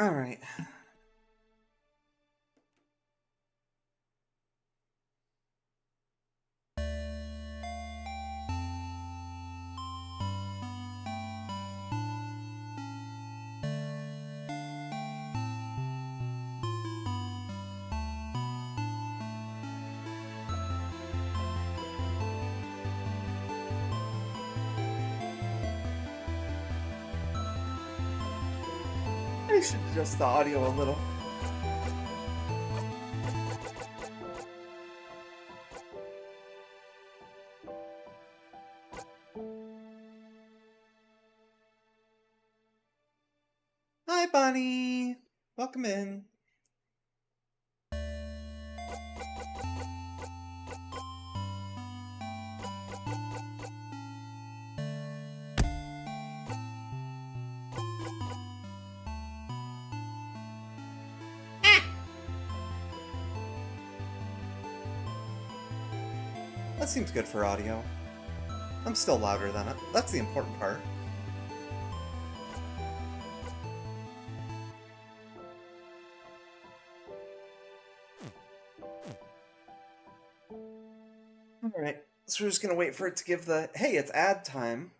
All right. I should adjust the audio a little. Hi, Bonnie. Welcome in. That seems good for audio. I'm still louder than it. That's the important part. Alright, so we're just gonna wait for it to give the, hey, it's ad time.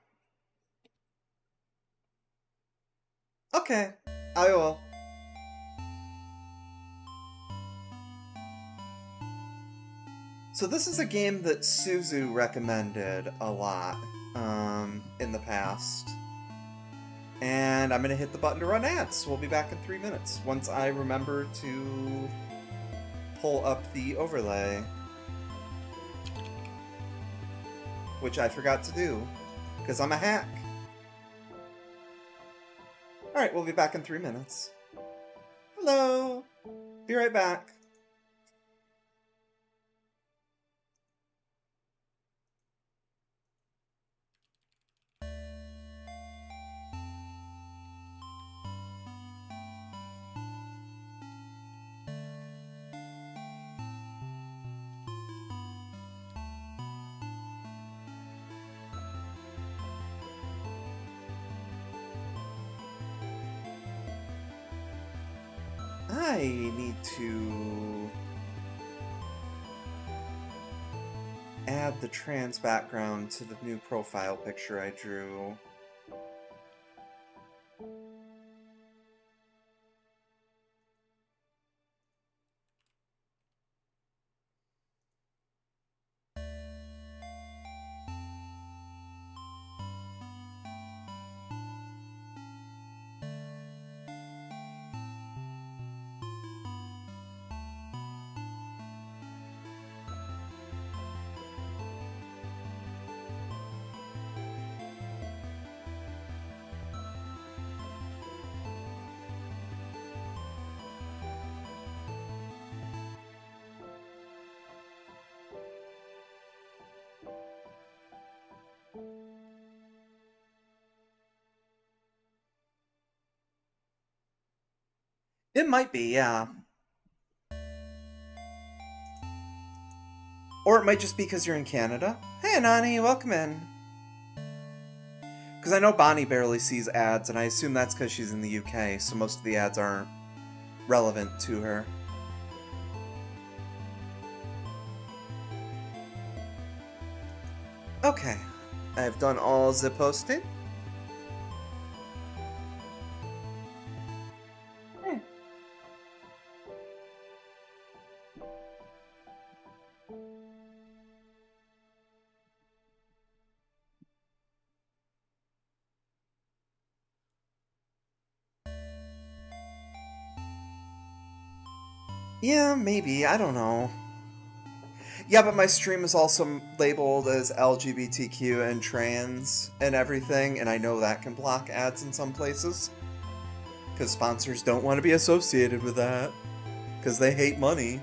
Okay, I will. So this is a game that Suzu recommended a lot in the past. And I'm gonna hit the button to run ads. We'll be back in 3 minutes once I remember to pull up the overlay, which I forgot to do because I'm a hack. Alright, we'll be back in 3 minutes. Hello! Be right back. I need to add the trans background to the new profile picture I drew. It might be, yeah. Or it might just be because you're in Canada. Hey, Nani, welcome in. Because I know Bonnie barely sees ads, and I assume that's because she's in the UK, so most of the ads aren't relevant to her. Okay, I've done all the posting. Yeah, maybe, I don't know. Yeah, but my stream is also labeled as LGBTQ and trans and everything, and I know that can block ads in some places. Because sponsors don't want to be associated with that. Because they hate money.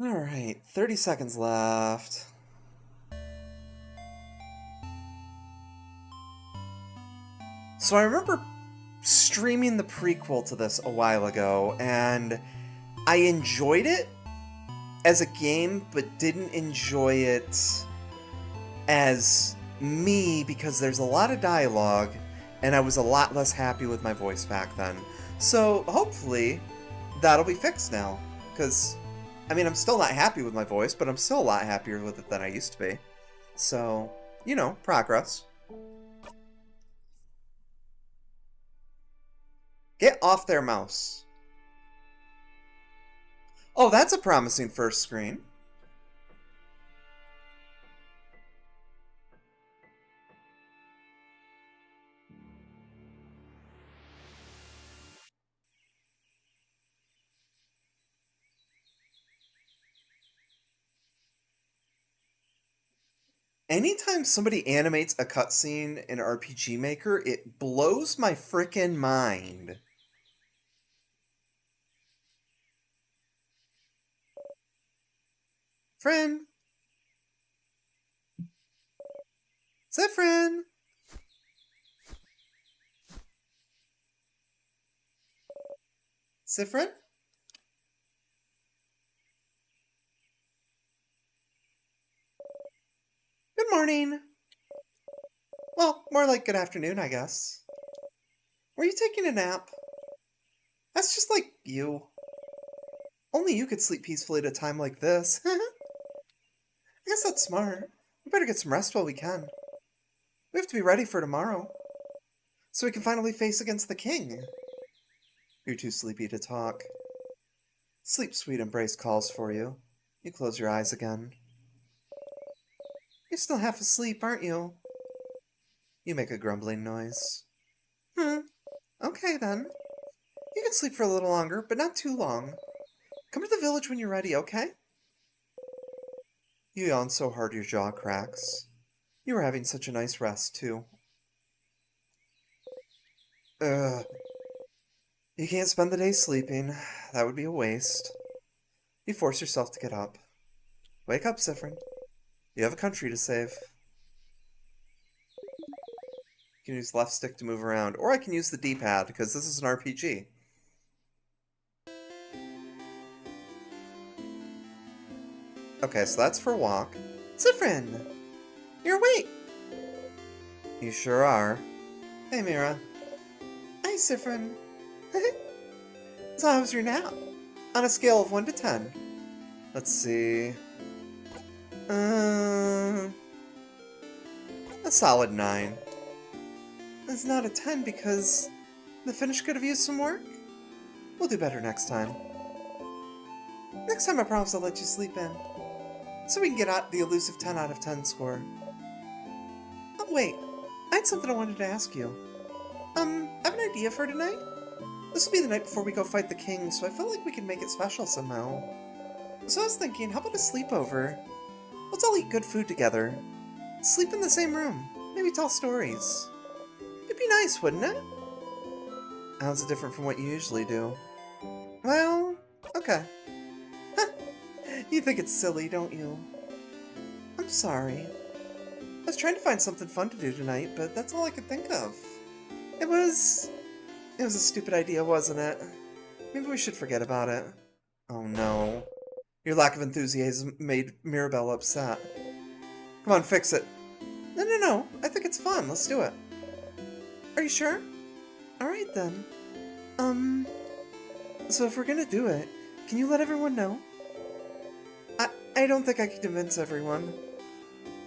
Alright, 30 seconds left. So I remember streaming the prequel to this a while ago, and I enjoyed it as a game, but didn't enjoy it as me because there's a lot of dialogue, and I was a lot less happy with my voice back then. So hopefully that'll be fixed now, because, I mean, I'm still not happy with my voice, but I'm still a lot happier with it than I used to be. So, you know, progress. Get off there, mouse. Oh, that's a promising first screen. Anytime somebody animates a cutscene in RPG Maker, it blows my frickin' mind. Friend? Zephyrin? Zephyrin? Good morning. Well, more like good afternoon, I guess. Were you taking a nap? That's just like you. Only you could sleep peacefully at a time like this. I guess that's smart. We better get some rest while we can. We have to be ready for tomorrow, so we can finally face against the king. You're too sleepy to talk. Sleep Sweet Embrace calls for you. You close your eyes again. You're still half asleep, aren't you? You make a grumbling noise. Okay then. You can sleep for a little longer, but not too long. Come to the village when you're ready, okay? You yawn so hard your jaw cracks. You were having such a nice rest, too. Ugh. You can't spend the day sleeping. That would be a waste. You force yourself to get up. Wake up, Zephyrin. You have a country to save. You can use left stick to move around, or I can use the D-pad, because this is an RPG. Okay, so that's for walk. Zephyrin! You're awake! You sure are. Hey, Mira. Hi, Zephyrin. So how was your nap? On a scale of 1 to 10. Let's see... A solid 9. That's not a 10 because the finish could have used some work. We'll do better next time. Next time I promise I'll let you sleep in, so we can get out the elusive 10 out of 10 score. Oh wait, I had something I wanted to ask you. I have an idea for tonight. This will be the night before we go fight the king, so I felt like we could make it special somehow. So I was thinking, how about a sleepover? Let's all eat good food together. Sleep in the same room. Maybe tell stories. It'd be nice, wouldn't it? How's it different from what you usually do? Well, okay. You think it's silly, don't you? I'm sorry. I was trying to find something fun to do tonight, but that's all I could think of. It was a stupid idea, wasn't it? Maybe we should forget about it. Oh no. Your lack of enthusiasm made Mirabelle upset. Come on, fix it. No. I think it's fun. Let's do it. Are you sure? Alright then. So if we're gonna do it, can you let everyone know? I don't think I can convince everyone.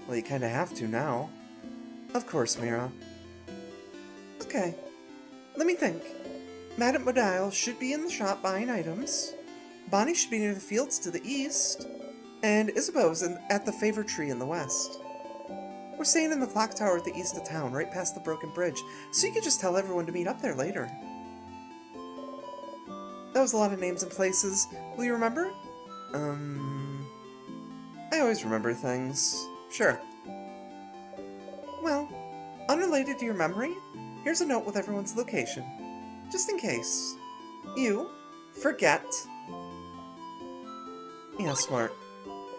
Well, you kinda have to now. Of course, Mira. Okay. Let me think. Madame Modile should be in the shop buying items. Bonnie should be near the fields to the east. And Isabeau's at the favor tree in the west. We're staying in the clock tower at the east of town, right past the broken bridge, so you could just tell everyone to meet up there later. That was a lot of names and places. Will you remember? I always remember things. Sure. Well, unrelated to your memory, here's a note with everyone's location. Just in case. You forget. Yeah, smart.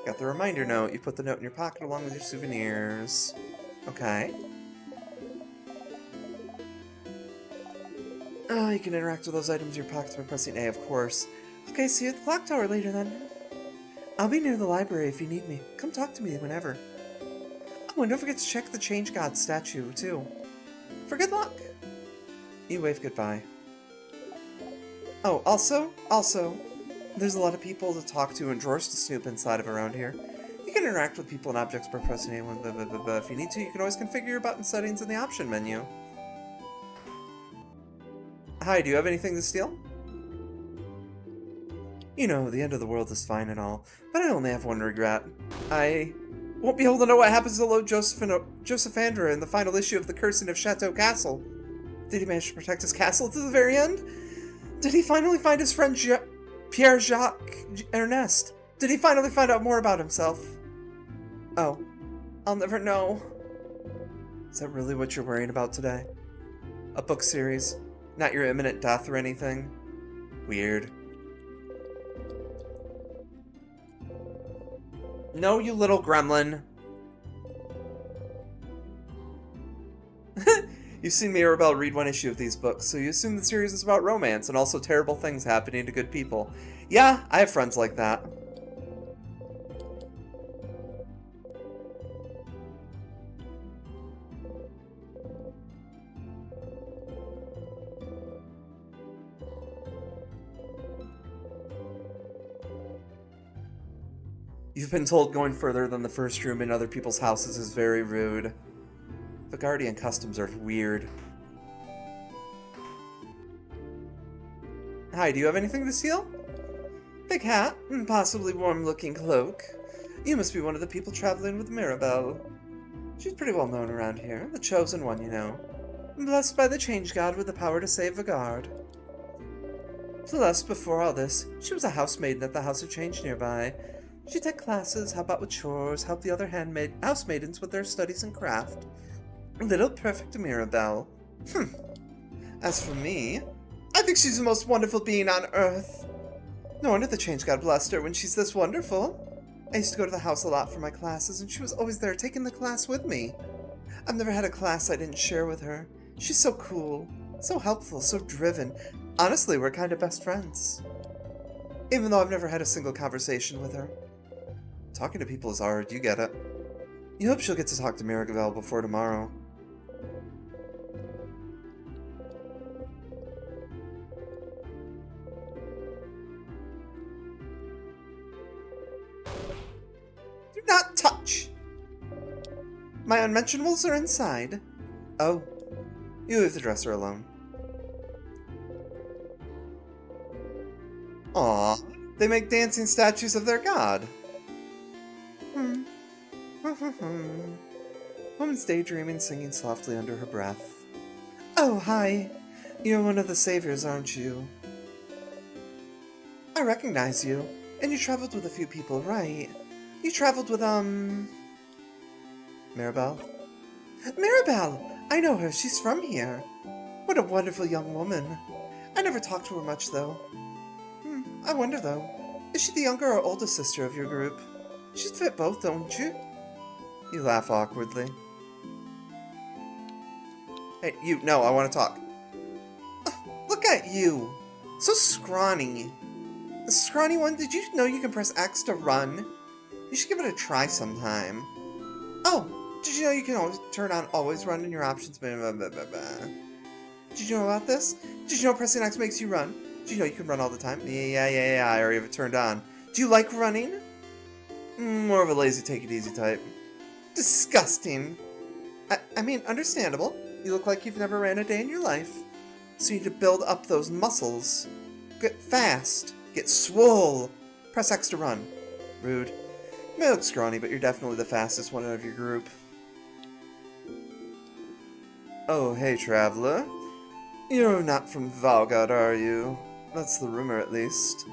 Got the reminder note. You put the note in your pocket along with your souvenirs. Okay. Oh, you can interact with those items in your pockets by pressing A, of course. Okay, see you at the clock tower later then. I'll be near the library if you need me. Come talk to me whenever. Oh, and don't forget to check the Change God statue, too. For good luck. You wave goodbye. Oh, also, there's a lot of people to talk to and drawers to snoop inside of around here. You can interact with people and objects by pressing A1, If you need to, you can always configure your button settings in the option menu. Hi, do you have anything to steal? You know, the end of the world is fine and all, but I only have one regret. I won't be able to know what happens to Lord Josephandra in the final issue of The Cursing of Chateau Castle. Did he manage to protect his castle to the very end? Did he finally find his friend Pierre-Jacques Ernest? Did he finally find out more about himself? Oh, I'll never know. Is that really what you're worrying about today? A book series? Not your imminent death or anything? Weird. No, you little gremlin. You've seen Mirabelle read one issue of these books, so you assume the series is about romance and also terrible things happening to good people. Yeah, I have friends like that. You've been told going further than the first room in other people's houses is very rude. The Guardian customs are weird. Hi, do you have anything to steal? Big hat, and possibly warm-looking cloak. You must be one of the people traveling with Mirabelle. She's pretty well known around here, the chosen one, you know. Blessed by the Change God with the power to save Vaugarde. Plus, before all this, she was a housemaiden at the House of Change nearby. She'd take classes, help out with chores, help the other housemaidens with their studies and craft. Little perfect Mirabelle. As for me, I think she's the most wonderful being on Earth. No wonder the Change God blessed her when she's this wonderful. I used to go to the house a lot for my classes, and she was always there taking the class with me. I've never had a class I didn't share with her. She's so cool, so helpful, so driven. Honestly, we're kind of best friends. Even though I've never had a single conversation with her. Talking to people is hard, you get it. You hope she'll get to talk to Mirabelle before tomorrow. Do not touch! My unmentionables are inside. Oh, you leave the dresser alone. Aw, they make dancing statues of their god. Woman's daydreaming, singing softly under her breath. Oh, hi. You're one of the saviors, aren't you? I recognize you. And you traveled with a few people, right? You traveled with, Mirabelle? Mirabelle! I know her. She's from here. What a wonderful young woman. I never talked to her much, though. I wonder, though. Is she the younger or older sister of your group? She'd fit both, don't you? You laugh awkwardly. Hey, you, no, I want to talk. Look at you! So scrawny. The scrawny one, did you know you can press X to run? You should give it a try sometime. Oh, did you know you can always turn on always run in your options? Did you know about this? Did you know pressing X makes you run? Did you know you can run all the time? Yeah, I already have it turned on. Do you like running? More of a lazy take-it-easy type. Disgusting. I mean, understandable. You look like you've never ran a day in your life. So you need to build up those muscles. Get fast. Get swole. Press X to run. Rude. You may look scrawny, but you're definitely the fastest one out of your group. Oh, hey, traveler. You're not from Vaugarde, are you? That's the rumor, at least.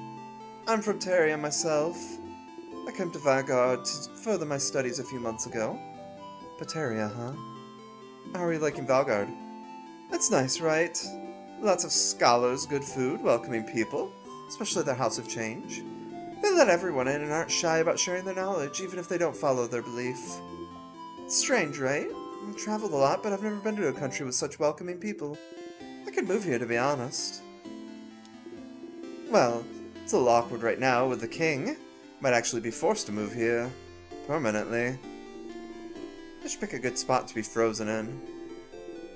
I'm from Pteria myself. I came to Vaugarde to further my studies a few months ago. Pteria, huh? How are you liking Vaugarde? It's nice, right? Lots of scholars, good food, welcoming people, especially their House of Change. They let everyone in and aren't shy about sharing their knowledge, even if they don't follow their belief. It's strange, right? I've traveled a lot, but I've never been to a country with such welcoming people. I could move here, to be honest. Well, it's a little awkward right now with the king. Might actually be forced to move here. Permanently. I should pick a good spot to be frozen in.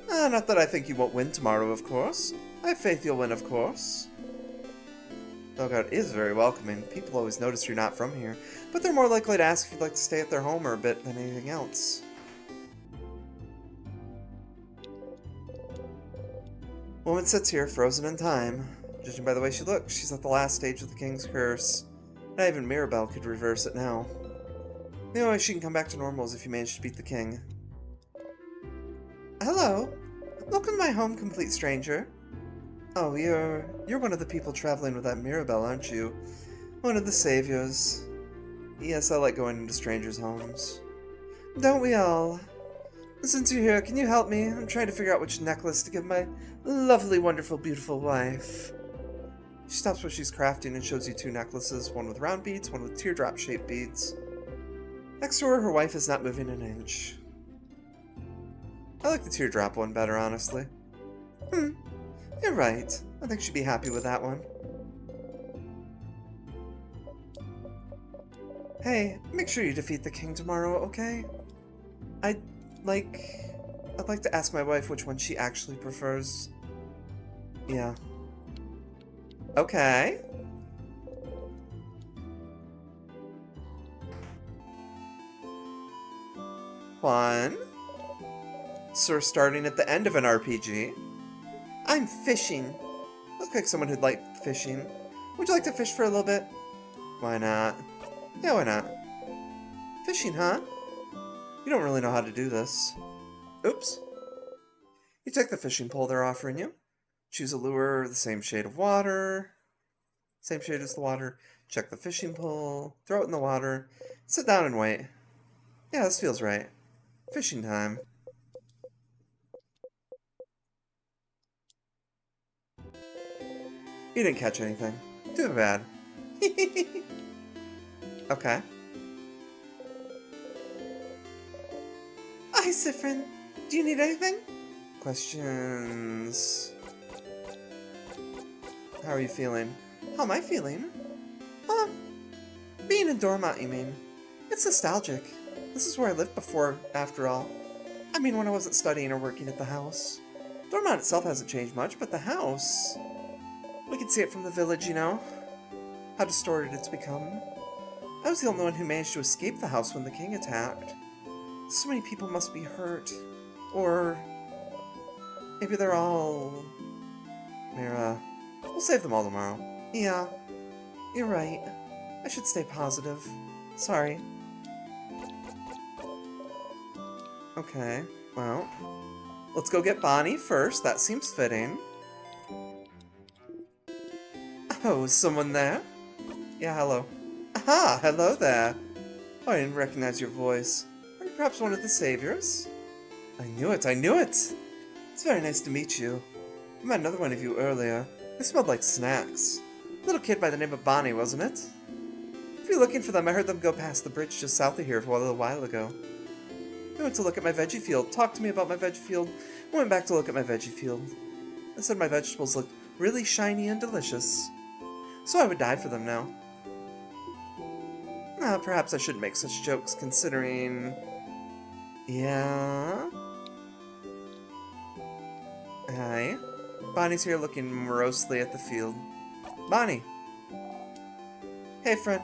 Not that I think you won't win tomorrow, of course. I have faith you'll win, of course. Belgard is very welcoming. People always notice you're not from here, but they're more likely to ask if you'd like to stay at their home or a bit than anything else. Woman sits here, frozen in time. Judging by the way she looks, she's at the last stage of the king's curse. Not even Mirabelle could reverse it now. The only way she can come back to normal is if you manage to beat the king. Hello. Welcome to my home, complete stranger. Oh, you're one of the people traveling with that Mirabelle, aren't you? One of the saviors. Yes, I like going into strangers' homes. Don't we all? Since you're here, can you help me? I'm trying to figure out which necklace to give my lovely, wonderful, beautiful wife. She stops what she's crafting and shows you two necklaces, one with round beads, one with teardrop-shaped beads. Next to her, her wife is not moving an inch. I like the teardrop one better, honestly. You're right. I think she'd be happy with that one. Hey, make sure you defeat the king tomorrow, okay? I'd like to ask my wife which one she actually prefers. Yeah. Okay. Fun. So we're starting at the end of an RPG. I'm fishing. Look like someone who'd like fishing. Would you like to fish for a little bit? Why not? Yeah, why not? Fishing, huh? You don't really know how to do this. Oops. You take the fishing pole they're offering you. Choose a lure, the same shade of water. Same shade as the water. Check the fishing pole. Throw it in the water. Sit down and wait. Yeah, this feels right. Fishing time. You didn't catch anything. Too bad. Okay. Hi, Siffrin. Do you need anything? Questions. How are you feeling? How am I feeling? Being in Dormont, you mean? It's nostalgic. This is where I lived before, after all. I mean, when I wasn't studying or working at the house. Dormont itself hasn't changed much, but the house... We can see it from the village, you know? How distorted it's become. I was the only one who managed to escape the house when the king attacked. So many people must be hurt. Or... maybe they're all... Mira... We'll save them all tomorrow. Yeah. You're right. I should stay positive. Sorry. Okay, well... Let's go get Bonnie first. That seems fitting. Oh, is someone there? Yeah, hello. Aha, hello there. Oh, I didn't recognize your voice. Are you perhaps one of the saviors? I knew it, I knew it! It's very nice to meet you. I met another one of you earlier. They smelled like snacks. A little kid by the name of Bonnie, wasn't it? If you're looking for them, I heard them go past the bridge just south of here a little while ago. I went to look at my veggie field, talked to me about my veggie field, and went back to look at my veggie field. I said my vegetables looked really shiny and delicious. So I would die for them now. Perhaps I shouldn't make such jokes, considering... Yeah? Hi. Bonnie's here looking morosely at the field. Bonnie! Hey, friend.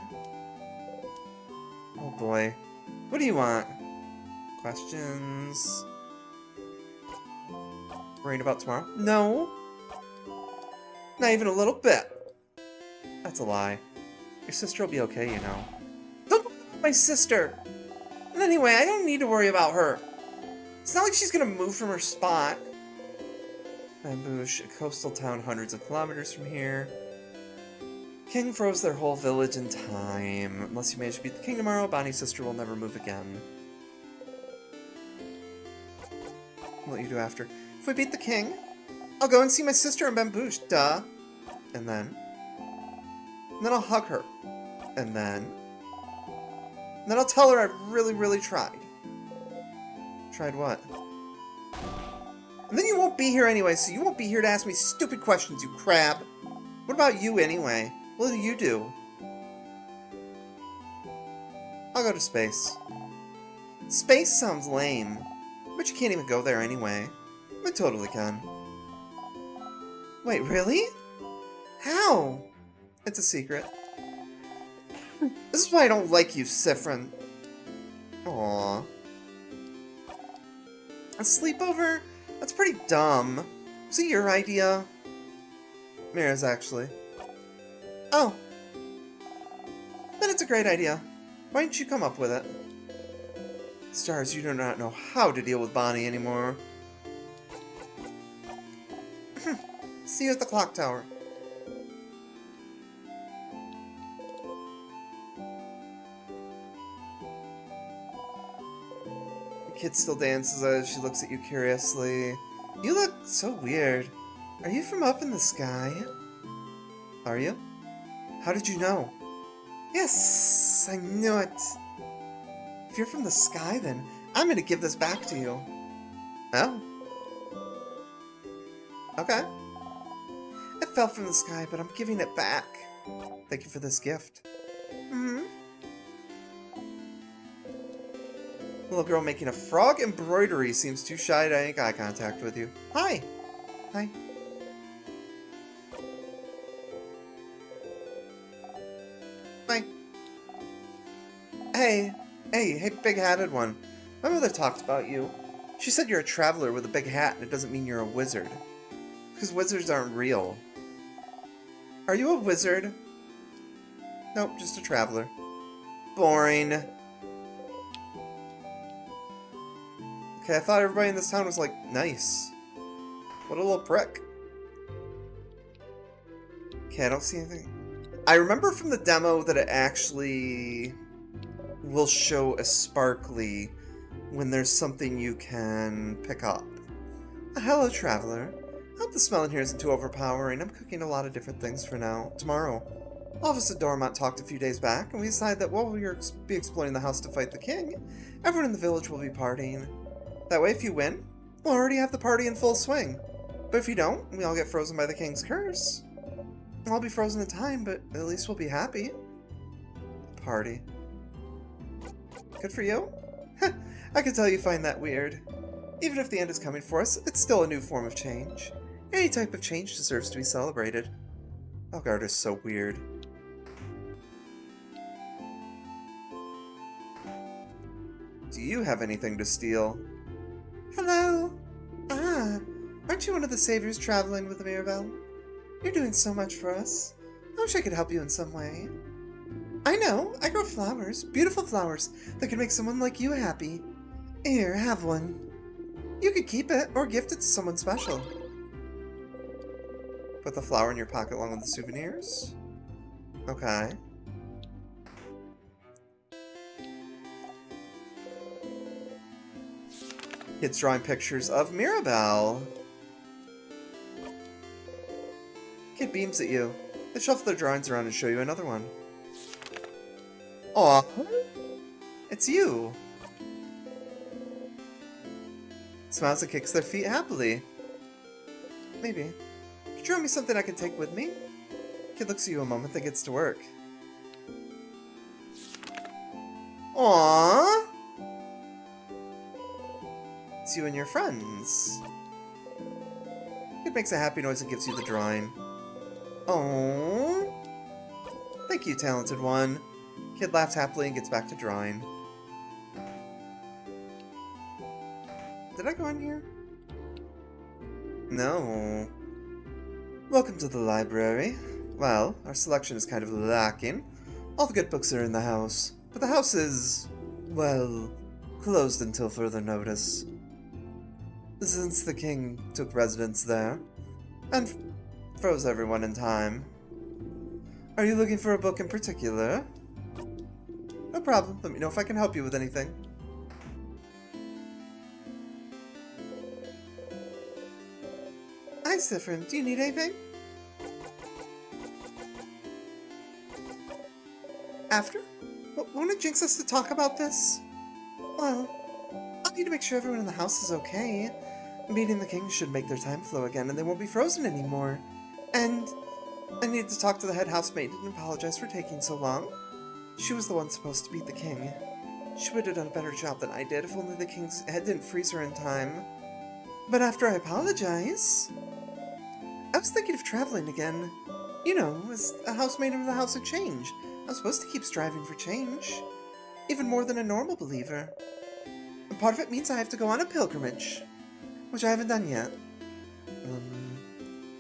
Oh boy. What do you want? Questions? Worrying about tomorrow? No. Not even a little bit. That's a lie. Your sister will be okay, you know. Don't worry about my sister! And anyway, I don't need to worry about her. It's not like she's gonna move from her spot. Bambouche, a coastal town hundreds of kilometers from here. King froze their whole village in time. Unless you manage to beat the king tomorrow, Bonnie's sister will never move again. What will you do after? If we beat the king, I'll go and see my sister in Bambouche, duh. And then I'll hug her. And then I'll tell her I really, really tried. Tried what? And then you won't be here anyway, so you won't be here to ask me stupid questions, you crab. What about you anyway? What do you do? I'll go to space. Space sounds lame. But you can't even go there anyway. I totally can. Wait, really? How? It's a secret. This is why I don't like you, Siffrin. Aww. A sleepover? That's pretty dumb. Was it your idea? Mira's, actually. Oh. Then it's a great idea. Why didn't you come up with it? Stars, you do not know how to deal with Bonnie anymore. See you at the clock tower. The kid still dances as she looks at you curiously. You look so weird. Are you from up in the sky? Are you? How did you know? Yes, I knew it. If you're from the sky, then I'm going to give this back to you. Oh. Okay. It fell from the sky, but I'm giving it back. Thank you for this gift. Little girl making a frog embroidery seems too shy to make eye contact with you. Hi. Hi. Hi. Hey, big-hatted one. My mother talked about you. She said you're a traveler with a big hat, and it doesn't mean you're a wizard. Because wizards aren't real. Are you a wizard? Nope, just a traveler. Boring. Okay, I thought everybody in this town was, like, nice. What a little prick. Okay, I don't see anything. I remember from the demo that it actually will show a sparkly when there's something you can pick up. Hello, traveler. I hope the smell in here isn't too overpowering. I'm cooking a lot of different things for now. Tomorrow. Officer Dormont talked a few days back, and we decided that while we'll be exploring the house to fight the king, everyone in the village will be partying. That way, if you win, we'll already have the party in full swing. But if you don't, we all get frozen by the king's curse. I'll be frozen in time, but at least we'll be happy. Party. Good for you? I can tell you find that weird. Even if the end is coming for us, it's still a new form of change. Any type of change deserves to be celebrated. Elgard is so weird. Do you have anything to steal? Hello? Ah, aren't you one of the saviors traveling with the Mirabelle? You're doing so much for us. I wish I could help you in some way. I know, I grow flowers, beautiful flowers, that could make someone like you happy. Here, have one. You could keep it, or gift it to someone special. Put the flower in your pocket along with the souvenirs? Okay. Kids drawing pictures of Mirabelle. Kid beams at you. They shuffle their drawings around and show you another one. Aw, it's you. Smiles and kicks their feet happily. Maybe. Could you draw me something I can take with me? Kid looks at you a moment, then gets to work. Aww. It's you and your friends. Kid makes a happy noise and gives you the drawing. Aww. Thank you, talented one. Kid laughs happily and gets back to drawing. Did I go in here? No. Welcome to the library. Well, our selection is kind of lacking. All the good books are in the house, but the house is, well, closed until further notice. Since the king took residence there, and froze everyone in time. Are you looking for a book in particular? No problem. Let me know if I can help you with anything. Hi, Siffrin. Do you need anything? After? Won't it jinx us to talk about this? Well, I'll need to make sure everyone in the house is okay. Meeting the king should make their time flow again, and they won't be frozen anymore. And I need to talk to the head housemaid and apologize for taking so long. She was the one supposed to meet the king. She would have done a better job than I did if only the king's head didn't freeze her in time. But after I apologize, I was thinking of traveling again. You know, as a housemaid of the House of Change. I'm supposed to keep striving for change. Even more than a normal believer. And part of it means I have to go on a pilgrimage, which I haven't done yet.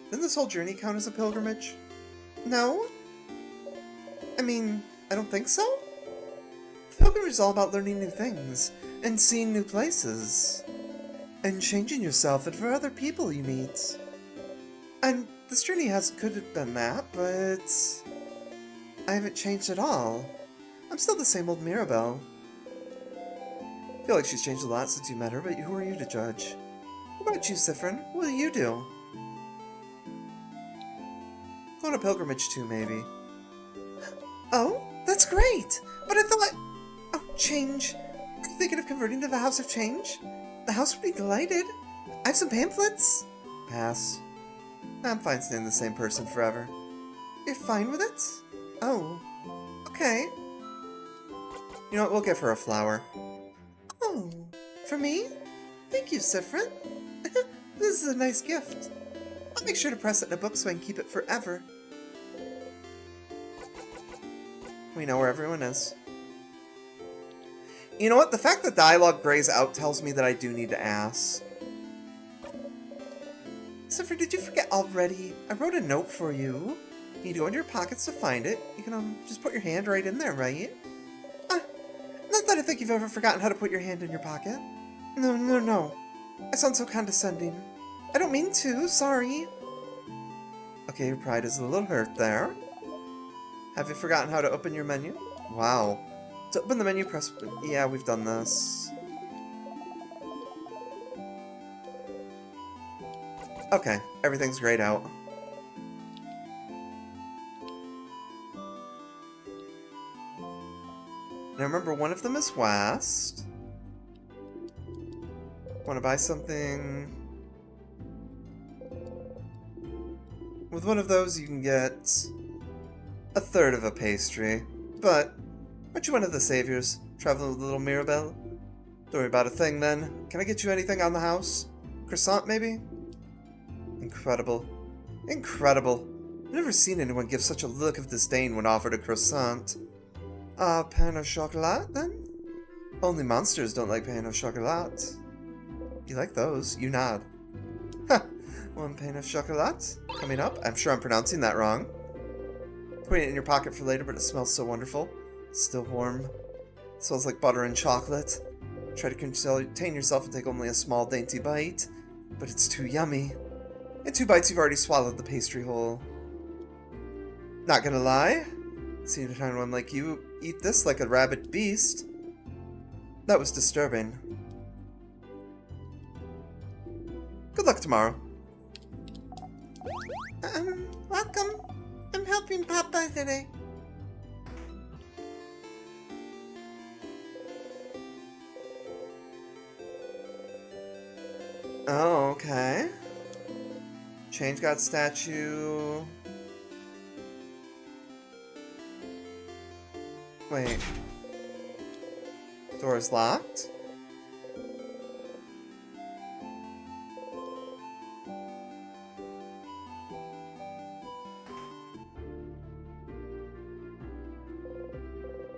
Doesn't this whole journey count as a pilgrimage? No? I mean, I don't think so? Pilgrimage is all about learning new things, and seeing new places, and changing yourself and for other people you meet. And this journey could have been that, but I haven't changed at all. I'm still the same old Mirabelle. I feel like she's changed a lot since you met her, but who are you to judge? What about you, Siffrin? What do you do? Go on a pilgrimage too, maybe. Oh, that's great! But I thought... Oh, change. Are you thinking of converting to the House of Change? The house would be delighted. I have some pamphlets. Pass. I'm fine staying the same person forever. You're fine with it? Oh. Okay. You know what, we'll give her a flower. Oh, for me? Thank you, Siffrin. This is a nice gift. I'll make sure to press it in a book so I can keep it forever. We know where everyone is. You know what? The fact that dialogue grays out tells me that I do need to ask. Siffrin, did you forget already? I wrote a note for you. You need to go into your pockets to find it. You can just put your hand right in there, right? Not that I think you've ever forgotten how to put your hand in your pocket. No. I sound so condescending. I don't mean to, sorry. Okay, your pride is a little hurt there. Have you forgotten how to open your menu? Wow. To open the menu, press... Yeah, we've done this. Okay, everything's grayed out. Now remember, one of them is west. Want to buy something? With one of those, you can get a third of a pastry. But aren't you one of the saviors, traveling with little Mirabelle? Don't worry about a thing, then. Can I get you anything on the house? Croissant, maybe? Incredible. Incredible. I've never seen anyone give such a look of disdain when offered a croissant. Pain au chocolat, then? Only monsters don't like pain au chocolat. You like those. You nod. Ha! One pain au chocolat? Coming up. I'm sure I'm pronouncing that wrong. Putting it in your pocket for later, but it smells so wonderful. It's still warm. It smells like butter and chocolate. Try to contain yourself and take only a small, dainty bite. But it's too yummy. In 2 bites, you've already swallowed the pastry whole. Not gonna lie. Seeing a tiny one like you eat this like a rabid beast. That was disturbing. Good luck tomorrow. Welcome. I'm helping Papa today. Oh, okay. Change God statue. Wait. Door is locked?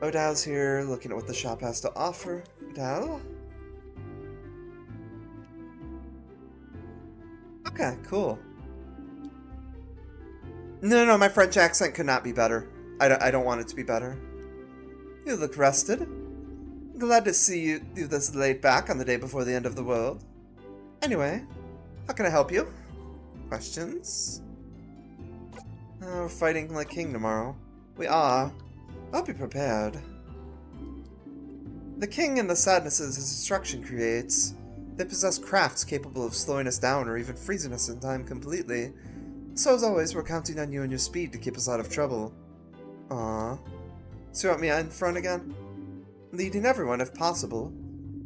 Odal's here, looking at what the shop has to offer. Odal? Okay, cool. No, my French accent could not be better. I don't want it to be better. You look rested. Glad to see you this laid back on the day before the end of the world. Anyway, how can I help you? Questions? We're fighting like king tomorrow. We are. I'll be prepared. The king and the sadnesses his destruction creates. They possess crafts capable of slowing us down or even freezing us in time completely. So as always, we're counting on you and your speed to keep us out of trouble. Aww. So you want me in front again? Leading everyone if possible.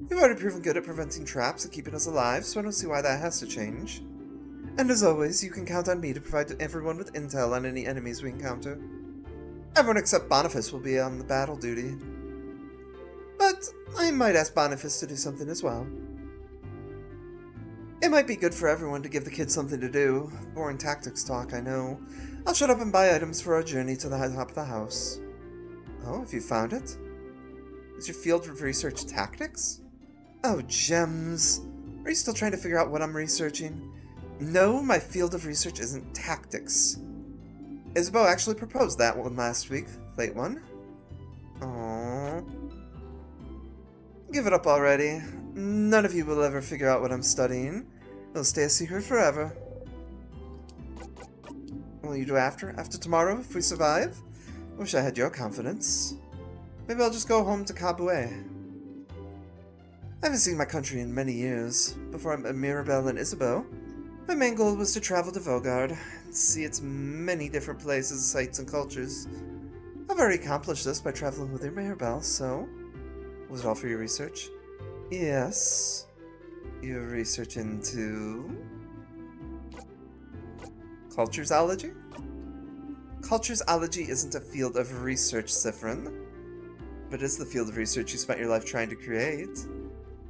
You've already proven good at preventing traps and keeping us alive, so I don't see why that has to change. And as always, you can count on me to provide everyone with intel on any enemies we encounter. Everyone except Boniface will be on the battle duty. But I might ask Boniface to do something as well. It might be good for everyone to give the kids something to do. Boring tactics talk, I know. I'll shut up and buy items for our journey to the top of the house. Oh, have you found it? Is your field of research tactics? Oh, gems. Are you still trying to figure out what I'm researching? No, my field of research isn't tactics. Isabeau actually proposed that one last week. Late one. Aww. Give it up already. None of you will ever figure out what I'm studying. It'll stay a secret forever. What will you do after? After tomorrow, if we survive? I wish I had your confidence. Maybe I'll just go home to Kabue. I haven't seen my country in many years. Before I met Mirabelle and Isabeau, my main goal was to travel to Vaugarde and see its many different places, sites, and cultures. I've already accomplished this by traveling with your Mirabelle, so... Was it all for your research? Yes. Your research into... Culturesology? Culturesology isn't a field of research, Siffrin. But it's the field of research you spent your life trying to create.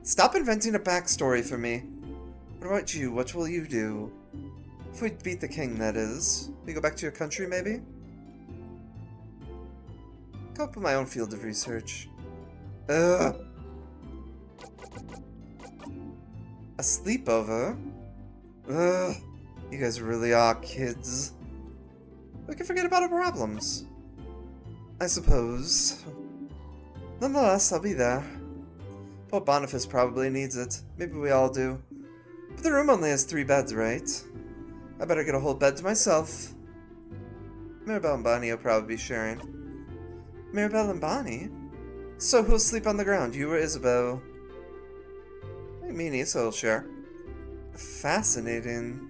Stop inventing a backstory for me. What about you? What will you do? If we beat the king, that is. We go back to your country, maybe? Come up with my own field of research. Ugh. A sleepover? Ugh. You guys really are kids. We can forget about our problems. I suppose. Nonetheless, I'll be there. Poor Boniface probably needs it. Maybe we all do. But the room only has 3 beds, right? I better get a whole bed to myself. Mirabelle and Bonnie will probably be sharing. Mirabelle and Bonnie? So who'll sleep on the ground, you or Isabeau? Me and Issa will share. Fascinating.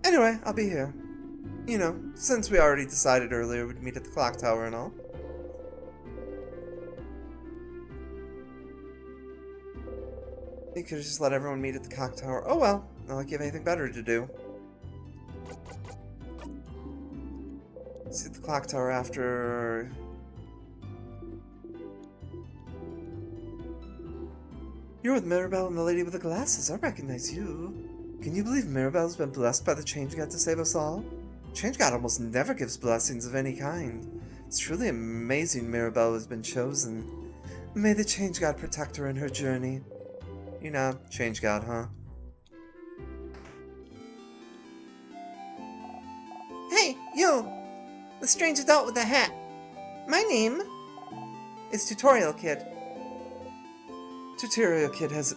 Anyway, I'll be here. You know, since we already decided earlier we'd meet at the clock tower and all. You could have just let everyone meet at the clock tower. Oh well, not like you have anything better to do. See the clock tower after... You're with Mirabelle and the lady with the glasses. I recognize you. Can you believe Mirabelle's been blessed by the Change God to save us all? Change God almost never gives blessings of any kind. It's truly amazing Mirabelle has been chosen. May the Change God protect her in her journey. You know, Change God, huh? Hey, you! The strange adult with the hat. My name is Tutorial Kid. Tutorial Kid has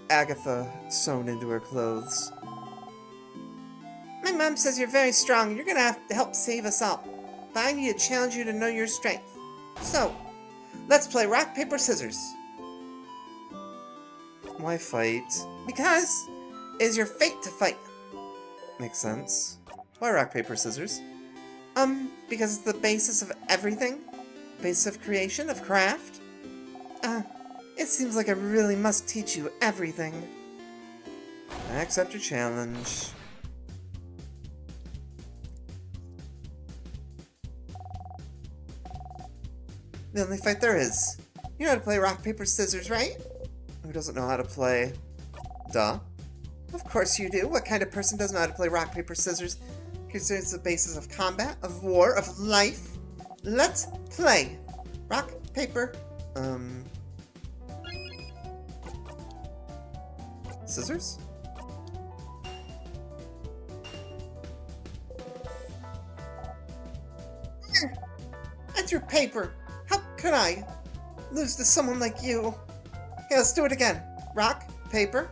Agatha sewn into her clothes. My mom says you're very strong and you're gonna have to help save us all. But I need to challenge you to know your strength. So, let's play rock, paper, scissors. Why fight? Because it is your fate to fight. Makes sense. Why rock, paper, scissors? Because it's the basis of everything. Basis of creation, of craft. It seems like I really must teach you everything. I accept your challenge. The only fight there is. You know how to play rock, paper, scissors, right? Who doesn't know how to play? Duh. Of course you do. What kind of person doesn't know how to play rock, paper, scissors? Considers the basis of combat, of war, of life. Let's play. Rock, paper, scissors? I threw paper. How could I lose to someone like you? Okay, let's do it again. Rock, paper.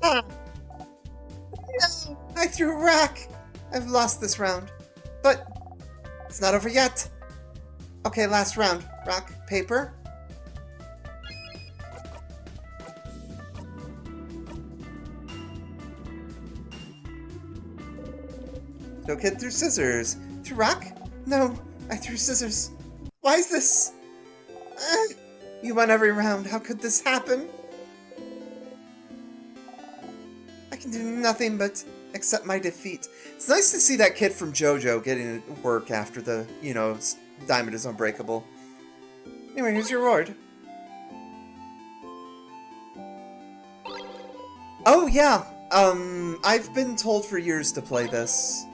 No! I threw rock. I've lost this round. But it's not over yet. Okay, last round. Rock, paper. No kid threw scissors. Threw rock? No, I threw scissors. Why is this? You won every round. How could this happen? I can do nothing but accept my defeat. It's nice to see that kid from JoJo getting work after the, Diamond is Unbreakable. Anyway, here's your reward. Oh, yeah. I've been told for years to play this.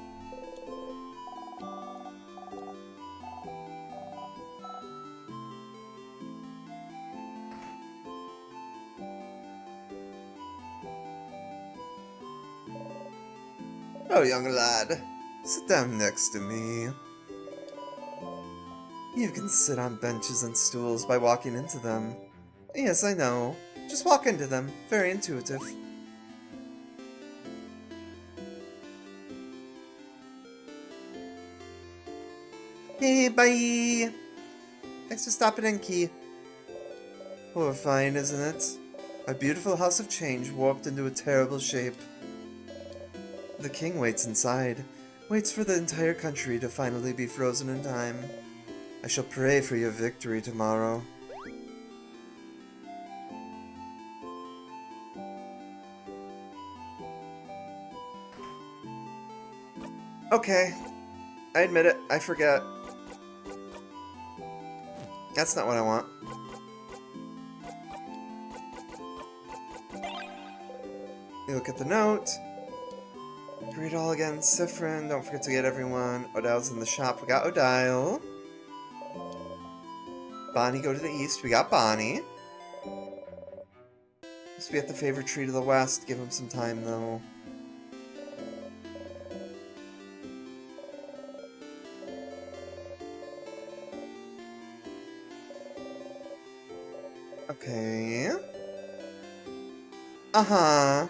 Oh, young lad, sit down next to me. You can sit on benches and stools by walking into them. Yes, I know. Just walk into them. Very intuitive. Hey, bye! Thanks for stopping in, Key. Horrifying, isn't it? Our beautiful house of change warped into a terrible shape. The king waits inside, waits for the entire country to finally be frozen in time. I shall pray for your victory tomorrow. Okay, I admit it, I forget. That's not what I want. You look at the note. Read all again, Siffrin. Don't forget to get everyone. Odile's in the shop. We got Odile. Bonnie, go to the east. We got Bonnie. Must be at the favorite tree to the west. Give him some time, though. Okay. Uh-huh.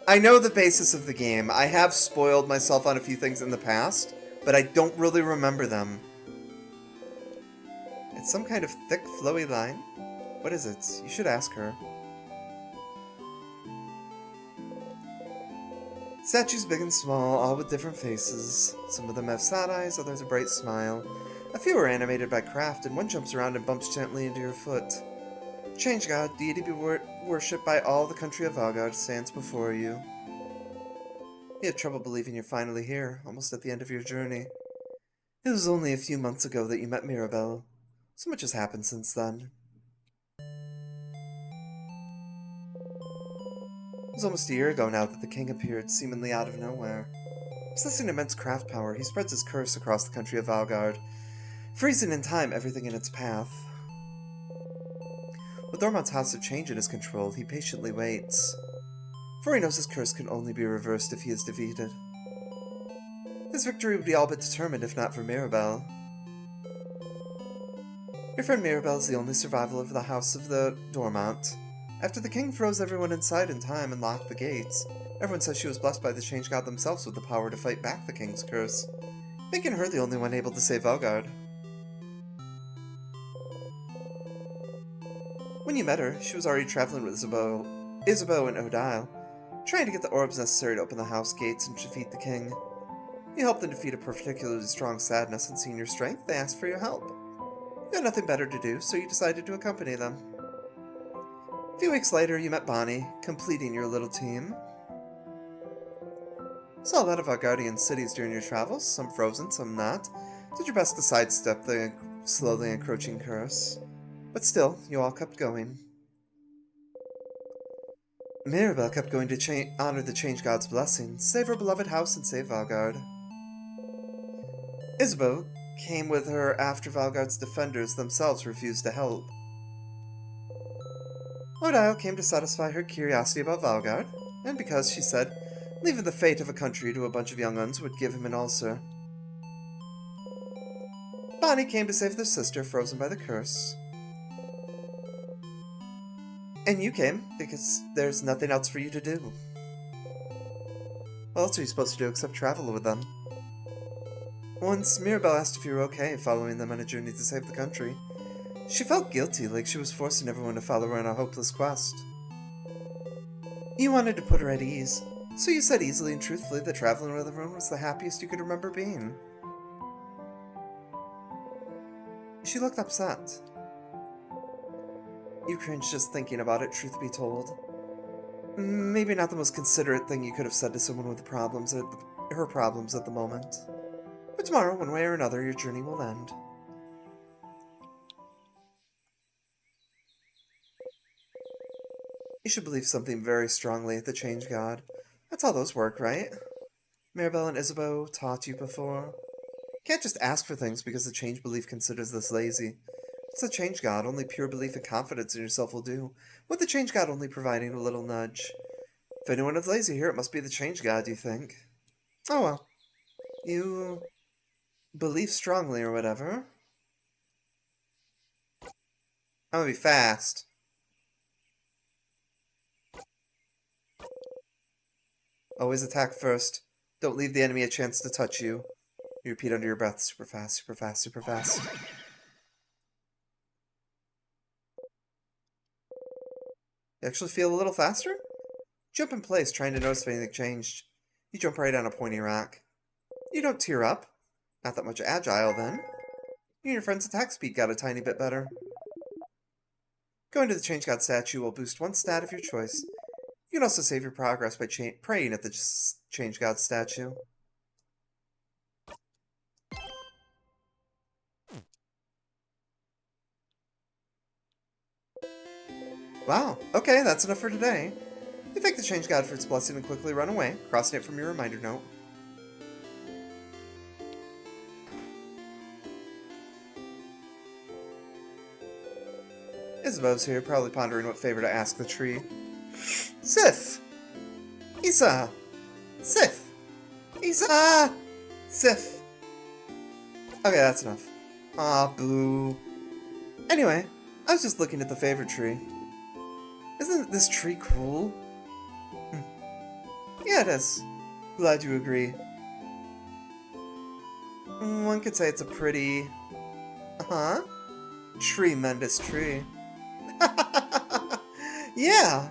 I know the basis of the game. I have spoiled myself on a few things in the past, but I don't really remember them. It's some kind of thick, flowy line. What is it? You should ask her. Statues big and small, all with different faces. Some of them have sad eyes, others a bright smile. A few are animated by craft, and one jumps around and bumps gently into your foot. Change God, deity be worshipped by all the country of Valgard, stands before you. You have trouble believing you're finally here, almost at the end of your journey. It was only a few months ago that you met Mirabelle. So much has happened since then. It was almost a year ago now that the king appeared, seemingly out of nowhere. Possessing immense craft power, he spreads his curse across the country of Valgard, freezing in time everything in its path. With Dormont's House of Change in his control, he patiently waits, for he knows his curse can only be reversed if he is defeated. His victory would be all but determined if not for Mirabelle. Your friend Mirabelle is the only survival of the House of the Dormont. After the king froze everyone inside in time and locked the gates, everyone says she was blessed by the Change God themselves with the power to fight back the king's curse, making her the only one able to save Valgard. When you met her, she was already traveling with Isabeau and Odile, trying to get the orbs necessary to open the house gates and defeat the king. You helped them defeat a particularly strong sadness, and seeing your strength, they asked for your help. You had nothing better to do, so you decided to accompany them. A few weeks later, you met Bonnie, completing your little team. Saw a lot of Valgardian cities during your travels, some frozen, some not. Did your best to sidestep the slowly encroaching curse. But still, you all kept going. Mirabelle kept going to honor the Change God's blessing, save her beloved house and save Valgard. Isabeau came with her after Valgard's defenders themselves refused to help. Odile came to satisfy her curiosity about Valgard, and because, she said, leaving the fate of a country to a bunch of young uns would give him an ulcer. Bonnie came to save their sister frozen by the curse. And you came, because there's nothing else for you to do. What else are you supposed to do except travel with them? Once, Mirabelle asked if you were okay following them on a journey to save the country. She felt guilty, like she was forcing everyone to follow her on a hopeless quest. You wanted to put her at ease, so you said easily and truthfully that traveling with everyone was the happiest you could remember being. She looked upset. You cringed just thinking about it, truth be told. Maybe not the most considerate thing you could have said to someone with her problems at the moment. But tomorrow, one way or another, your journey will end. You should believe something very strongly at the Change God. That's how those work, right? Mirabelle and Isabeau taught you before. You can't just ask for things because the Change belief considers this lazy. It's the Change God, only pure belief and confidence in yourself will do, with the Change God only providing a little nudge. If anyone is lazy here, it must be the Change God, you think. Oh well. You believe strongly or whatever. I'm gonna be fast. Always attack first. Don't leave the enemy a chance to touch you. You repeat under your breath, super fast, super fast, super fast. You actually feel a little faster? Jump in place, trying to notice if anything changed. You jump right on a pointy rock. You don't tear up. Not that much agile, then. You and your friend's attack speed got a tiny bit better. Going to the Change God statue will boost one stat of your choice. You can also save your progress by praying at the Change God statue. Wow, okay, that's enough for today. You thank the Change God for its blessing and quickly run away, crossing it from your reminder note. Isabeau's here, probably pondering what favor to ask the tree. Sif! Isa! Sif! Isa! Sif! Okay, that's enough. Aw, boo. Anyway, I was just looking at the favorite tree. Isn't this tree cool? Yeah, it is. Glad you agree. One could say it's a pretty... tremendous tree. Yeah!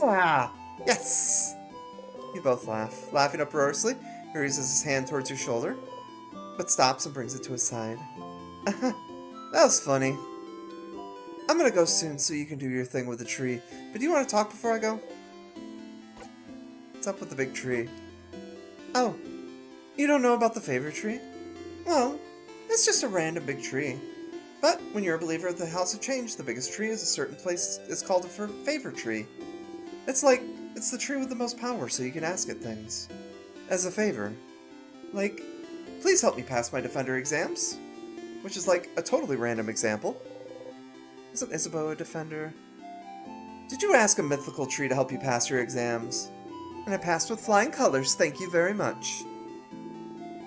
Yeah! Yes! You both laugh, laughing uproariously. He raises his hand towards your shoulder, but stops and brings it to his side. That was funny. I'm gonna go soon so you can do your thing with the tree, but do you want to talk before I go? What's up with the big tree? Oh, you don't know about the favorite tree? Well, it's just a random big tree. But when you're a believer of the House of Change, the biggest tree is a certain place is called a favorite tree. It's the tree with the most power, so you can ask it things. As a favor. Like, please help me pass my Defender exams. Which is like a totally random example. Isn't Isabeau a Defender? Did you ask a mythical tree to help you pass your exams? And I passed with flying colors, thank you very much.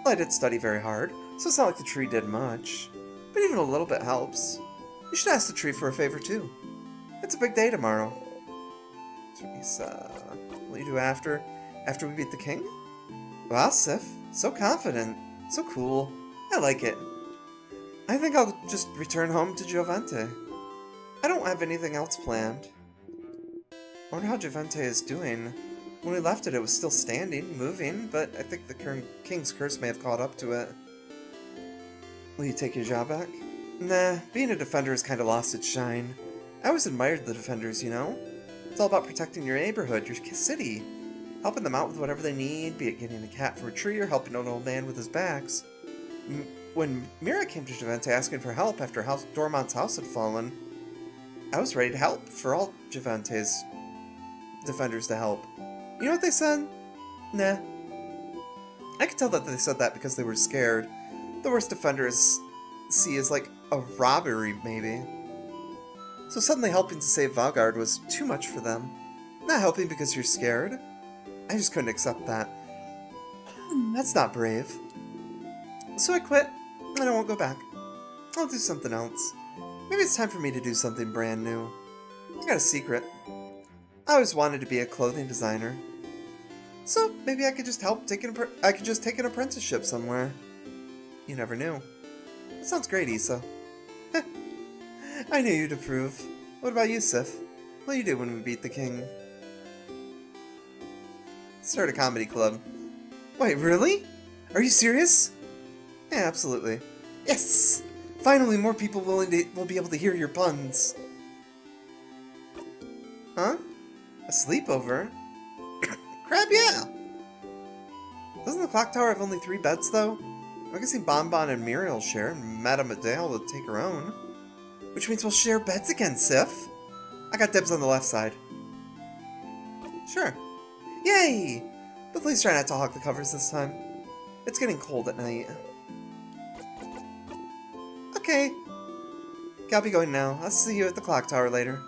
Well, I did study very hard, so it's not like the tree did much. But even a little bit helps. You should ask the tree for a favor too. It's a big day tomorrow. Teresa, will you do after we beat the king? Wow, Sif, so confident, so cool. I like it. I think I'll just return home to Giovente. I don't have anything else planned. I wonder how Giovente is doing. When we left it, it was still standing, moving, but I think the king's curse may have caught up to it. Will you take your job back? Nah, being a defender has kind of lost its shine. I always admired the defenders, you know? It's all about protecting your neighborhood, your city. Helping them out with whatever they need, be it getting a cat from a tree or helping an old man with his bags. When Mira came to Giovente asking for help after Dormont's house had fallen, I was ready to help for all Giovante's defenders to help. You know what they said? Nah. I could tell that they said that because they were scared. The worst defenders see as like a robbery, maybe. So suddenly helping to save Valgard was too much for them. Not helping because you're scared. I just couldn't accept that. That's not brave. So I quit, and I won't go back. I'll do something else. Maybe it's time for me to do something brand new. I got a secret. I always wanted to be a clothing designer. So maybe I could just take an apprenticeship somewhere. You never knew. That sounds great, Isa. I knew you'd approve. What about you, Sif? What will you do when we beat the king? Start a comedy club. Wait, really? Are you serious? Yeah, absolutely. Yes! Finally, more people will be able to hear your puns. Huh? A sleepover? Crap, yeah! Doesn't the clock tower have only 3 beds, though? I'm guessing Bonbon and Muriel share, and Madame Adele will take her own. Which means we'll share beds again, Sif. I got dibs on the left side. Sure. Yay! But please try not to hog the covers this time. It's getting cold at night. Okay. I'll be going now. I'll see you at the clock tower later.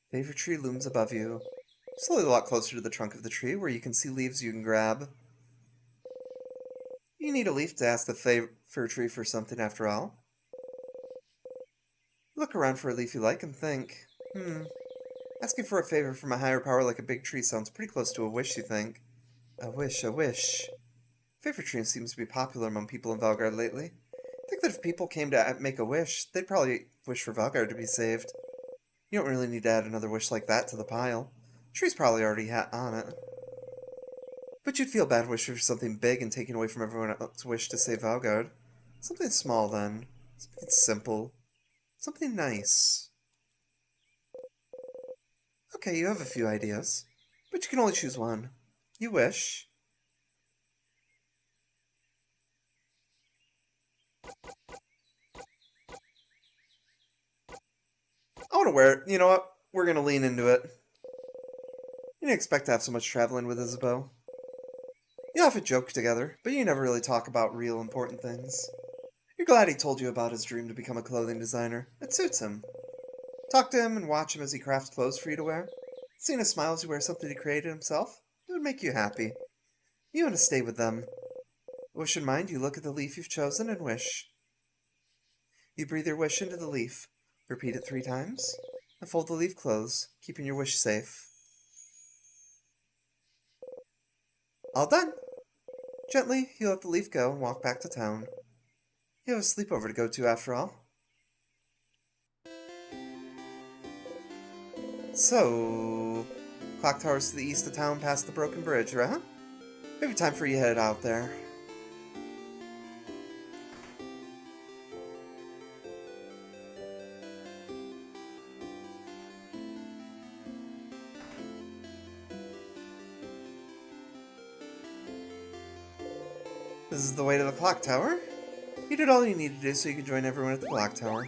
Favorite tree looms above you. Slowly a lot closer to the trunk of the tree, where you can see leaves you can grab. You need a leaf to ask the fir tree for something, after all. Look around for a leaf you like and think, asking for a favor from a higher power like a big tree sounds pretty close to a wish, you think. A wish, a wish. Favorite tree seems to be popular among people in Valgard lately. I think that if people came to make a wish, they'd probably wish for Valgard to be saved. You don't really need to add another wish like that to the pile. The tree's probably already on it. But you'd feel bad wishing for something big and taking away from everyone else's wish to save Valgard. Something small, then. Something simple. Something nice. Okay, you have a few ideas. But you can only choose one. You wish. I want to wear it. You know what? We're going to lean into it. You didn't expect to have so much traveling with Isabeau. You often joke together, but you never really talk about real important things. You're glad he told you about his dream to become a clothing designer. It suits him. Talk to him and watch him as he crafts clothes for you to wear. Seeing his smile as he wears something he created himself, it would make you happy. You want to stay with them. Wish in mind, you look at the leaf you've chosen and wish. You breathe your wish into the leaf. Repeat it 3 times, and fold the leaf close, keeping your wish safe. All done! Gently, you let the leaf go and walk back to town. You have a sleepover to go to after all. So, clock tower's to the east of town past the broken bridge, right? Maybe time for you to head out there. This is the way to the clock tower. You did all you needed to do so you can join everyone at the clock tower.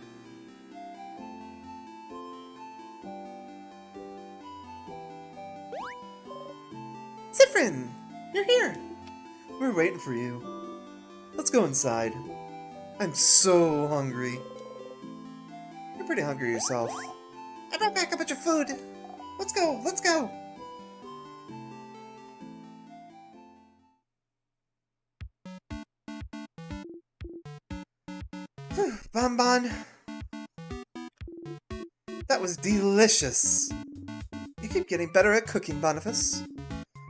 Zifrin! You're here! We were waiting for you. Let's go inside. I'm so hungry. You're pretty hungry yourself. I brought back a bunch of food. Let's go, let's go! Bonbon. That was delicious. You keep getting better at cooking, Boniface.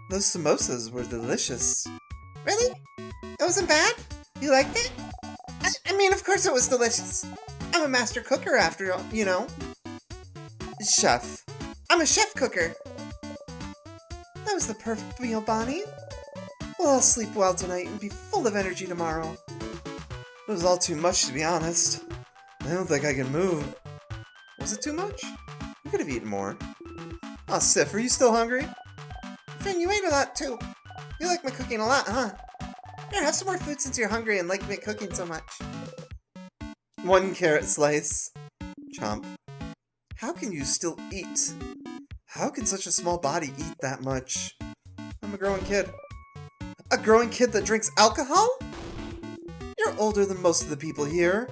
Those samosas were delicious. Really? It wasn't bad? You liked it? I mean, of course it was delicious. I'm a master cooker after all, you know. Chef. I'm a chef cooker. That was the perfect meal, Bonnie. Well, I'll sleep well tonight and be full of energy tomorrow. It was all too much, to be honest. I don't think I can move. Was it too much? You could have eaten more. Aw, Sif, are you still hungry? Finn, you ate a lot, too. You like my cooking a lot, huh? Here, have some more food since you're hungry and like me cooking so much. 1 carrot slice. Chomp. How can you still eat? How can such a small body eat that much? I'm a growing kid. A growing kid that drinks alcohol? You're older than most of the people here.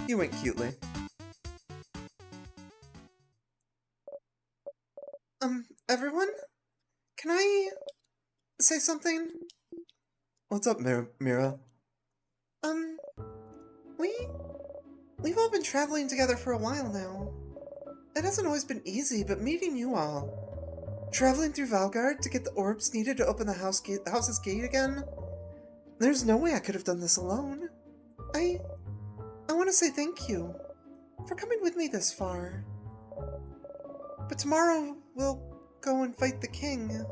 He winked cutely. Everyone? Can I say something? What's up, Mira? We've all been traveling together for a while now. It hasn't always been easy, but meeting you all, Traveling through Valgard to get the orbs needed to open the house's gate again? There's no way I could have done this alone. I want to say thank you for coming with me this far. But tomorrow we'll go and fight the king.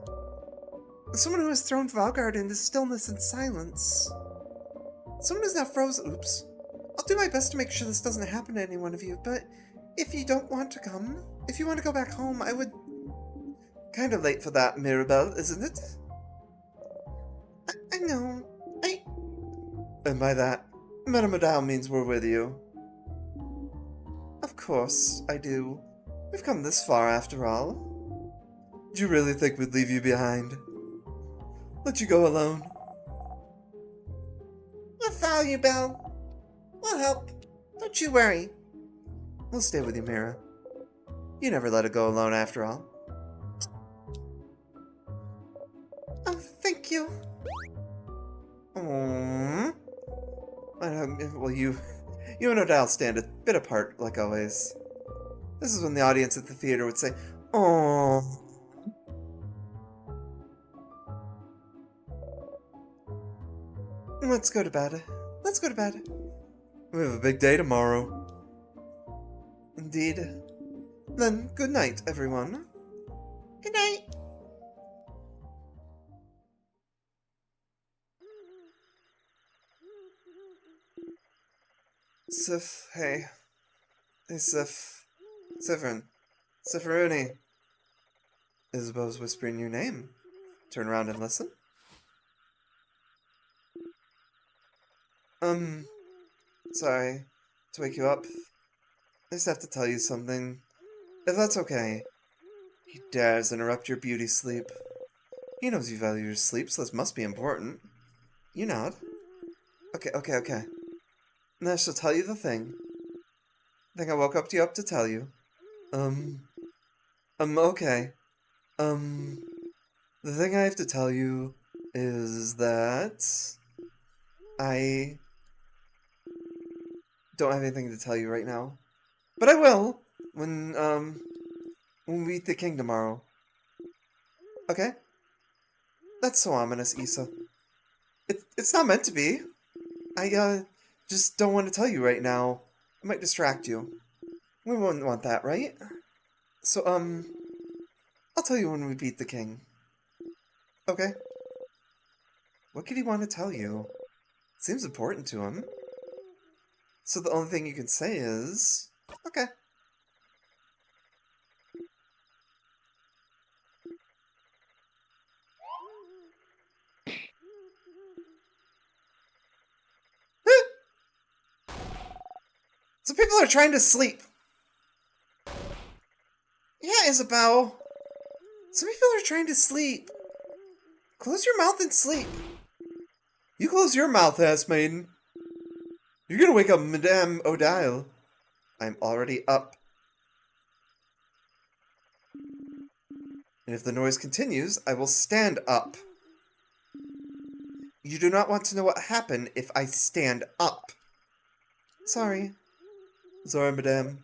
Someone who has thrown Valgard into stillness and silence. Someone who's now frozen. Oops. I'll do my best to make sure this doesn't happen to any one of you, but if you don't want to come, if you want to go back home, I would... Kind of late for that, Mirabelle, isn't it? I know. And by that, Mademoiselle means we're with you. Of course, I do. We've come this far, after all. Do you really think we'd leave you behind? Let you go alone? We'll follow you, Belle. We'll help. Don't you worry. We'll stay with you, Mira. You never let her go alone, after all. Oh, thank you. Aww. Well, you and Odile stand a bit apart, like always. This is when the audience at the theater would say, "Aww." Let's go to bed. Let's go to bed. We have a big day tomorrow. Indeed. Then, good night, everyone. Good night. Sif, hey. Hey, Sif. Sifrin. Sifruni. Isabel's whispering your name. Turn around and listen. Sorry to wake you up. I just have to tell you something. If that's okay. He dares interrupt your beauty sleep. He knows you value your sleep, so this must be important. You nod. Okay. Now I shall tell you the thing. I woke up to tell you. Okay. The thing I have to tell you is that I don't have anything to tell you right now. But I will when we meet the king tomorrow. Okay? That's so ominous, Issa. It's not meant to be. I just don't want to tell you right now. It might distract you. We wouldn't want that, right? So, I'll tell you when we beat the king. Okay? What could he want to tell you? Seems important to him. So the only thing you can say is... Okay. So people are trying to sleep. Yeah, Isabel. Some people are trying to sleep. Close your mouth and sleep. You close your mouth, ass maiden. You're gonna wake up Madame Odile. I'm already up. And if the noise continues, I will stand up. You do not want to know what happened if I stand up. Sorry. Sorry, Madame.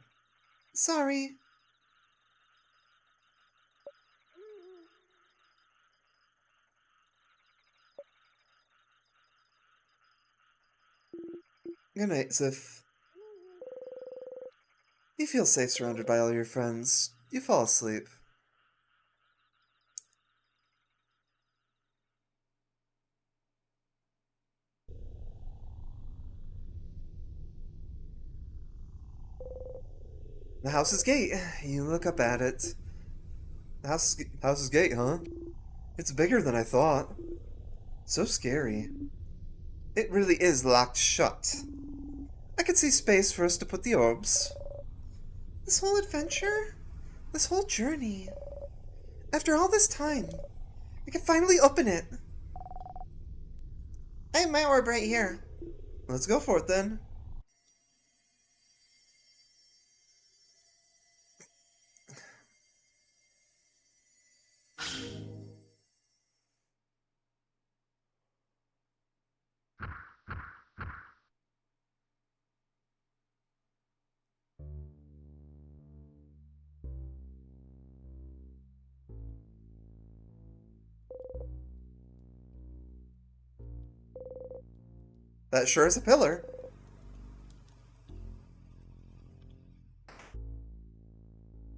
Sorry. Good night, Sif. You feel safe surrounded by all your friends. You fall asleep. The house's gate. You look up at it. The house's gate, huh? It's bigger than I thought. So scary. It really is locked shut. I could see space for us to put the orbs. This whole adventure? This whole journey? After all this time, I can finally open it. I have my orb right here. Let's go for it then. That sure is a pillar.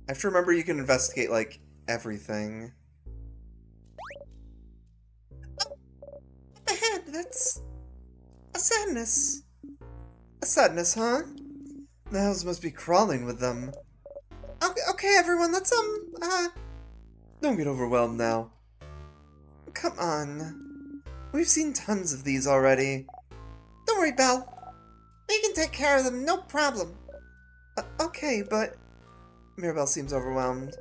I have to remember you can investigate, like, everything. Oh, ahead, that's a sadness. A sadness, huh? The hells must be crawling with them. Okay, everyone, let's, don't get overwhelmed now. Come on. We've seen tons of these already. Don't worry, Belle. We can take care of them, no problem. Okay, but... Mirabelle seems overwhelmed.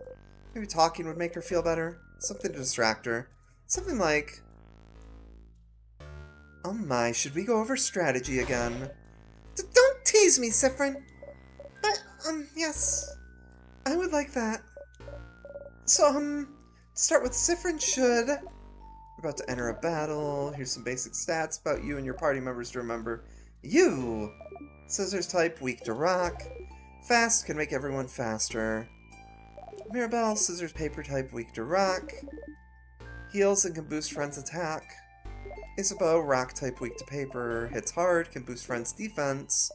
Maybe talking would make her feel better. Something to distract her. Something like... Oh my, should we go over strategy again? Don't tease me, Siffrin. But, yes. I would like that. So, to start with, Siffrin should... We're about to enter a battle. Here's some basic stats about you and your party members to remember. You! Scissors type, weak to rock. Fast can make everyone faster. Mirabelle, scissors paper type, weak to rock. Heals and can boost friends' attack. Isabeau, rock type, weak to paper. Hits hard, can boost friends' defense.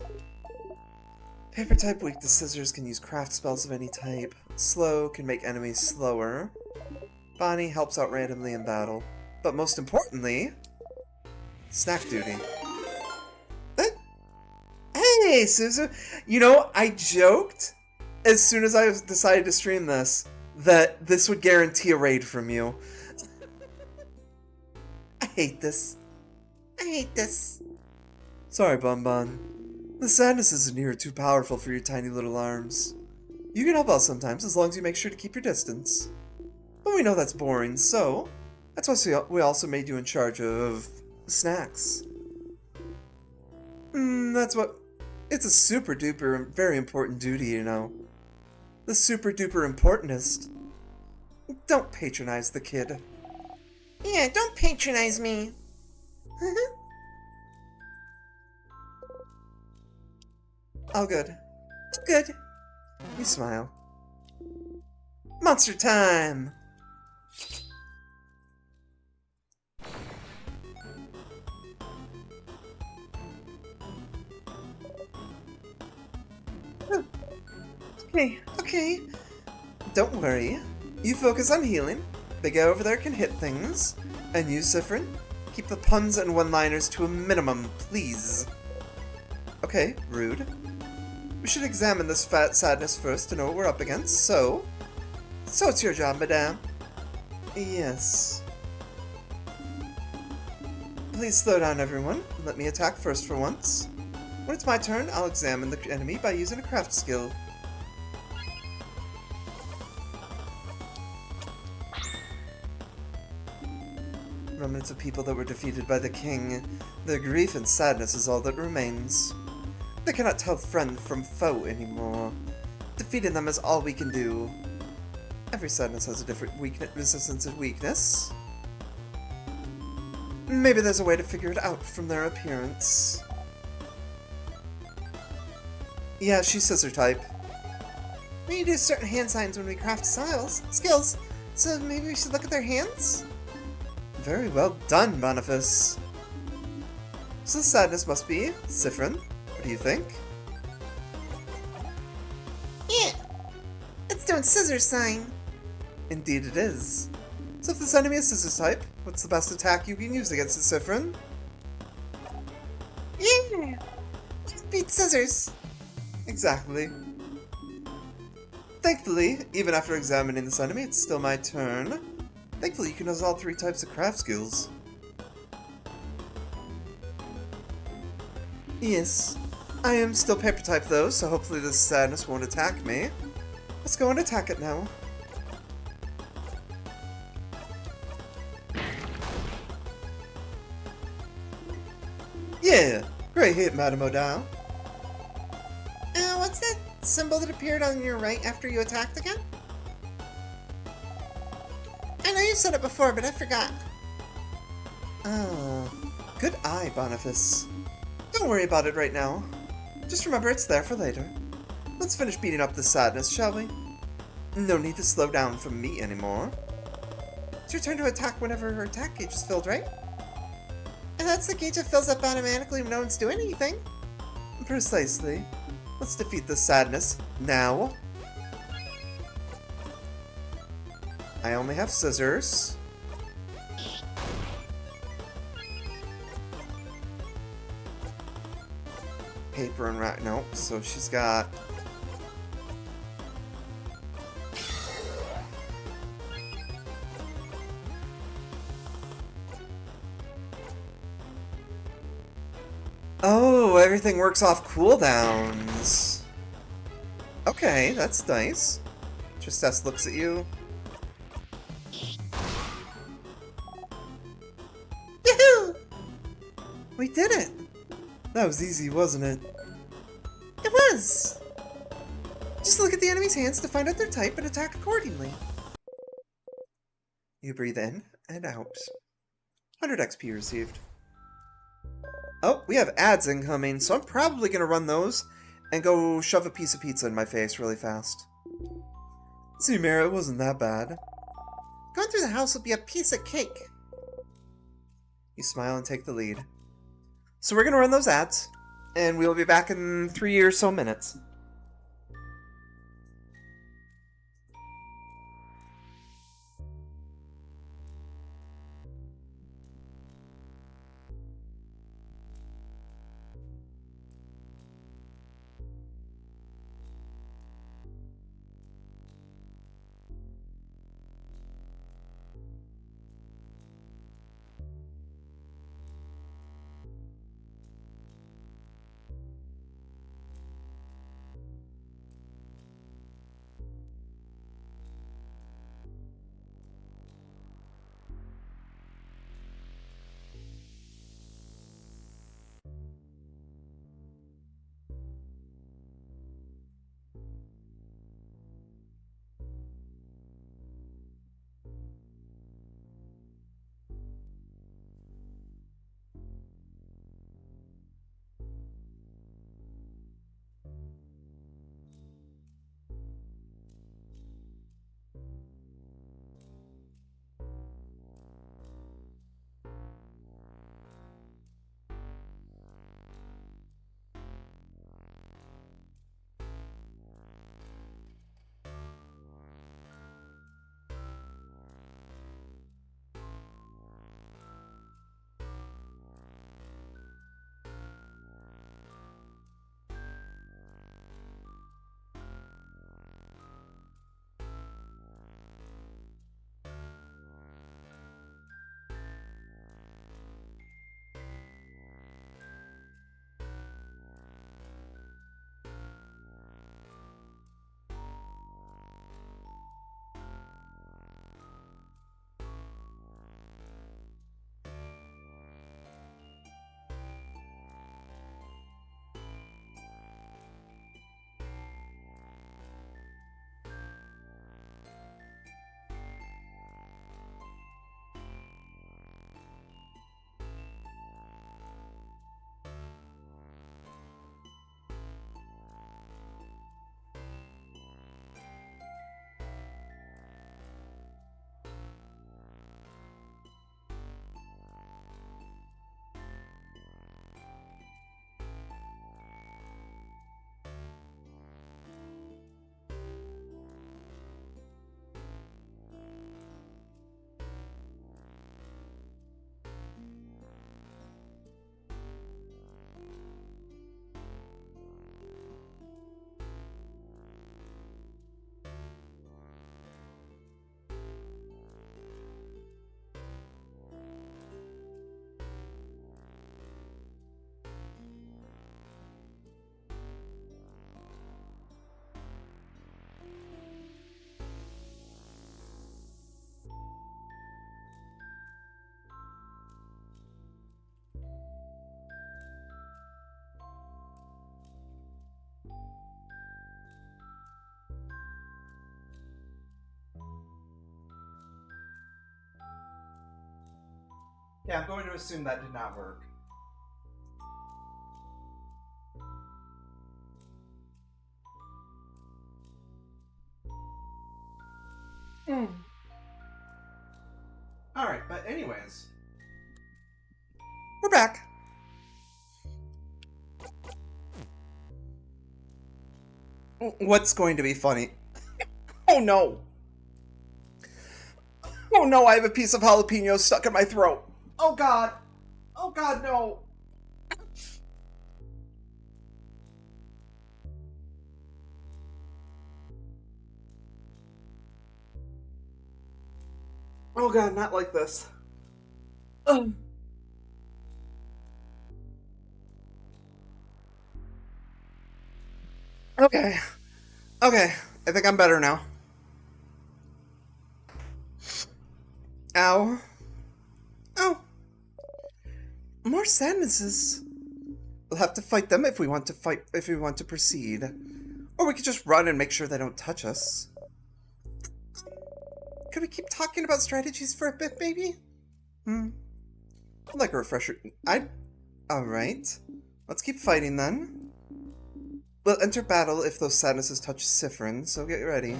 Paper type, weak to scissors, can use craft spells of any type. Slow, can make enemies slower. Bonnie helps out randomly in battle. But most importantly, snack duty. Hey, Suzu! You know, I joked, as soon as I decided to stream this, that this would guarantee a raid from you. I hate this. I hate this. Sorry, Bonbon. The sadness isn't near too powerful for your tiny little arms. You can help out sometimes, as long as you make sure to keep your distance. But we know that's boring, so... That's why we also made you in charge of... snacks. That's what... It's a super duper, very important duty, you know. The super duper importantest. Don't patronize the kid. Yeah, don't patronize me. All good. All good. You smile. Monster time! Okay. Don't worry. You focus on healing. The guy over there can hit things. And you, Siffrin, keep the puns and one-liners to a minimum, please. Okay, rude. We should examine this fat sadness first to know what we're up against, so it's your job, madame. Yes. Please slow down, everyone. Let me attack first for once. When it's my turn, I'll examine the enemy by using a craft skill. Remnants of people that were defeated by the king. Their grief and sadness is all that remains. They cannot tell friend from foe anymore. Defeating them is all we can do. Every sadness has a different resistance and weakness. Maybe there's a way to figure it out from their appearance. Yeah, she's scissor type. We do certain hand signs when we craft skills, so maybe we should look at their hands? Very well done, Boniface. So the sadness must be Siffrin. What do you think? Yeah, it's doing scissor sign. Indeed it is. So if this enemy is scissors type, what's the best attack you can use against it, Siffrin? Yeah, beat scissors. Exactly. Thankfully, even after examining this enemy, it's still my turn. Thankfully, you can use all 3 types of craft skills. Yes. I am still paper type though, so hopefully this sadness won't attack me. Let's go and attack it now. Yeah! Great hit, Madame O'Dowd. What's that symbol that appeared on your right after you attacked again? I know you said it before, but I forgot. Good eye, Boniface. Don't worry about it right now. Just remember it's there for later. Let's finish beating up the sadness, shall we? No need to slow down from me anymore. It's your turn to attack whenever her attack gauge is filled, right? That's the gauge that fills up automatically when no one's doing anything. Precisely. Let's defeat this sadness. Now. I only have scissors. Paper and rat. Nope. So she's got. Oh, everything works off cooldowns. Okay, that's nice. Tristesse looks at you. Yahoo! We did it! That was easy, wasn't it? It was! Just look at the enemy's hands to find out their type and attack accordingly. You breathe in and out. 100 XP received. Oh, we have ads incoming, so I'm probably going to run those and go shove a piece of pizza in my face really fast. See, Mara, it wasn't that bad. Going through the house will be a piece of cake. You smile and take the lead. So we're going to run those ads, and we'll be back in 3 or so minutes. Yeah, I'm going to assume that did not work. Alright, but anyways. We're back. What's going to be funny? Oh no! Oh no, I have a piece of jalapeno stuck in my throat. Oh god. Oh god, no. Oh god, not like this. Ugh. Okay. Okay, I think I'm better now. Ow. Oh. More sadnesses. We'll have to fight them if we want to proceed. Or we could just run and make sure they don't touch us. Could we keep talking about strategies for a bit, maybe? I'd like a refresher. Alright. Let's keep fighting then. We'll enter battle if those sadnesses touch Siffrin, so get ready.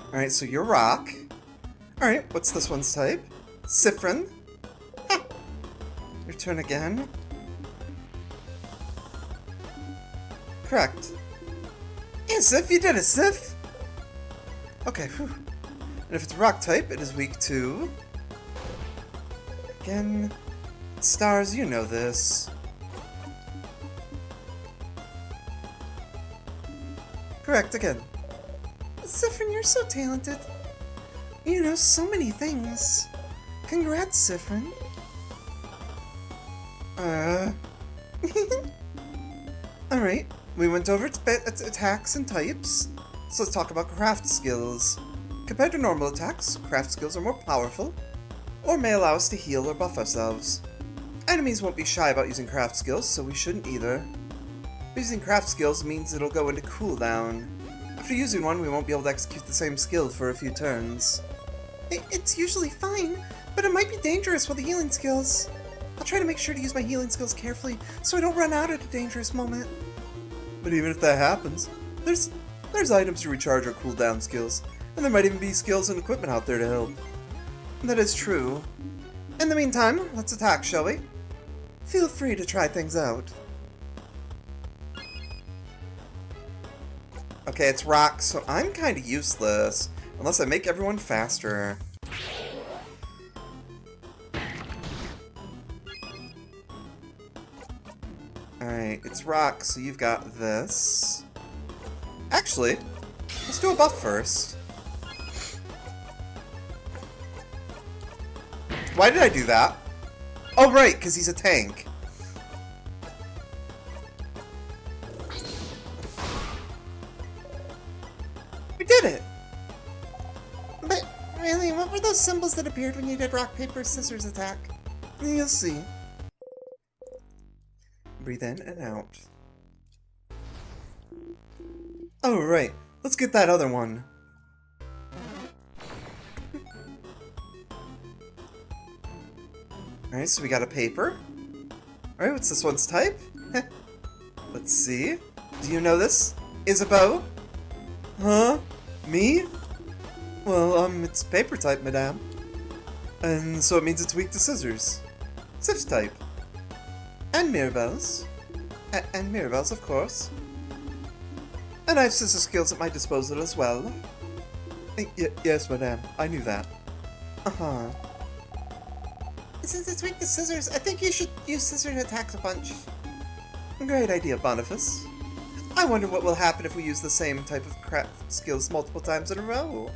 Alright, so you're rock. Alright, what's this one's type? Siffrin. Ah. Your turn again. Correct. Yeah, Sif, you did it, Sif! Okay, whew. And if it's rock type, it is weak to... Again... Stars, you know this. Correct again. Siffrin, you're so talented. You know so many things. Congrats, Siffrin. Alright, we went over attacks and types, so let's talk about craft skills. Compared to normal attacks, craft skills are more powerful, or may allow us to heal or buff ourselves. Enemies won't be shy about using craft skills, so we shouldn't either. Using craft skills means it'll go into cooldown. After using one, we won't be able to execute the same skill for a few turns. It's usually fine, but it might be dangerous with the healing skills. I'll try to make sure to use my healing skills carefully, so I don't run out at a dangerous moment. But even if that happens, there's items to recharge our cooldown skills, and there might even be skills and equipment out there to help. That is true. In the meantime, let's attack, shall we? Feel free to try things out. Okay, it's rock, so I'm kind of useless, unless I make everyone faster. Alright, it's rock, so you've got this. Actually, let's do a buff first. Why did I do that? Oh, right, because he's a tank. We did it! But, really, what were those symbols that appeared when you did rock, paper, scissors attack? You'll see. Breathe in and out. Oh, right. Let's get that other one. Alright, so we got a paper. Alright, what's this one's type? Let's see. Do you know this? Isabeau? Huh? Me? Well, it's paper type, madame. And so it means it's weak to scissors. Sif's type. And Mirabelle's. And Mirabelle's, of course. And I have scissor skills at my disposal as well. Yes, madame. I knew that. Uh-huh. Since it's weak to scissors, I think you should use scissor attacks a bunch. Great idea, Boniface. I wonder what will happen if we use the same type of craft skills multiple times in a row.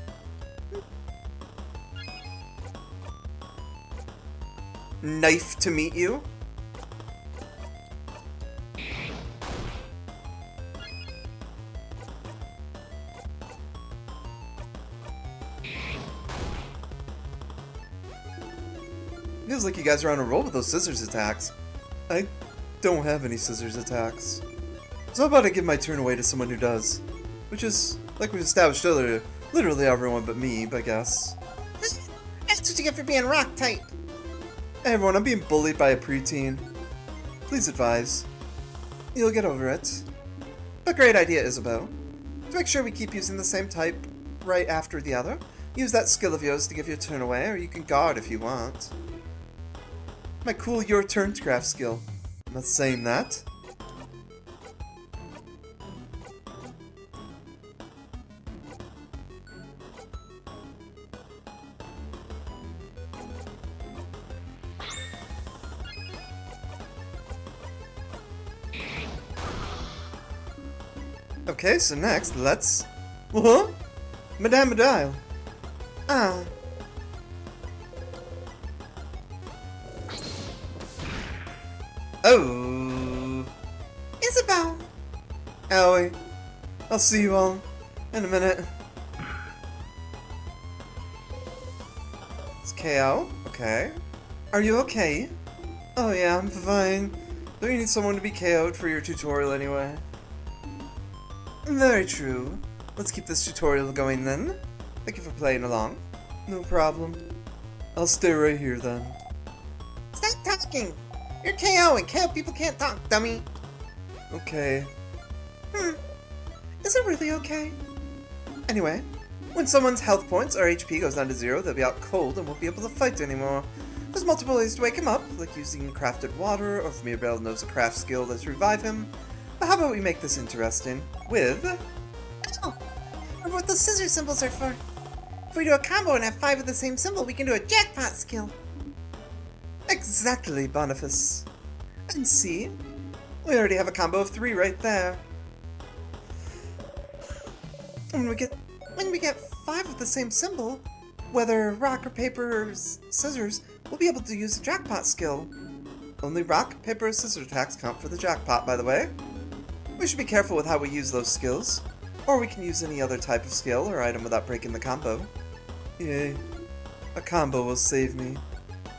Knife to meet you? Feels like you guys are on a roll with those scissors attacks. I don't have any scissors attacks. So how about I give my turn away to someone who does? Which is, like we've established earlier, literally everyone but me, I guess. That's what you get for being rock type. Hey everyone, I'm being bullied by a preteen. Please advise. You'll get over it. But great idea, Isabeau. To make sure we keep using the same type right after the other, Use that skill of yours to give your turn away, or you can guard if you want. My cool your turn craft skill. I'm not saying that. Okay, so next, let's... Huh? Madame Dial. Ah. Oh. Isabelle. Owie. I'll see you all in a minute. It's KO. Okay. Are you okay? Oh yeah, I'm fine. Don't you need someone to be KO'd for your tutorial anyway? Very true. Let's keep this tutorial going then. Thank you for playing along. No problem. I'll stay right here then. Stop talking! You're KO and KO people can't talk, dummy! Okay. Is it really okay? Anyway, when someone's health points or HP goes down to 0, they'll be out cold and won't be able to fight anymore. There's multiple ways to wake him up, like using crafted water, or if Mirabelle knows a craft skill to revive him. But how about we make this interesting with... Oh, remember what those scissor symbols are for. If we do a combo and have 5 of the same symbol, we can do a jackpot skill. Exactly, Boniface. And see? We already have a combo of 3 right there. When we get 5 of the same symbol, whether rock or paper or scissors, we'll be able to use the jackpot skill. Only rock, paper, or scissors attacks count for the jackpot, by the way. We should be careful with how we use those skills, or we can use any other type of skill or item without breaking the combo. Yay. A combo will save me.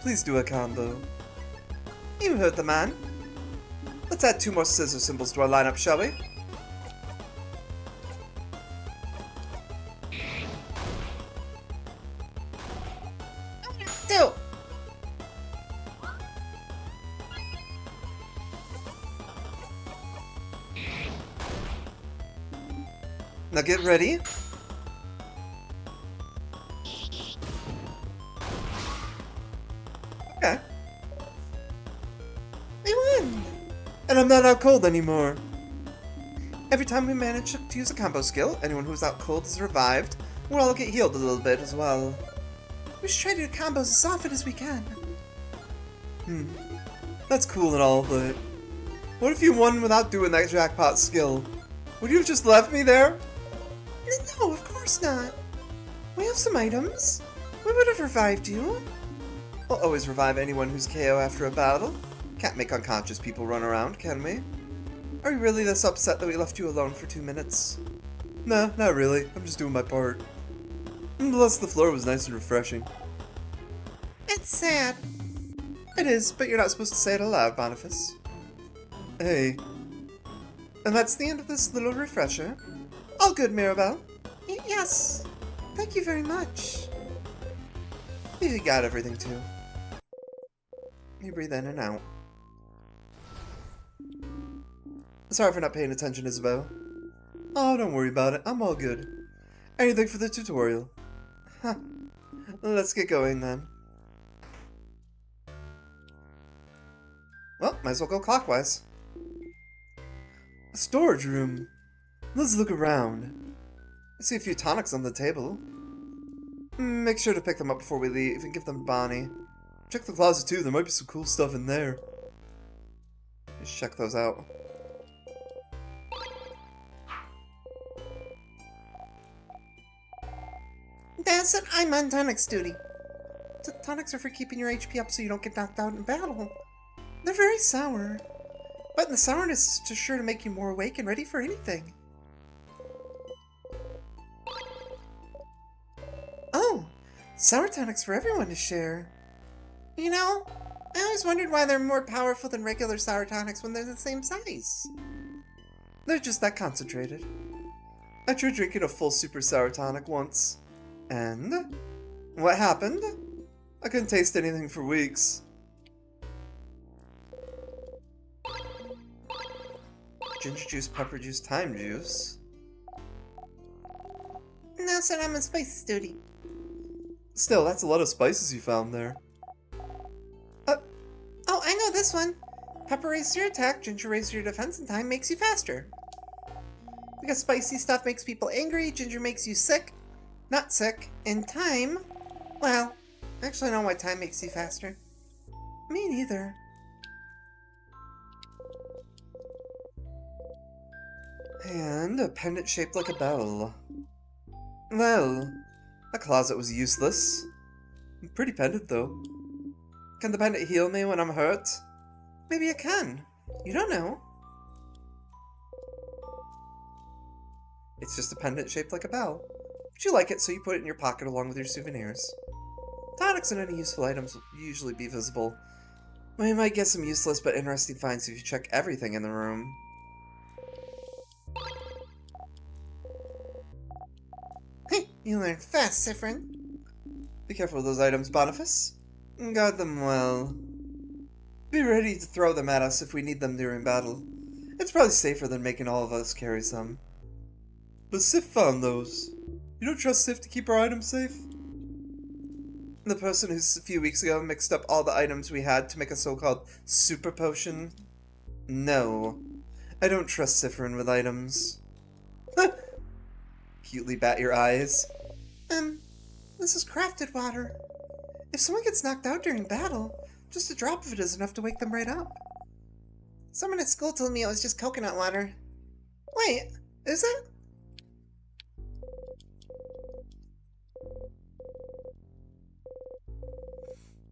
Please do a combo. You heard the man. Let's add 2 more scissor symbols to our lineup, shall we? Do! Now get ready. Okay. We win! And I'm not out cold anymore. Every time we manage to use a combo skill, anyone who's out cold is revived. We'll all get healed a little bit as well. We should try to do combos as often as we can. That's cool and all, but... what if you won without doing that jackpot skill? Would you have just left me there? No, of course not. We have some items. We would have revived you. We'll always revive anyone who's KO after a battle. Can't make unconscious people run around, can we? Are you really this upset that we left you alone for 2 minutes? Nah, not really. I'm just doing my part. And plus, the floor was nice and refreshing. It's sad. It is, but you're not supposed to say it aloud, Boniface. Hey. And that's the end of this little refresher. All good, Mirabelle. Yes. Thank you very much. You got everything, too. You breathe in and out. Sorry for not paying attention, Isabelle. Oh, don't worry about it. I'm all good. Anything for the tutorial. Huh. Let's get going, then. Well, might as well go clockwise. A storage room. Let's look around. I see a few tonics on the table. Make sure to pick them up before we leave and give them to Bonnie. Check the closet too, there might be some cool stuff in there. Just check those out. That's it, I'm on tonics duty. The tonics are for keeping your HP up so you don't get knocked out in battle. They're very sour. But the sourness is just sure to make you more awake and ready for anything. Oh, sour tonics for everyone to share. You know, I always wondered why they're more powerful than regular sour tonics when they're the same size. They're just that concentrated. I tried drinking a full super sour tonic once. And? What happened? I couldn't taste anything for weeks. Ginger juice, pepper juice, thyme juice. Now, sir, I'm on spices duty. Still, that's a lot of spices you found there. Oh, I know this one. Pepper raises your attack, ginger raises your defense, and thyme makes you faster. Because spicy stuff makes people angry, ginger makes you sick, not sick, and thyme, well, actually I don't know why thyme makes you faster. Me neither. And a pendant shaped like a bell. Well, that closet was useless. Pretty pendant, though. Can the pendant heal me when I'm hurt? Maybe it can. You don't know. It's just a pendant shaped like a bell. But you like it, so you put it in your pocket along with your souvenirs. Tonics and any useful items will usually be visible. Well, you might get some useless but interesting finds if you check everything in the room. Hey, you learn fast, Siffrin. Be careful with those items, Boniface. Guard them well. Be ready to throw them at us if we need them during battle. It's probably safer than making all of us carry some. But Sif found those. You don't trust Sif to keep our items safe? The person who a few weeks ago mixed up all the items we had to make a so-called super potion? No. I don't trust Siffrin with items. Cutely bat your eyes. This is crafted water. If someone gets knocked out during battle, just a drop of it is enough to wake them right up. Someone at school told me it was just coconut water. Wait, is it?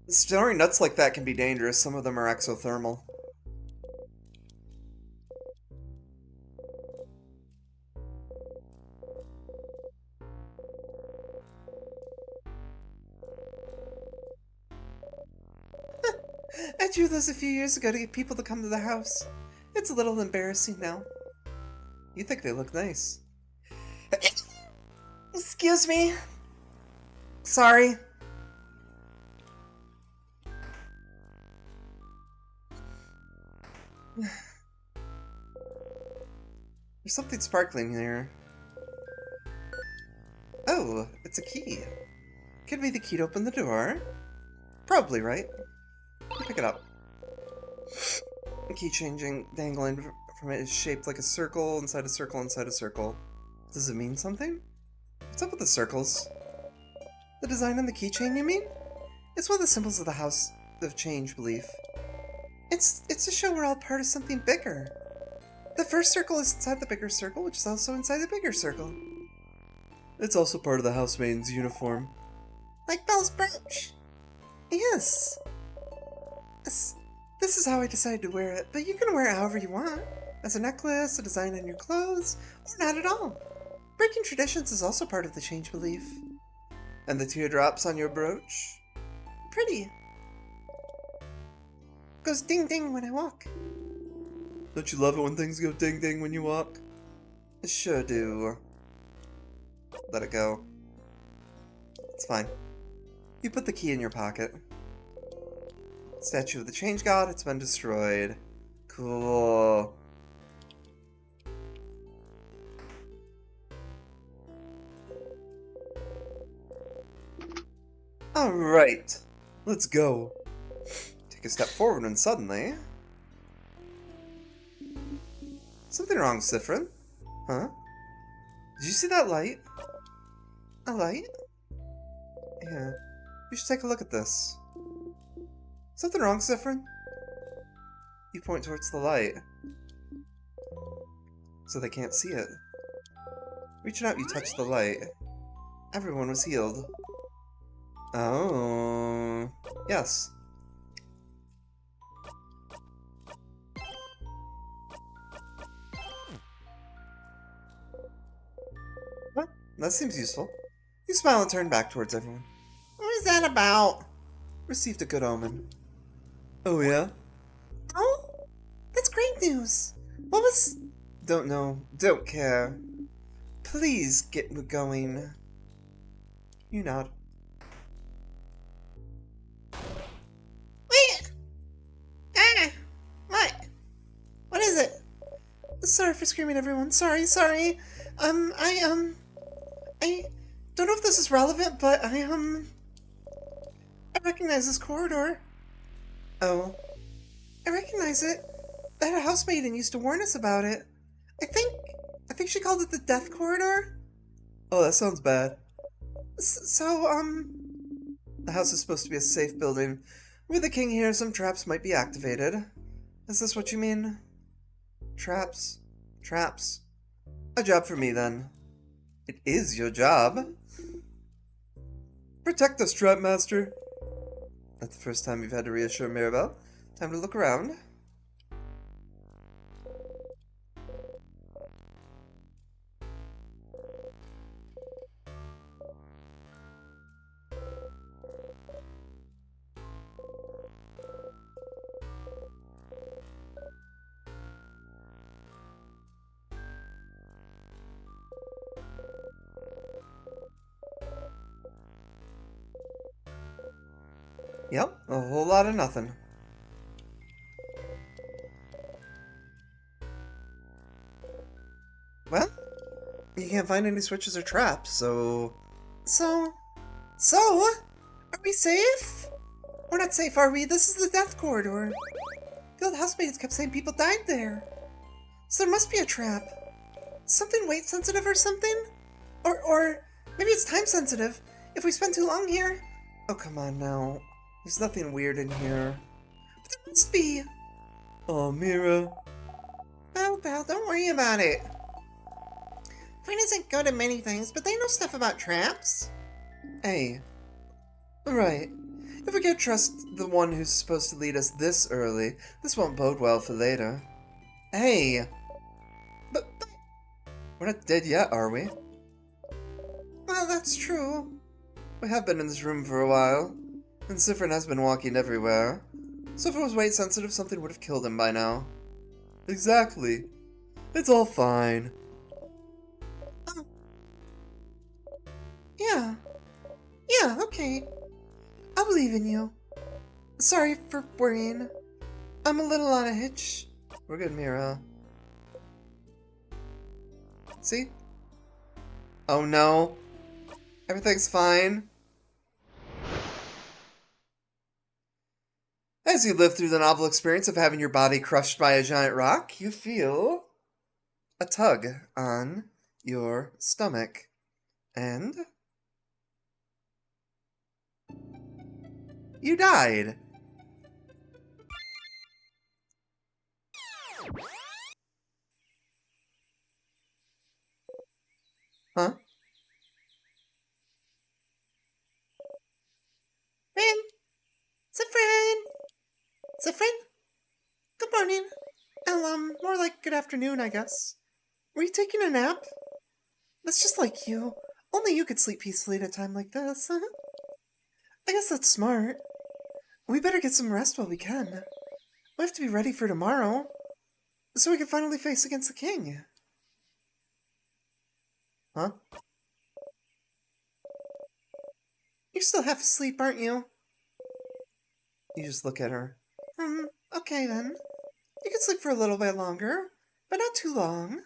Storing nuts like that can be dangerous. Some of them are exothermal. I drew those a few years ago to get people to come to the house. It's a little embarrassing now. You think they look nice. Excuse me. Sorry. There's something sparkling here. Oh, it's a key. Could be the key to open the door. Probably, right? Pick it up. The key changing, dangling from it is shaped like a circle inside a circle inside a circle. Does it mean something? What's up with the circles? The design on the keychain, you mean? It's one of the symbols of the House of Change belief. It's to show we're all part of something bigger. The first circle is inside the bigger circle, which is also inside the bigger circle. It's also part of the housemaid's uniform. Like Belle's brooch. Yes. This is how I decided to wear it, but you can wear it however you want. As a necklace, a design on your clothes, or not at all. Breaking traditions is also part of the change belief. And the teardrops on your brooch? Pretty. Goes ding ding when I walk. Don't you love it when things go ding ding when you walk? I sure do. Let it go. It's fine. You put the key in your pocket. Statue of the Change God, it's been destroyed. Cool. Alright. Let's go. Take a step forward and suddenly... Something wrong, Siffrin? Huh? Did you see that light? A light? Yeah. You should take a look at this. Something wrong, Siffrin? You point towards the light. So they can't see it. Reaching out, you touch the light. Everyone was healed. Oh. Yes. Well, that seems useful. You smile and turn back towards everyone. What is that about? Received a good omen. Oh, yeah? Oh? That's great news. What was... Don't know. Don't care. Please get going. You nod. Wait! Ah! What? What is it? Sorry for screaming, everyone. Sorry. I don't know if this is relevant, but I recognize this corridor. Oh, I recognize it. I had a housemaiden used to warn us about it. I think, I think she called it the Death Corridor. Oh, that sounds bad. The house is supposed to be a safe building. With the king here, some traps might be activated. Is this what you mean? Traps? Traps? A job for me, then. It is your job. Protect us, Trap Master. Not the first time you've had to reassure Mirabelle. Time to look around. Yep, a whole lot of nothing. Well, you can't find any switches or traps, so... So? Are we safe? We're not safe, are we? This is the Death Corridor. The old housemaidens kept saying people died there. So there must be a trap. Something weight sensitive or something? Or maybe it's time sensitive. If we spend too long here... Oh, come on now. There's nothing weird in here. But there must be. Oh, Mira. Well, don't worry about it. Fine isn't good at many things, but they know stuff about traps. Hey. Right. If we can't trust the one who's supposed to lead us this early, this won't bode well for later. Hey. But we're not dead yet, are we? Well, that's true. We have been in this room for a while. And Siffrin has been walking everywhere. So if it was weight sensitive, something would have killed him by now. Exactly. It's all fine. Oh. Yeah. Yeah, okay. I believe in you. Sorry for worrying. I'm a little on a hitch. We're good, Mira. See? Oh no. Everything's fine. As you live through the novel experience of having your body crushed by a giant rock, you feel a tug on your stomach. And you died. Huh? Fran? Zephyrin? Good morning. More like good afternoon, I guess. Were you taking a nap? That's just like you. Only you could sleep peacefully at a time like this. I guess that's smart. We better get some rest while we can. We have to be ready for tomorrow, so we can finally face against the king. Huh? You're still half asleep, aren't you? You just look at her. Okay then. You can sleep for a little bit longer, but not too long.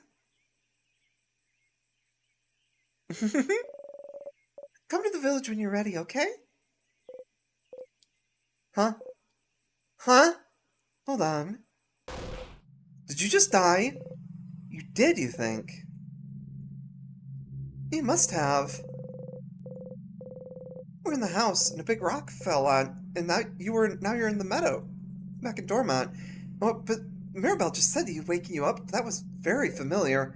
Come to the village when you're ready, okay? Huh? Huh? Hold on. Did you just die? You did, you think? You must have. We're in the house, and a big rock fell on, and now you're in the meadow, back in Dormont. Oh, but Mirabelle just said to you, waking you up. That was very familiar.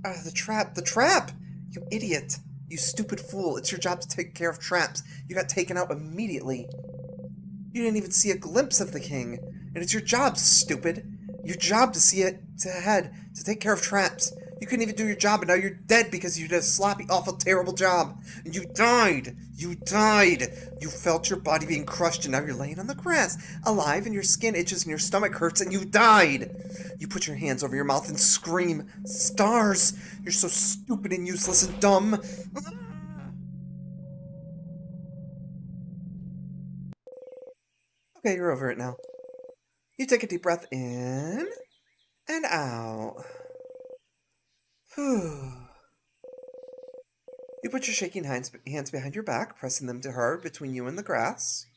But, the trap! You idiot! You stupid fool! It's your job to take care of traps. You got taken out immediately. You didn't even see a glimpse of the king, and it's your job, stupid. Your job to see it ahead, to take care of traps. You couldn't even do your job, and now you're dead because you did a sloppy, awful, terrible job. And you died! You died! You felt your body being crushed, and now you're laying on the grass, alive, and your skin itches and your stomach hurts, and you died! You put your hands over your mouth and scream, "Stars! You're so stupid and useless and dumb!" Okay, you're over it now. You take a deep breath in and out. Whew. You put your shaking hands behind your back, pressing them to hard between you and the grass.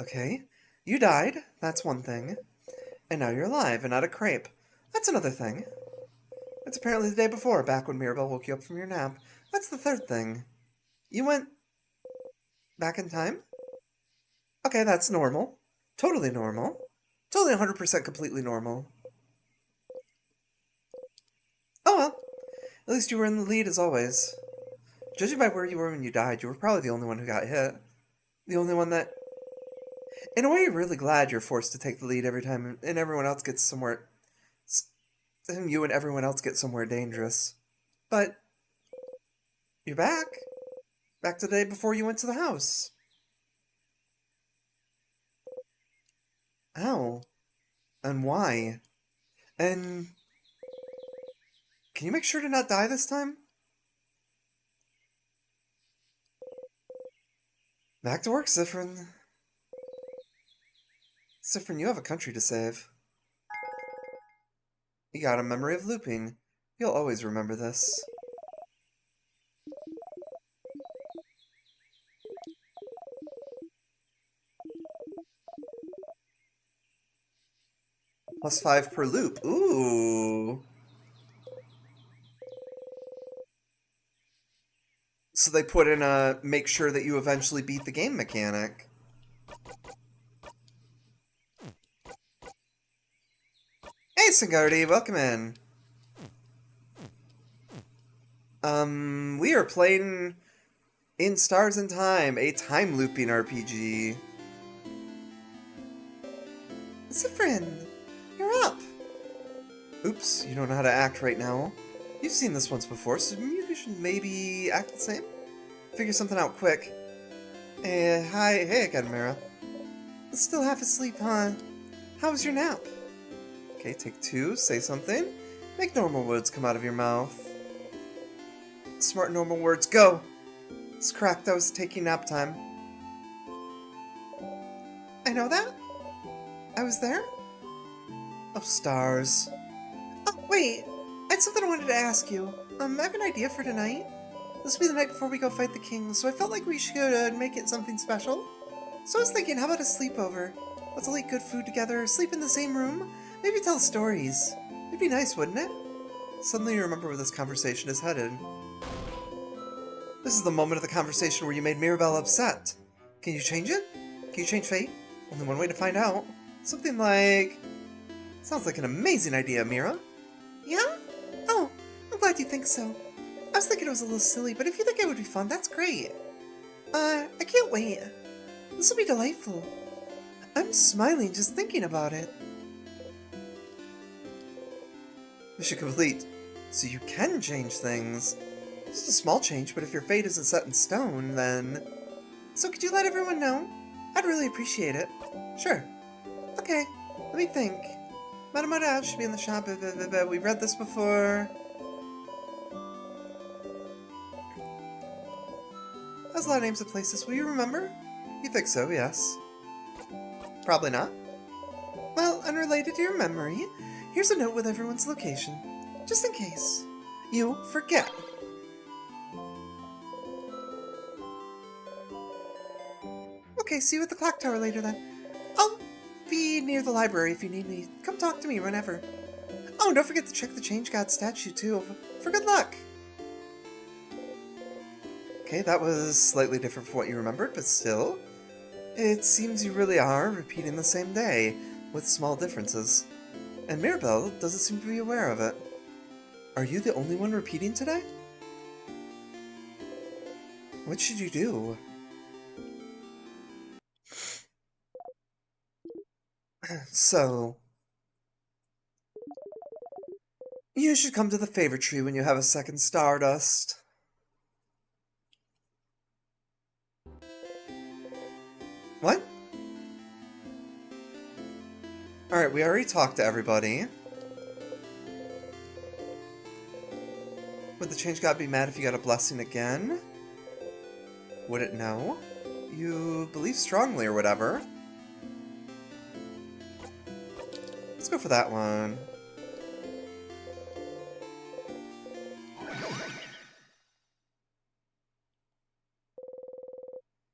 Okay, you died, that's one thing. And now you're alive and not a crepe. That's another thing. It's apparently the day before, back when Mirabelle woke you up from your nap. That's the third thing. You went back in time? Okay, that's normal. Totally normal. Totally 100% completely normal. Oh well, at least you were in the lead as always. Judging by where you were when you died, you were probably the only one who got hit. The only one that... In a way, you're really glad you're forced to take the lead every time and everyone else gets somewhere... And you and everyone else get somewhere dangerous. But... You're back. Back to the day before you went to the house. How? And why? And... Can you make sure to not die this time? Back to work, Zifrin. Zifrin, you have a country to save. You got a memory of looping. You'll always remember this. +5 per loop. Ooh. So they put in a make sure that you eventually beat the game mechanic. Hey, Singardi, welcome in. We are playing In Stars in Time, a time looping RPG. Zifrin, you're up. Oops, you don't know how to act right now. You've seen this once before, so you should maybe act the same. Figure something out quick. Hi, hey again, Mira. Still half asleep, huh? How was your nap? Okay, take 2, say something. Make normal words come out of your mouth. Smart normal words, go! It's correct, I was taking nap time. I know that? I was there? Oh, stars. Oh, wait! I had something I wanted to ask you. I have an idea for tonight. This will be the night before we go fight the king, so I felt like we should make it something special. So I was thinking, how about a sleepover? Let's all eat good food together, sleep in the same room, maybe tell stories. It'd be nice, wouldn't it? Suddenly you remember where this conversation is headed. This is the moment of the conversation where you made Mirabelle upset. Can you change it? Can you change fate? Only one way to find out. Something like... Sounds like an amazing idea, Mira. Yeah? Oh, I'm glad you think so. I was thinking it was a little silly, but if you think it would be fun, that's great. I can't wait. This will be delightful. I'm smiling just thinking about it. Mission complete. So you can change things. It's a small change, but if your fate isn't set in stone, then... So could you let everyone know? I'd really appreciate it. Sure. Okay, let me think. Mademoiselle should be in the shop. We read this before. That's a lot of names of places. Will you remember? You think so, yes. Probably not. Well, unrelated to your memory, here's a note with everyone's location. Just in case you forget. Okay, see you at the clock tower later then. I'll be near the library if you need me. Come talk to me whenever. Oh, and don't forget to check the Change God statue too, for good luck. Okay, that was slightly different from what you remembered, but still. It seems you really are repeating the same day, with small differences. And Mirabelle doesn't seem to be aware of it. Are you the only one repeating today? What should you do? So... You should come to the favorite tree when you have a second Stardust. What? Alright, we already talked to everybody. Would the Change God be mad if you got a blessing again? Would it know? You believe strongly or whatever. Let's go for that one.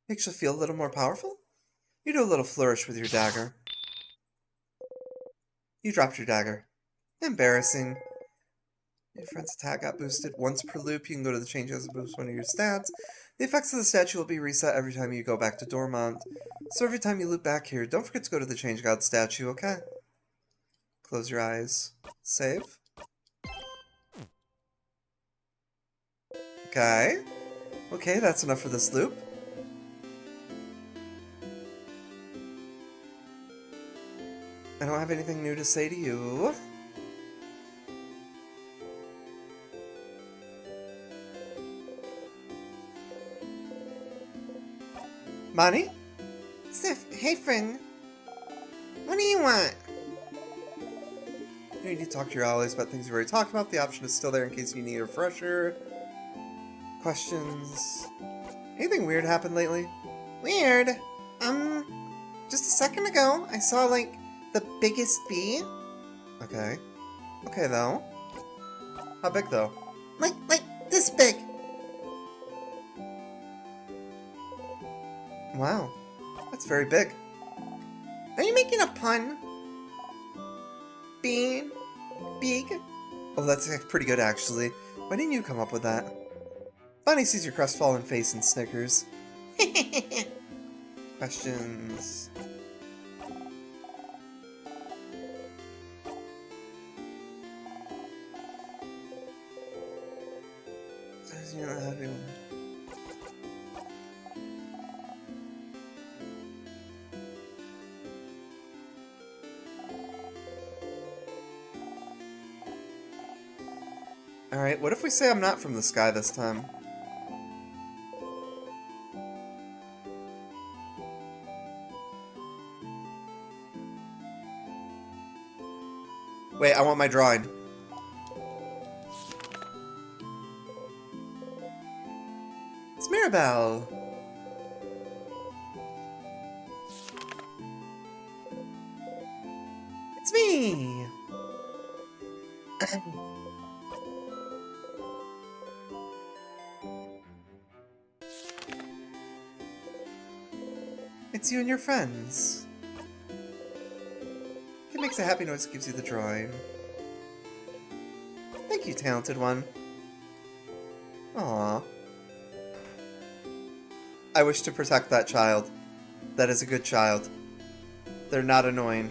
Makes you feel a little more powerful? You do a little flourish with your dagger. You dropped your dagger. Embarrassing. Your friend's attack got boosted once per loop. You can go to the change as a boost one of your stats. The effects of the statue will be reset every time you go back to Dormont. So every time you loop back here, don't forget to go to the Change God statue, okay? Close your eyes. Save. Okay. Okay, that's enough for this loop. I don't have anything new to say to you. Bonnie? Sif, hey friend. What do you want? You need to talk to your allies about things you've already talked about. The option is still there in case you need a refresher. Questions? Anything weird happened lately? Weird. Just a second ago, I saw, like, the biggest bee. Okay. Okay, though. How big, though? Like this big. Wow. That's very big. Are you making a pun? Bee? Big? Oh, that's pretty good, actually. Why didn't you come up with that? Bonnie sees your crestfallen face and snickers. Questions? You know how to... Alright, what if we say I'm not from the sky this time? Wait, I want my drawing. It's Mirabelle. It's me. It's you and your friends. It makes a happy noise that gives you the drawing. Thank you, talented one. Aww. I wish to protect that child. That is a good child. They're not annoying.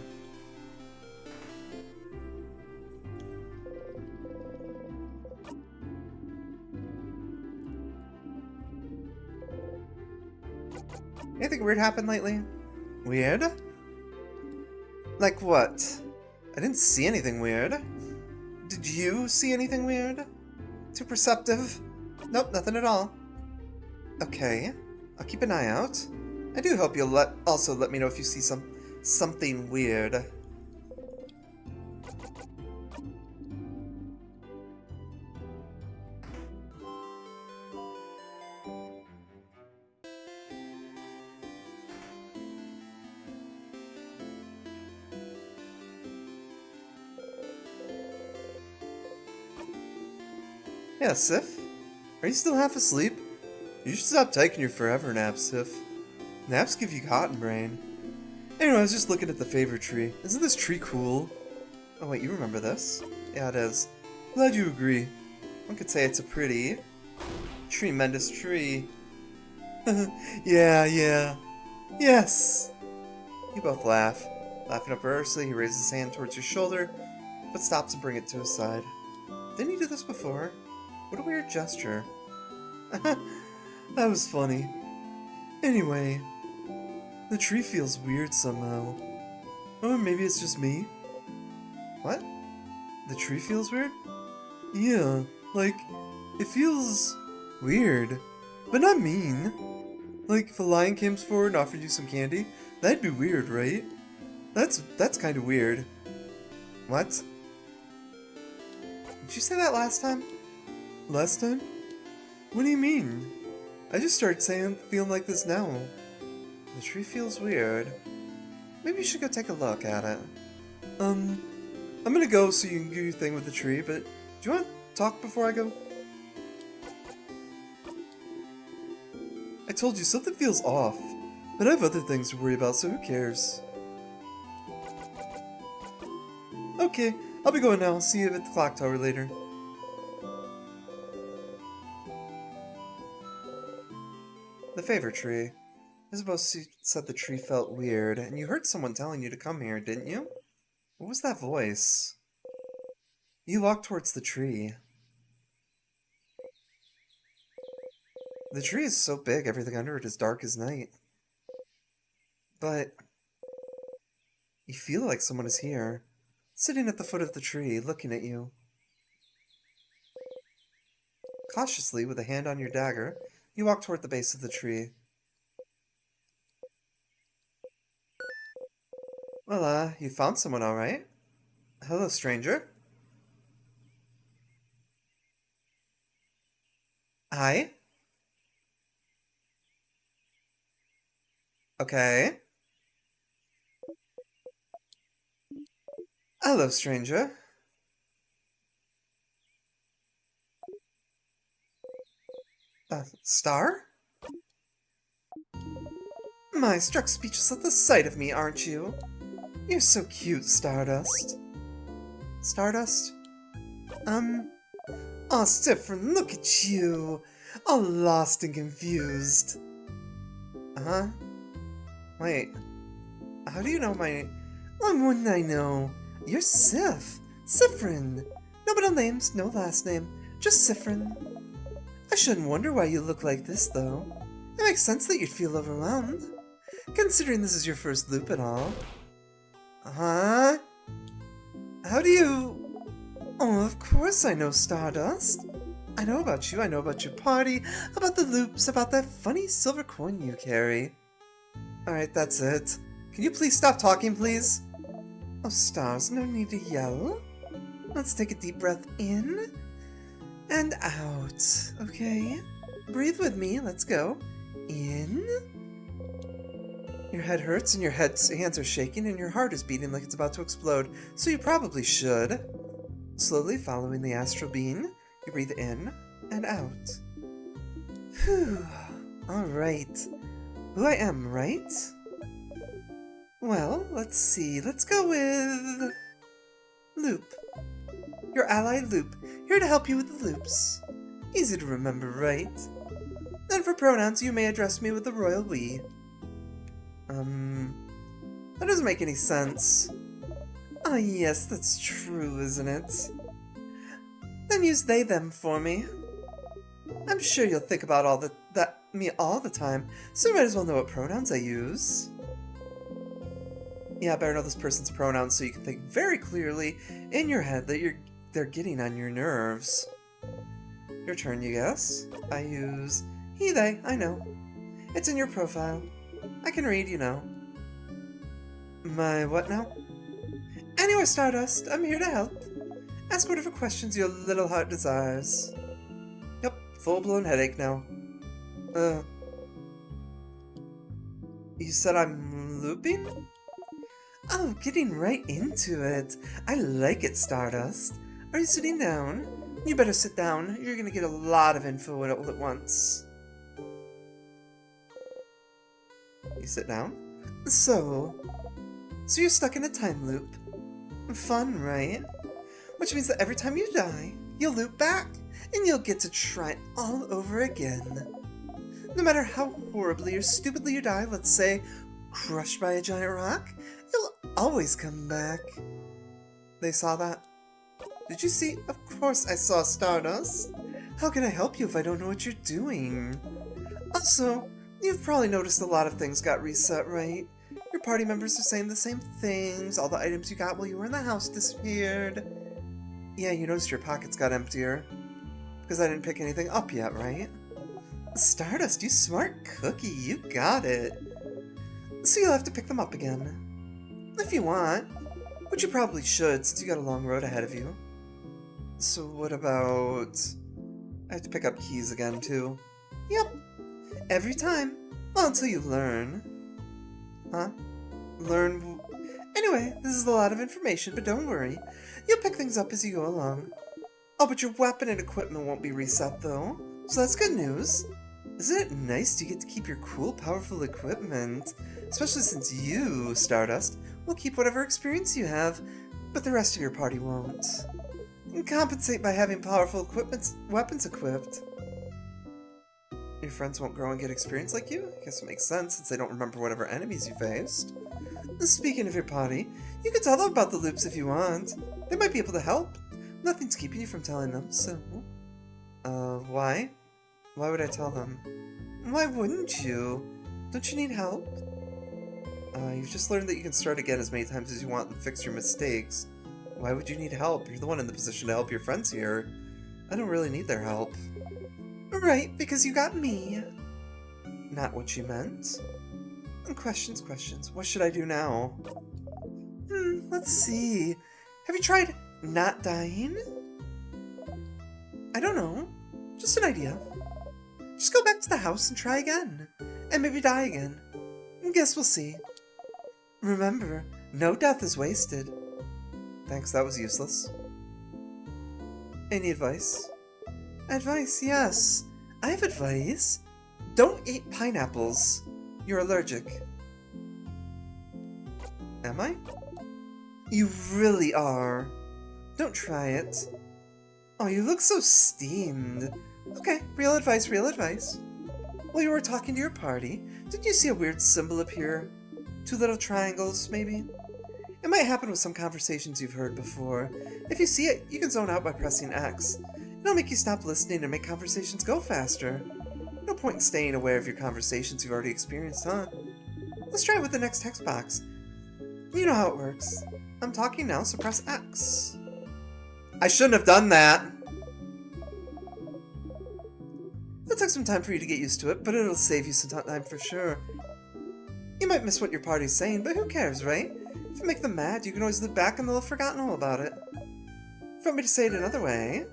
Anything weird happened lately? Weird? Like what? I didn't see anything weird. Did you see anything weird? Too perceptive? Nope, nothing at all. Okay, I'll keep an eye out. I do hope you'll also let me know if you see something weird. Yeah, Sif? Are you still half asleep? You should stop taking your forever naps, Sif. Naps give you cotton brain. Anyway, I was just looking at the favorite tree. Isn't this tree cool? Oh wait, you remember this? Yeah, it is. Glad you agree. One could say it's a pretty... tremendous tree. Yeah. Yes! You both laugh. Laughing uproariously, he raises his hand towards your shoulder, but stops and brings it to his side. Didn't you do this before? What a weird gesture. That was funny. Anyway, the tree feels weird somehow. Or maybe it's just me? What? The tree feels weird? Yeah, like, it feels weird, but not mean. Like, if a lion came forward and offered you some candy, that'd be weird, right? That's kind of weird. What? Did you say that last time? Last time? What do you mean? I just started feeling like this now. The tree feels weird. Maybe you should go take a look at it. I'm gonna go so you can do your thing with the tree, but do you want to talk before I go? I told you, something feels off. But I have other things to worry about, so who cares? Okay, I'll be going now. See you at the clock tower later. The favor tree. Isabel said the tree felt weird, and you heard someone telling you to come here, didn't you? What was that voice? You walked towards the tree. The tree is so big, everything under it is dark as night. But you feel like someone is here, sitting at the foot of the tree, looking at you. Cautiously, with a hand on your dagger, you walk toward the base of the tree. Well, you found someone all right. Hello, stranger. Hi. Okay. Hello, stranger. Star? My, struck speechless at the sight of me, aren't you? You're so cute, Stardust. Stardust? Aw, Stifrin, look at you! All lost and confused. Uh-huh. Wait. How do you know my... Why wouldn't I know? You're Sif. Sifrin. No middle names, no last name. Just Sifrin. I shouldn't wonder why you look like this, though. It makes sense that you'd feel overwhelmed. Considering this is your first loop and all. Huh? How do you... Oh, of course I know, Stardust. I know about you, I know about your party, about the loops, about that funny silver coin you carry. Alright, that's it. Can you please stop talking, please? Oh, Stars, no need to yell. Let's take a deep breath in and out, okay? Breathe with me, let's go. In. Your head hurts and your hands are shaking and your heart is beating like it's about to explode, so you probably should. Slowly following the astral beam, you breathe in and out. Whew. Alright. Who I am, right? Well, let's see. Let's go with... Loop. Your ally Loop, here to help you with the loops. Easy to remember, right? Then for pronouns, you may address me with the royal we. That doesn't make any sense. Ah, yes, that's true, isn't it? Then use they, them for me. I'm sure you'll think about me all the time, so you might as well know what pronouns I use. Yeah, better know this person's pronouns so you can think very clearly in your head that they're getting on your nerves. Your turn, you guess. I use he, they, I know. It's in your profile. I can read, you know. My what now? Anyway, Stardust, I'm here to help. Ask whatever questions your little heart desires. Yep, full-blown headache now. You said I'm looping? Oh, getting right into it. I like it, Stardust. Are you sitting down? You better sit down. You're gonna get a lot of info all at once. You sit down? So you're stuck in a time loop. Fun, right? Which means that every time you die, you'll loop back, and you'll get to try it all over again. No matter how horribly or stupidly you die, let's say, crushed by a giant rock, you'll always come back. They saw that? Did you see? Of course I saw, Stardust. How can I help you if I don't know what you're doing? Also, you've probably noticed a lot of things got reset, right? Your party members are saying the same things, all the items you got while you were in the house disappeared. Yeah, you noticed your pockets got emptier. Because I didn't pick anything up yet, right? Stardust, you smart cookie, you got it. So you'll have to pick them up again. If you want. Which you probably should, since you got a long road ahead of you. So what about... I have to pick up keys again, too. Yep. Every time. Well, until you learn. Huh? Learn... Anyway, this is a lot of information, but don't worry. You'll pick things up as you go along. Oh, but your weapon and equipment won't be reset, though. So that's good news. Isn't it nice you get to keep your cool, powerful equipment? Especially since you, Stardust, will keep whatever experience you have, but the rest of your party won't. And compensate by having powerful weapons equipped. Your friends won't grow and get experience like you? I guess it makes sense since they don't remember whatever enemies you faced. Speaking of your party, you can tell them about the loops if you want. They might be able to help. Nothing's keeping you from telling them, so... why? Why would I tell them? Why wouldn't you? Don't you need help? You've just learned that you can start again as many times as you want and fix your mistakes. Why would you need help? You're the one in the position to help your friends here. I don't really need their help. Right, because you got me. Not what you meant. Questions. What should I do now? Let's see. Have you tried not dying? I don't know. Just an idea. Just go back to the house and try again. And maybe die again. Guess we'll see. Remember, no death is wasted. Thanks, that was useless. Any advice? Advice, yes. I have advice. Don't eat pineapples. You're allergic. Am I? You really are. Don't try it. Oh, you look so steamed. Okay, real advice. While you were talking to your party, did you see a weird symbol appear? 2 little triangles, maybe? It might happen with some conversations you've heard before. If you see it, you can zone out by pressing X. It'll make you stop listening and make conversations go faster. No point in staying aware of your conversations you've already experienced, huh? Let's try it with the next text box. You know how it works. I'm talking now, so press X. I shouldn't have done that! It'll take some time for you to get used to it, but it'll save you some time for sure. You might miss what your party's saying, but who cares, right? If you make them mad, you can always look back and they'll have forgotten all about it. If you want me to say it another way...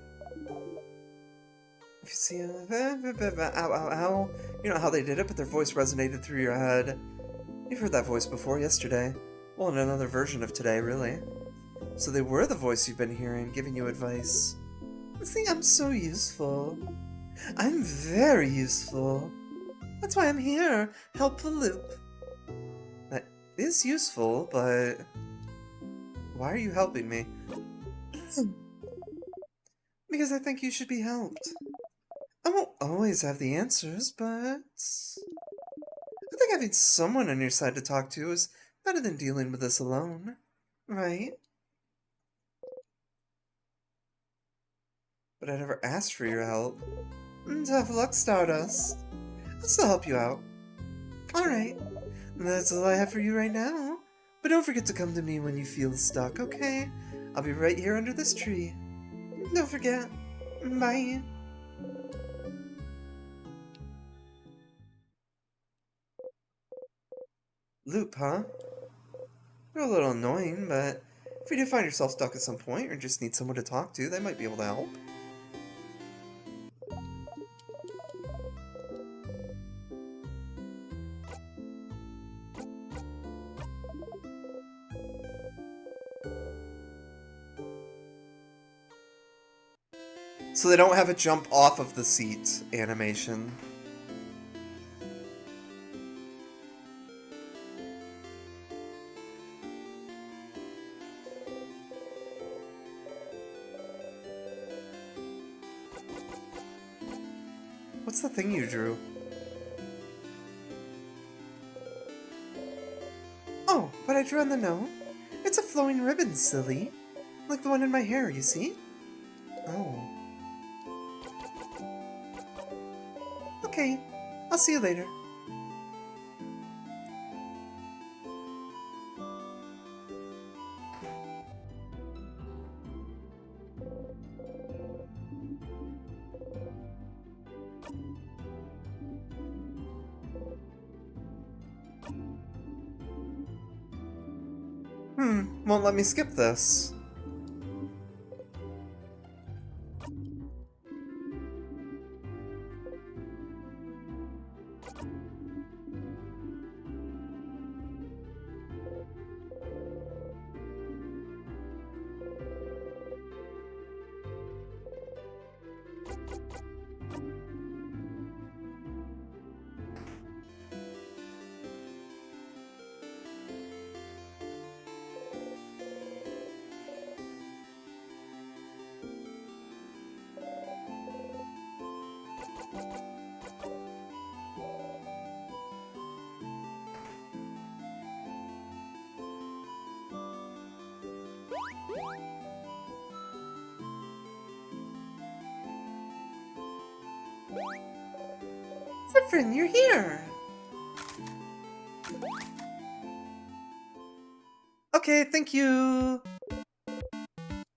If you see ow, you know how they did it, but their voice resonated through your head. You've heard that voice before yesterday. Well, in another version of today, really. So they were the voice you've been hearing, giving you advice. See, I'm so useful. I'm very useful. That's why I'm here. Help the loop. That is useful, but... Why are you helping me? Because I think you should be helped. I won't always have the answers, but... I think having someone on your side to talk to is better than dealing with this alone. Right? But I never asked for your help. Tough luck, Stardust. I'll still help you out. Alright. That's all I have for you right now. But don't forget to come to me when you feel stuck, okay? I'll be right here under this tree. Don't forget. Bye. Loop, huh? They're a little annoying, but if you do find yourself stuck at some point or just need someone to talk to, they might be able to help. So they don't have a jump off of the seat animation. What's the thing you drew? Oh, what I drew on the note? It's a flowing ribbon, silly. Like the one in my hair, you see? Oh. Okay, I'll see you later. Won't let me skip this. Zephyrin, you're here! Okay, thank you!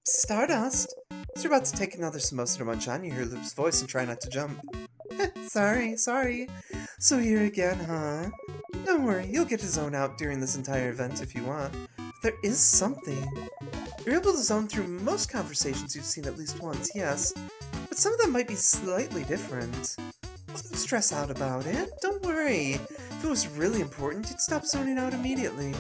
Stardust? As you're about to take another samosa to munch on, you hear Loop's voice and try not to jump. sorry. So here again, huh? Don't worry, you'll get to zone out during this entire event if you want. But there is something. You're able to zone through most conversations you've seen at least once, yes. But some of them might be slightly different. Don't stress out about it. Don't worry. If it was really important, you'd stop zoning out immediately.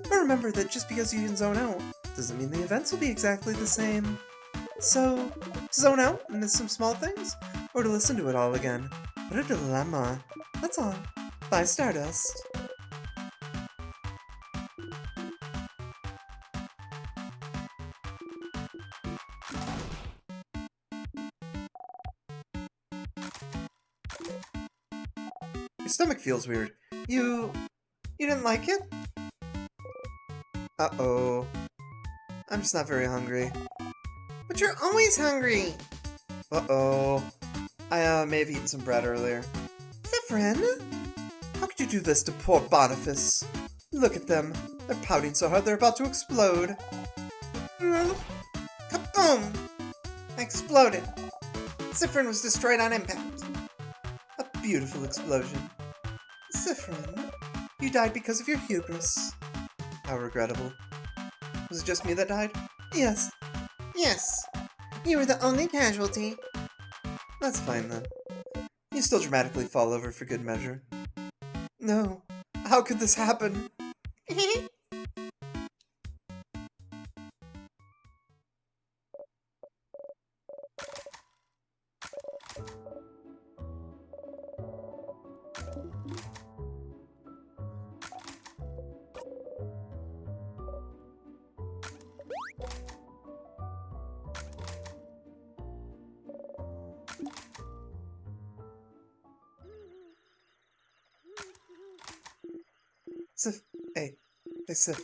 But remember that just because you can zone out, doesn't mean the events will be exactly the same. So, to zone out and miss some small things, or to listen to it all again. What a dilemma. That's all. Bye, Stardust. Your stomach feels weird. You didn't like it? Uh-oh. I'm just not very hungry. But you're always hungry! Uh-oh. I may have eaten some bread earlier. Zephyrin? How could you do this to poor Boniface? Look at them. They're pouting so hard they're about to explode. Kaboom! I exploded. Zephyrin was destroyed on impact. A beautiful explosion. Zephyrin, you died because of your hubris. How regrettable. Was it just me that died? Yes. Yes. You were the only casualty. That's fine then. You still dramatically fall over for good measure. No. How could this happen? Sif, hey, Sif.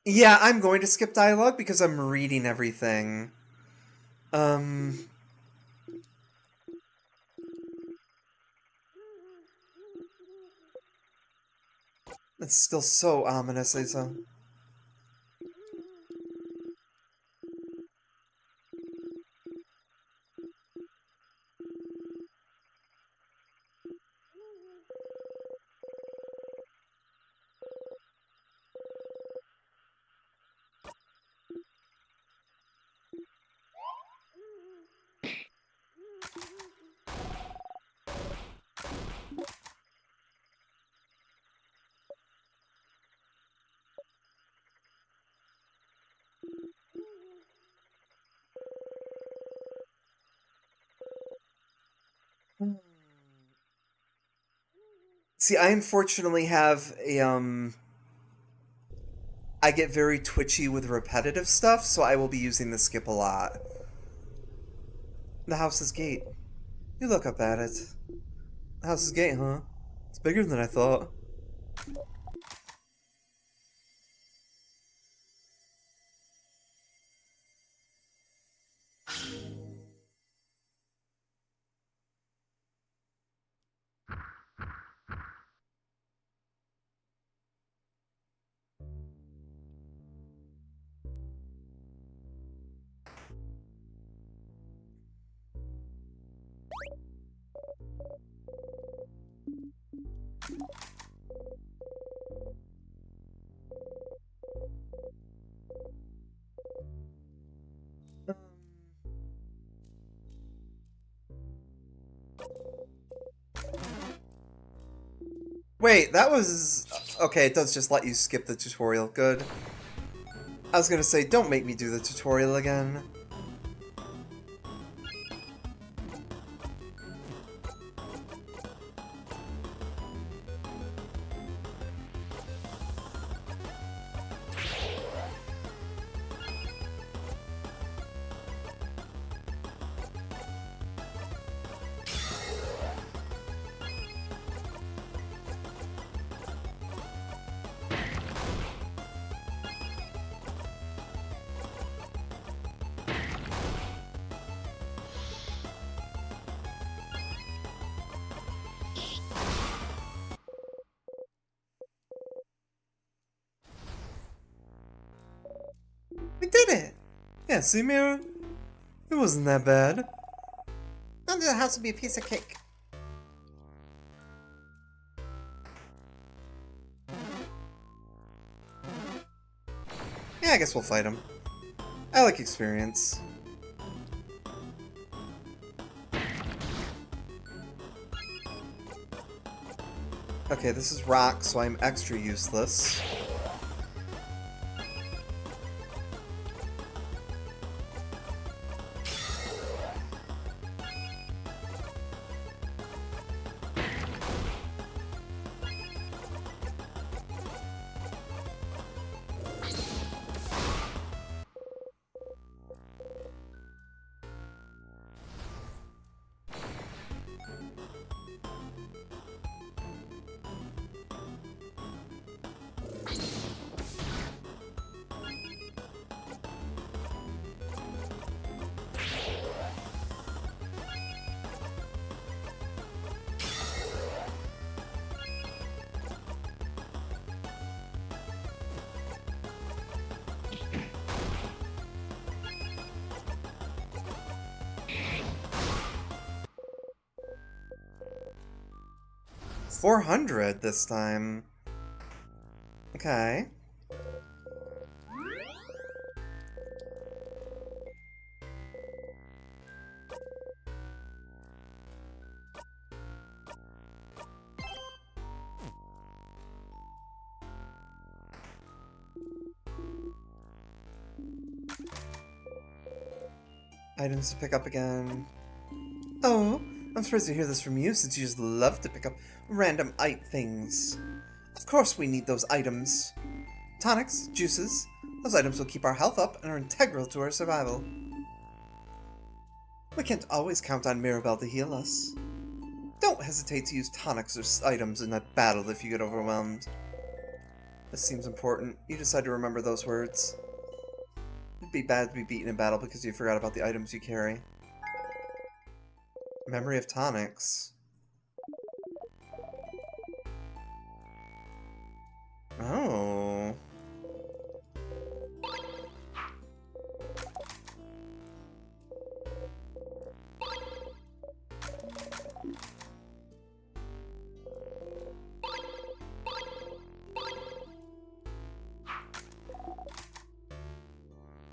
Yeah, I'm going to skip dialogue because I'm reading everything. It's still so ominously so. See, I unfortunately have a, I get very twitchy with repetitive stuff, so I will be using the skip a lot. The house's gate. You look up at it. The house's gate, huh? It's bigger than I thought. Wait, that was... Okay, it does just let you skip the tutorial. Good. I was gonna say, don't make me do the tutorial again. did it! Yeah, see, Mira? It wasn't that bad. Under the house would be a piece of cake. Yeah, I guess we'll fight him. I like experience. Okay, this is rock, so I'm extra useless. $400 this time. Okay. Items to pick up again. Oh, I'm surprised to hear this from you, since you just love to pick up random things. Of course we need those items. Tonics, juices, those items will keep our health up and are integral to our survival. We can't always count on Mirabelle to heal us. Don't hesitate to use tonics or items in that battle if you get overwhelmed. This seems important. You decide to remember those words. It'd be bad to be beaten in battle because you forgot about the items you carry. Memory of tonics. Oh.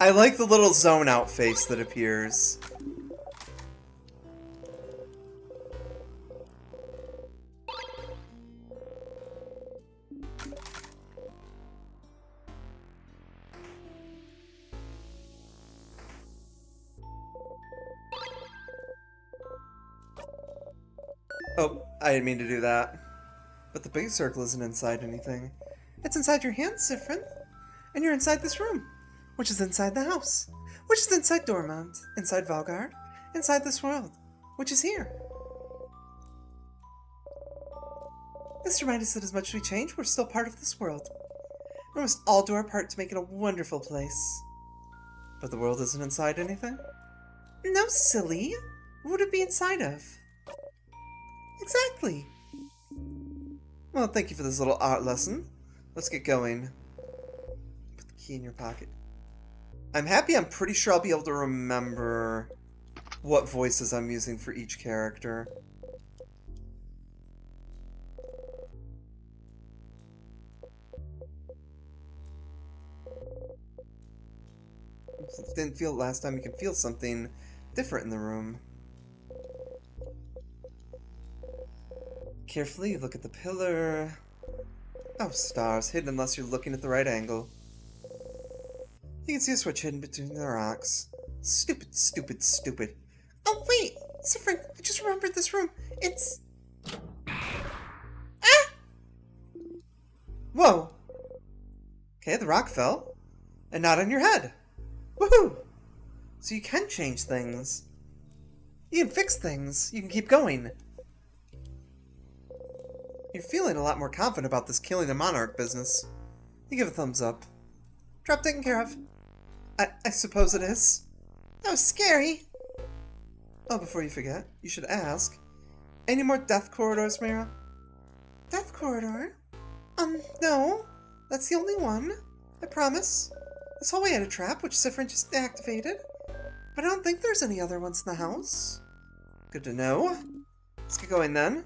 I like the little zone out face that appears. Oh, I didn't mean to do that. But the big circle isn't inside anything. It's inside your hands, Siffrin. And you're inside this room, which is inside the house, which is inside Dormont, inside Valgard, inside this world, which is here. This reminds us that as much as we change, we're still part of this world. We must all do our part to make it a wonderful place. But the world isn't inside anything? No, silly. What would it be inside of? Exactly. Well, thank you for this little art lesson. Let's get going. Put the key in your pocket. I'm happy I'm pretty sure I'll be able to remember what voices I'm using for each character. Since I didn't feel it last time, you can feel something different in the room. Carefully look at the pillar. Oh, stars, hidden unless you're looking at the right angle. You can see a switch hidden between the rocks. Stupid, stupid, stupid. Oh, wait! Siffrin, I just remembered this room. It's... Ah! Whoa! Okay, the rock fell. And not on your head. Woohoo! So you can change things. You can fix things. You can keep going. You're feeling a lot more confident about this killing a monarch business. You give a thumbs up. Drop taken care of. I suppose it is. That was scary. Oh, before you forget, you should ask. Any more death corridors, Mira? Death corridor? No. That's the only one. I promise. This hallway had a trap, which Siffrin just activated. But I don't think there's any other ones in the house. Good to know. Let's get going then.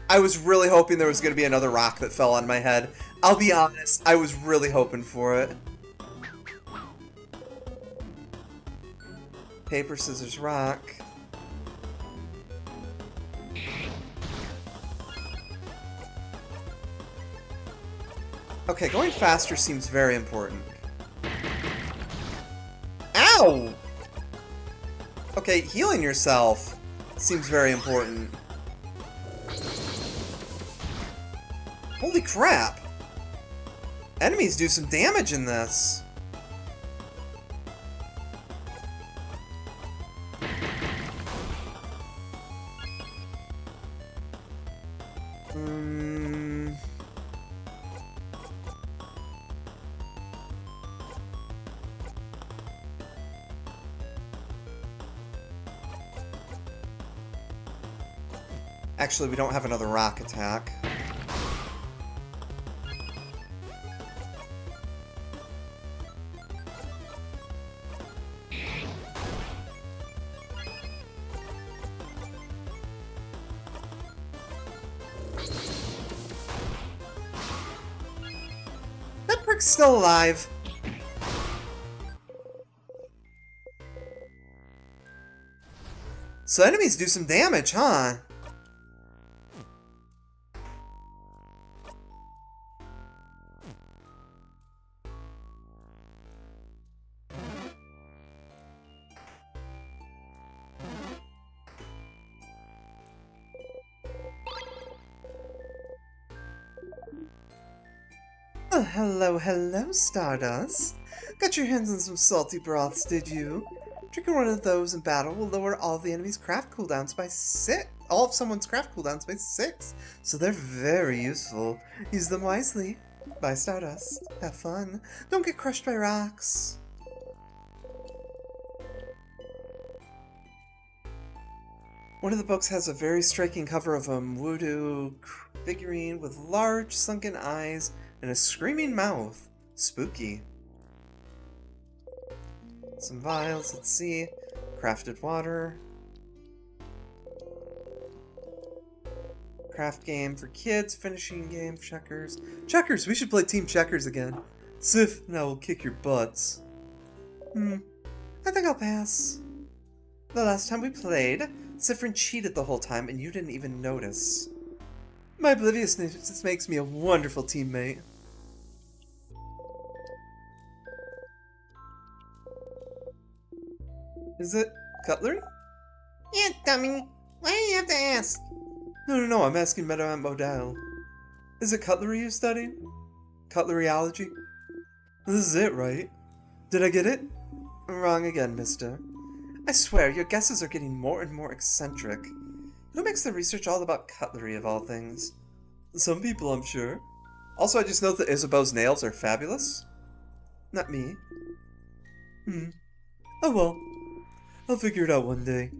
I was really hoping there was going to be another rock that fell on my head. I'll be honest, I was really hoping for it. Paper, scissors, rock. Okay, going faster seems very important. Ow! Okay, healing yourself seems very important. Holy crap! Enemies do some damage in this. Actually, we don't have another rock attack. That prick's still alive. So enemies do some damage, huh? Oh, hello, Stardust. Got your hands on some salty broths, did you? Drinking one of those in battle will lower all the enemy's craft cooldowns by 6. All of someone's craft cooldowns by 6. So they're very useful. Use them wisely. Bye, Stardust. Have fun. Don't get crushed by rocks. One of the books has a very striking cover of a voodoo figurine with large sunken eyes and a screaming mouth. Spooky. Some vials, let's see. Crafted water. Craft game for kids, finishing game, checkers. Checkers! We should play Team Checkers again. Sif and I will kick your butts. I think I'll pass. The last time we played, Siffrin cheated the whole time and you didn't even notice. My obliviousness makes me a wonderful teammate. Is it cutlery? Yeah, dummy. Why do you have to ask? No, I'm asking Madame Model. Is it cutlery you're studying? Cutleryology? This is it, right? Did I get it? Wrong again, mister. I swear, your guesses are getting more and more eccentric. Who makes the research all about cutlery of all things? Some people, I'm sure. Also, I just know that Isabeau's nails are fabulous. Not me. Oh well. I'll figure it out one day.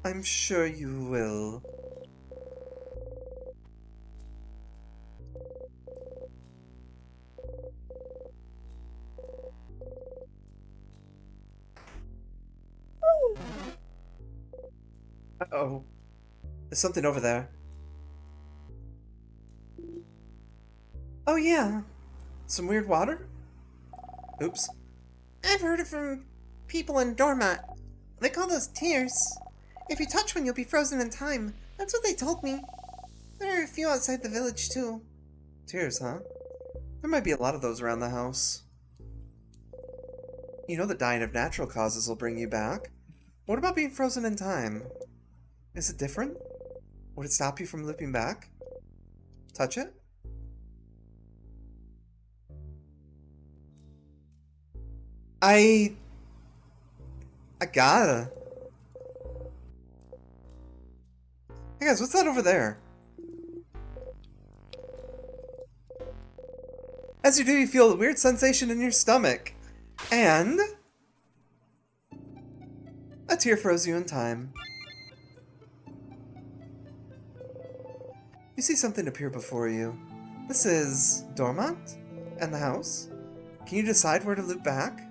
I'm sure you will. Uh-oh. There's something over there. Oh yeah. Some weird water? Oops. I've heard it from people in Dormat. They call those tears. If you touch one, you'll be frozen in time. That's what they told me. There are a few outside the village, too. Tears, huh? There might be a lot of those around the house. You know that dying of natural causes will bring you back. What about being frozen in time? Is it different? Would it stop you from looping back? Touch it? I gotta. Hey guys, what's that over there? As you do, you feel a weird sensation in your stomach. And a tear froze you in time. You see something appear before you. This is Dormont? And the house? Can you decide where to loop back?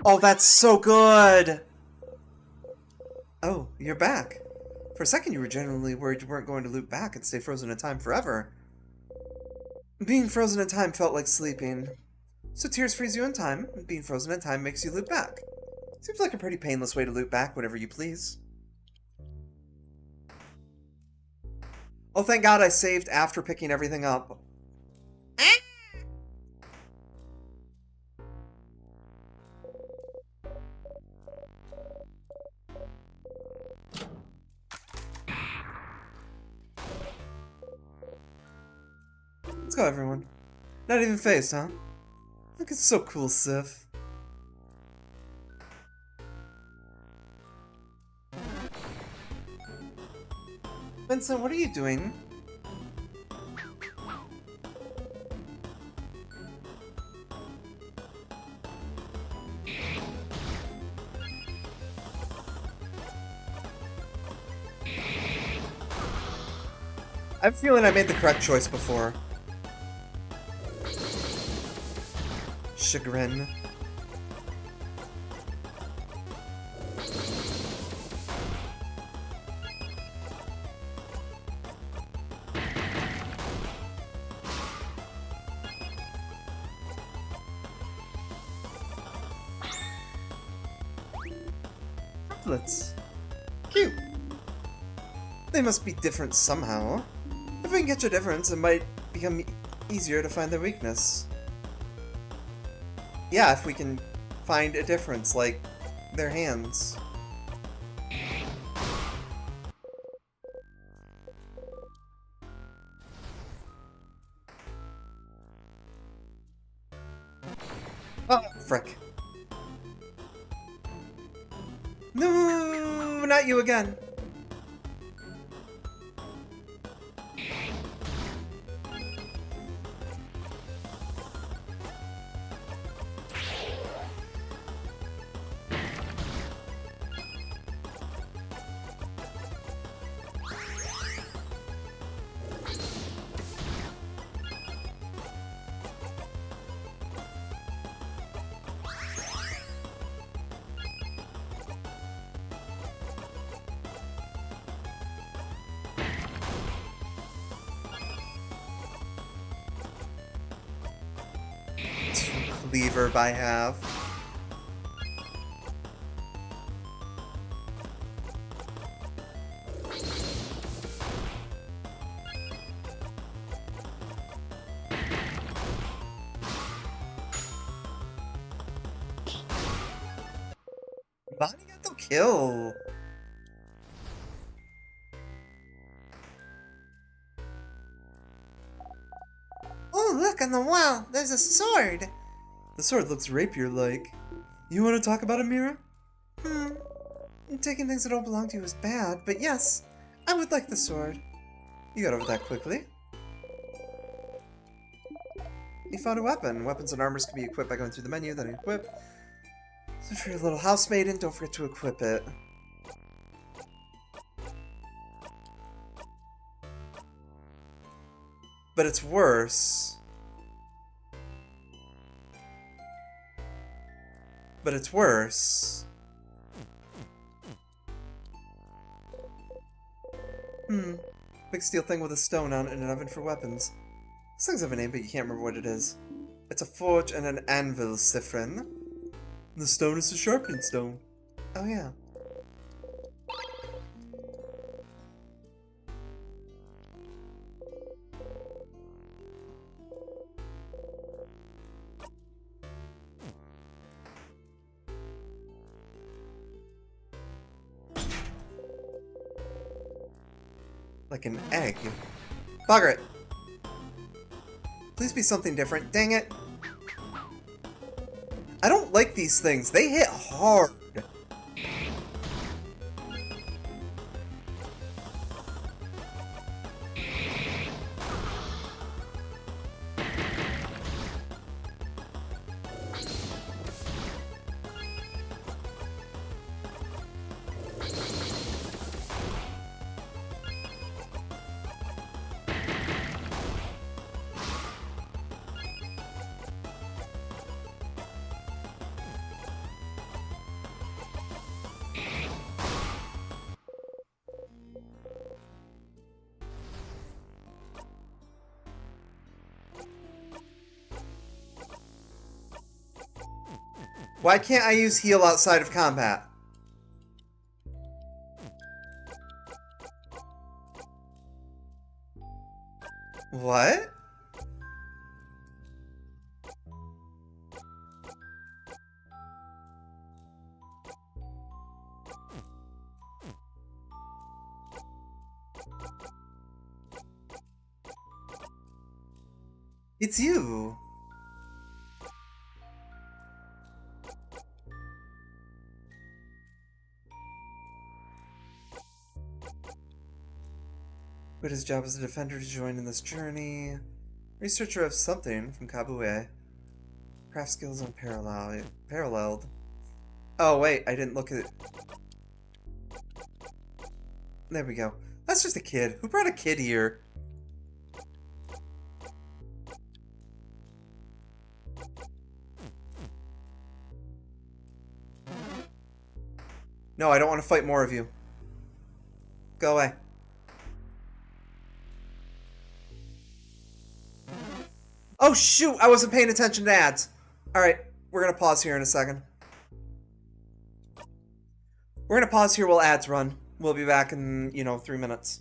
Oh, that's so good! Oh, you're back. For a second you were genuinely worried you weren't going to loop back and stay frozen in time forever. Being frozen in time felt like sleeping. So tears freeze you in time, and being frozen in time makes you loop back. Seems like a pretty painless way to loop back whenever you please. Oh, thank God I saved after picking everything up. Let's go, everyone. Not even phased, huh? Look, it's so cool, Sif. Vincent, what are you doing? I have a feeling I made the correct choice before. Chagrin. Triplets. Cute. They must be different somehow. If we can catch a difference, it might become easier to find their weakness. Yeah, if we can find a difference, like their hands. Oh, frick. No, not you again. Cleaver by half. Bonnie got the kill. Oh, look on the wall. There's a sword. The sword looks rapier-like. You want to talk about it, Mira? Taking things that don't belong to you is bad, but yes, I would like the sword. You got over that quickly. You found a weapon. Weapons and armors can be equipped by going through the menu, then equip. So for your little housemaiden, don't forget to equip it. But it's worse. But it's worse. Big steel thing with a stone on it and an oven for weapons. These things have a name, but you can't remember what it is. It's a forge and an anvil, Sifrin. The stone is a sharpening stone. Oh yeah. Like an egg. Bugger it! Please be something different. Dang it! I don't like these things. They hit hard. Why can't I use heal outside of combat? What? It's you. Quit his job as a defender to join in this journey. Researcher of something from Kabue. Craft skills unparalleled. Oh wait, I didn't look at it. There we go. That's just a kid. Who brought a kid here? No, I don't want to fight more of you. Go away. Oh shoot, I wasn't paying attention to ads. Alright, we're gonna pause here in a second. We're gonna pause here while ads run. We'll be back in, 3 minutes.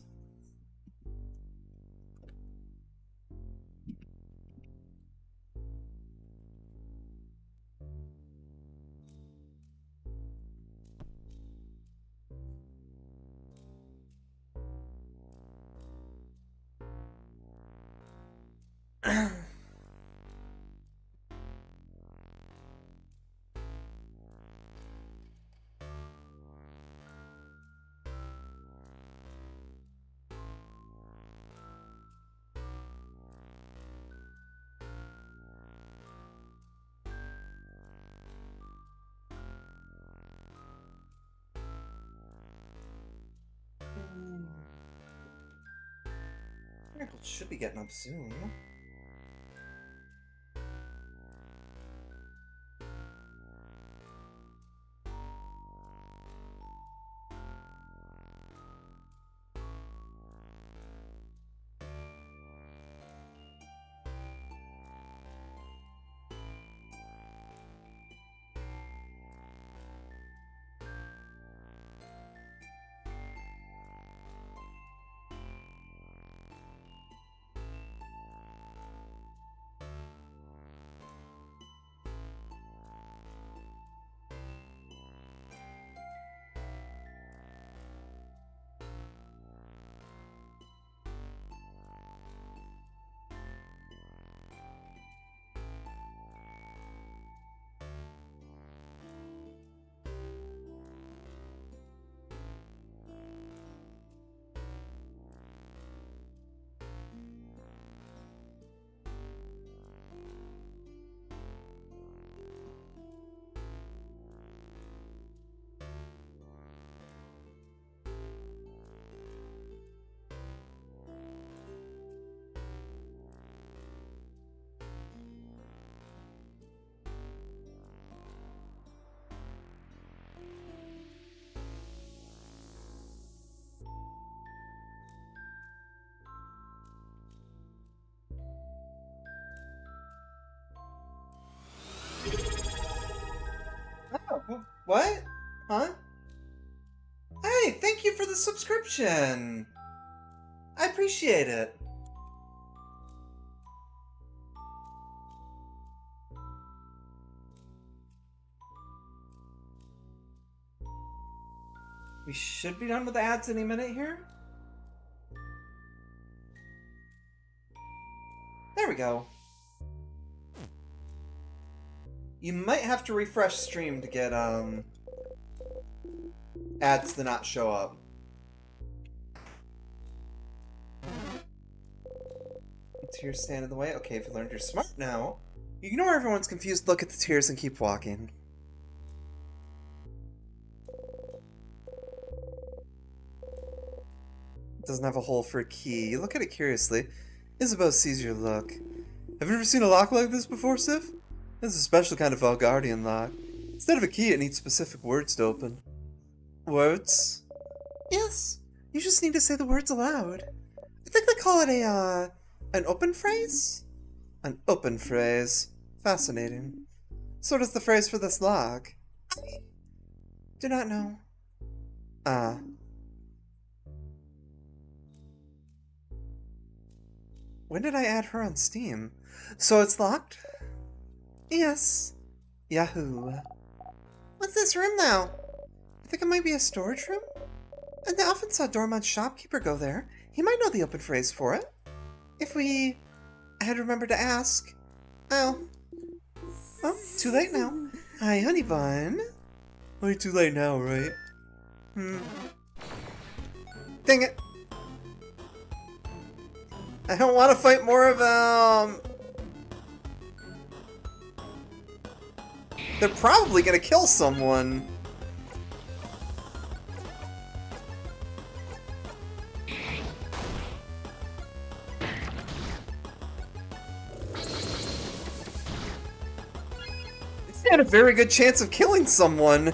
Miracle should be getting up soon. Oh, what? Huh? Hey, thank you for the subscription. I appreciate it. We should be done with the ads any minute here. There we go. You might have to refresh stream to get ads to not show up. Tears stand in the way. Okay, if you learned you're smart now. Ignore everyone's confused look at the tears and keep walking. It doesn't have a hole for a key. You look at it curiously. Isabeau sees your look. Have you ever seen a lock like this before, Sif? This is a special kind of Valgardian lock. Instead of a key, it needs specific words to open. Words? Yes, you just need to say the words aloud. I think they call it an open phrase? An open phrase. Fascinating. So does the phrase for this log. Do not know. Ah. When did I add her on Steam? So it's locked? Yes. Yahoo. What's this room now? I think it might be a storage room? And I often saw Dormont's shopkeeper go there. He might know the open phrase for it. If we had remembered to ask. Oh. Oh, too late now. Hi, honey bun. Only too late now, right? Dang it. I don't want to fight more of them. They're probably gonna kill someone. They had a very good chance of killing someone.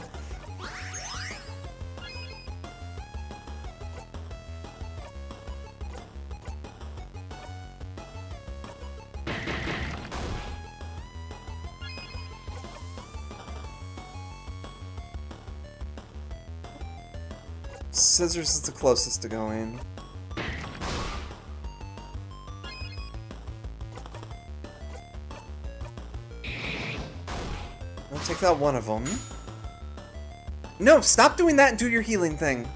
Scissors is the closest to going. I'll take out one of them. No, stop doing that and do your healing thing.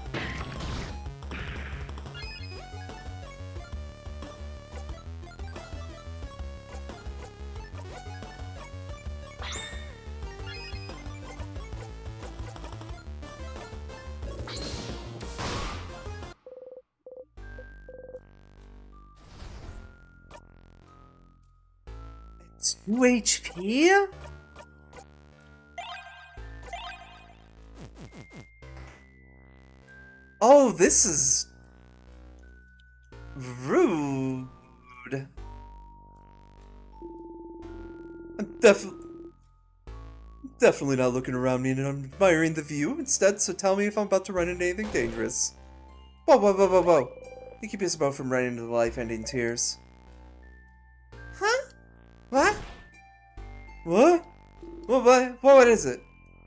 Two HP? Oh, this is rude. I'm definitely not looking around me and I'm admiring the view instead, so tell me if I'm about to run into anything dangerous. Whoa, whoa, whoa, whoa, whoa. You keep us both from running into the life-ending tears. Huh? What? What? What is it?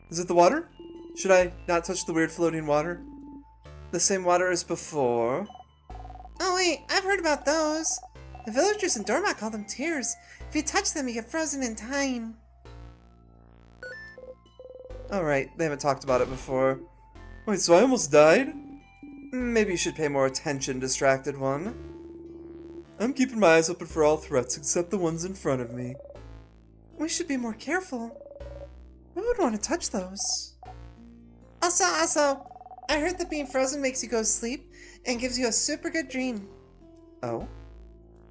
Is it the water? Should I not touch the weird floating water? The same water as before? Oh wait, I've heard about those. The villagers in Dormat call them tears. If you touch them, you get frozen in time. Alright, they haven't talked about it before. Wait, so I almost died? Maybe you should pay more attention, distracted one. I'm keeping my eyes open for all threats except the ones in front of me. We should be more careful. We would want to touch those. Also, I heard that being frozen makes you go to sleep and gives you a super good dream. Oh?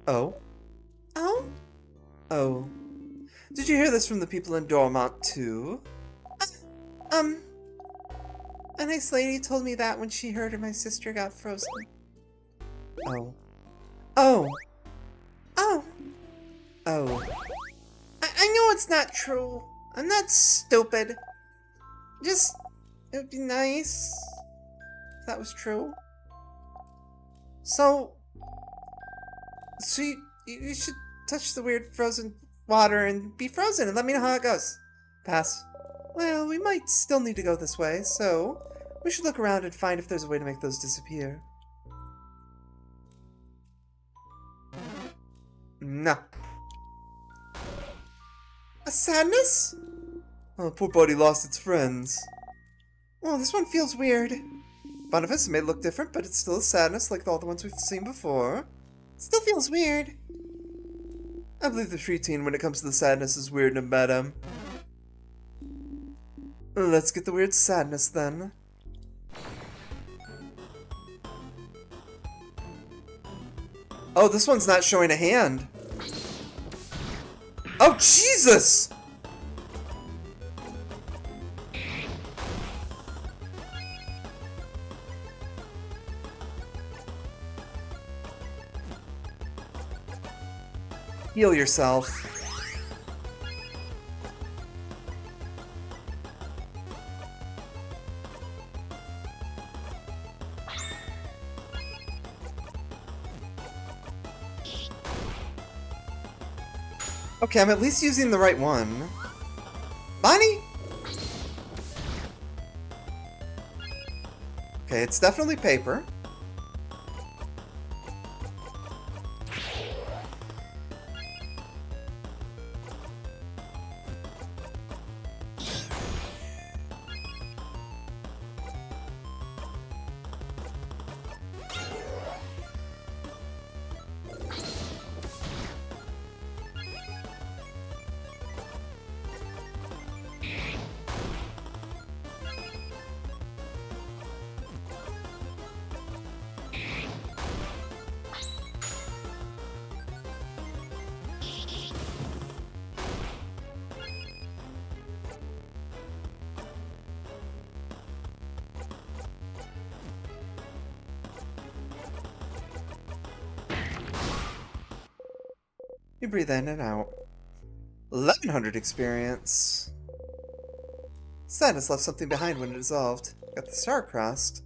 Oh? Oh? Oh. Did you hear this from the people in Dormont too? A nice lady told me that when she heard my sister got frozen. Oh. Oh! Oh! Oh. I know it's not true. I'm not stupid. Just, it would be nice if that was true. So you should touch the weird frozen water and be frozen and let me know how it goes. Pass. Well, we might still need to go this way, so we should look around and find if there's a way to make those disappear. No. A sadness? Oh, poor buddy lost its friends. Oh, this one feels weird. Boniface, it may look different, but it's still a sadness like all the ones we've seen before. Still feels weird. I believe the preteen when it comes to the sadness is weird and bad. Let's get the weird sadness then. Oh, this one's not showing a hand. Oh, Jesus! Heal yourself. Okay, I'm at least using the right one. Bonnie? Okay, it's definitely paper. You breathe in and out. 1100 experience. Sadness left something behind when it dissolved. Got the star crust.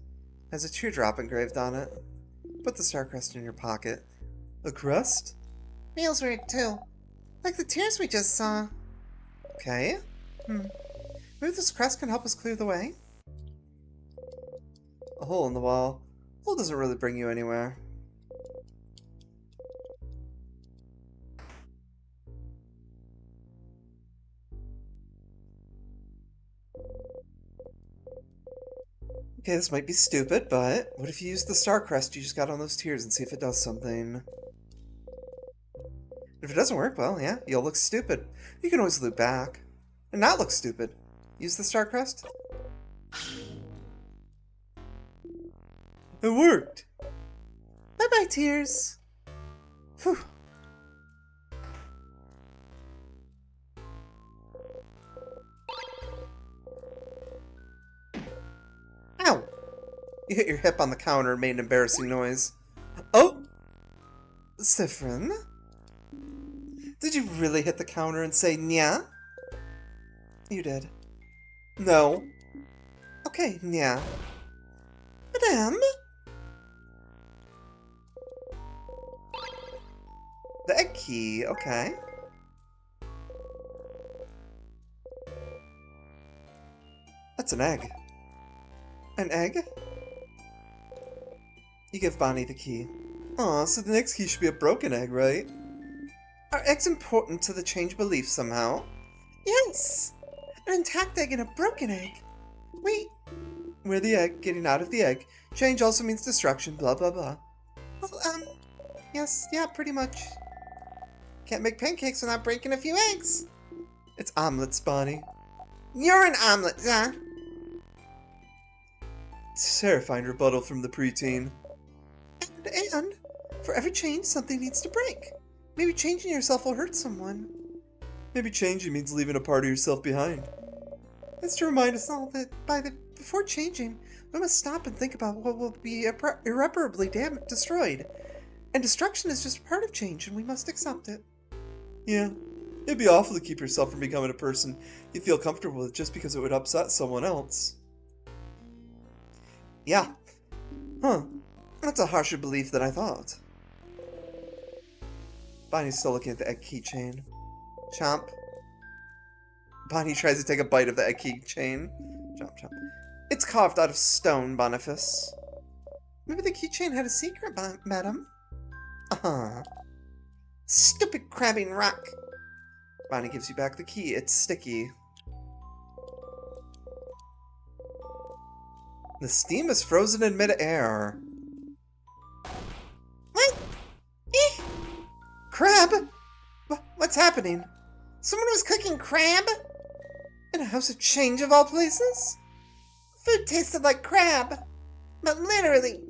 Has a teardrop engraved on it. Put the star crust in your pocket. A crust? Feels weird too. Like the tears we just saw. Okay. Hmm. Maybe this crust can help us clear the way? A hole in the wall. Hole doesn't really bring you anywhere. Okay, this might be stupid, but what if you use the star crest you just got on those tears and see if it does something? If it doesn't work, well, yeah, you'll look stupid. You can always loop back. And not look stupid. Use the star crest. It worked! Bye-bye, tears. Phew. Ow! You hit your hip on the counter and made an embarrassing noise. Oh! Siffrin? Did you really hit the counter and say nya? You did. No. Okay, nya. Madame? The egg key, okay. That's an egg. An egg? You give Bonnie the key. Aw, so the next key should be a broken egg, right? Are eggs important to the change belief somehow? Yes! An intact egg and a broken egg. Wait. We're the egg, getting out of the egg. Change also means destruction, blah blah blah. Well, yes, yeah, pretty much. Can't make pancakes without breaking a few eggs. It's omelets, Bonnie. You're an omelet, huh? Terrifying rebuttal from the preteen. And, for every change, something needs to break. Maybe changing yourself will hurt someone. Maybe changing means leaving a part of yourself behind. It's to remind us all that before changing, we must stop and think about what will be irreparably destroyed. And destruction is just part of change, and we must accept it. Yeah, it'd be awful to keep yourself from becoming a person you feel comfortable with just because it would upset someone else. Yeah. Huh. That's a harsher belief than I thought. Bonnie's still looking at the egg keychain. Chomp. Bonnie tries to take a bite of the egg keychain. Chomp, chomp. It's carved out of stone, Boniface. Maybe the keychain had a secret, madam. Uh-huh. Stupid crabbing rock. Bonnie gives you back the key. It's sticky. The steam is frozen in mid-air. What? Eh? Crab? What's happening? Someone was cooking crab? In a house of change of all places? Food tasted like crab. But literally.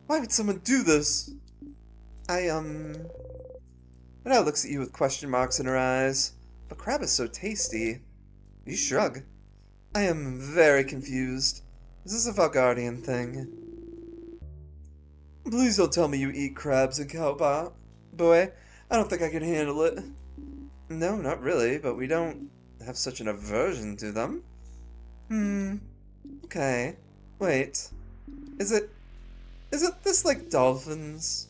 Why would someone do this? Renee looks at you with question marks in her eyes. But crab is so tasty. You shrug. I am very confused. Is this a Valgardian thing? Please don't tell me you eat crabs and cowbot. Boy, I don't think I can handle it. No, not really, but we don't have such an aversion to them. Okay. Wait. Is it this like dolphins?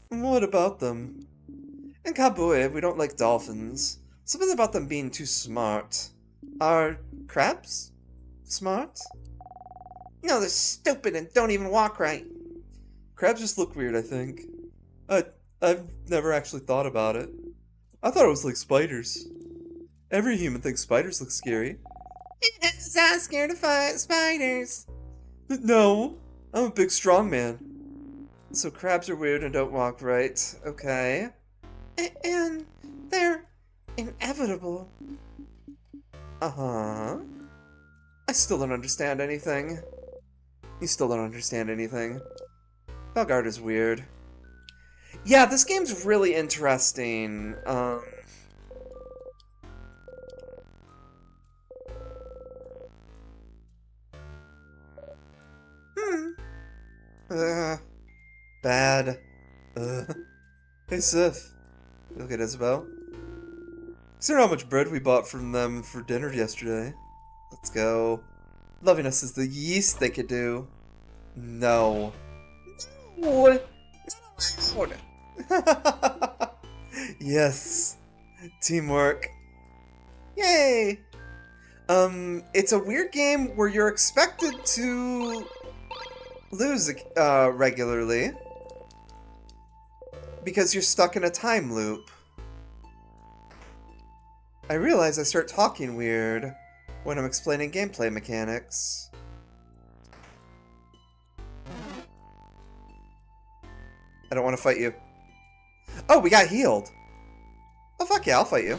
What about them? In Kabue, we don't like dolphins. Something about them being too smart. Are crabs smart? No, they're stupid and don't even walk right. Crabs just look weird, I think. I've never actually thought about it. I thought it was like spiders. Every human thinks spiders look scary. I'm scared of spiders. No, I'm a big strong man. So crabs are weird and don't walk right. Okay. And they're inevitable. Uh-huh. I still don't understand anything. You still don't understand anything. Belgard is weird. Yeah, this game's really interesting. Bad. Hey, Sif. Look at Isabel. See how much bread we bought from them for dinner yesterday? Let's go. Loving us is the yeast they could do. No. What? Yes. Teamwork. Yay! It's a weird game where you're expected to lose regularly because you're stuck in a time loop. I realize I start talking weird when I'm explaining gameplay mechanics. I don't want to fight you. Oh, we got healed. Oh, fuck yeah, I'll fight you.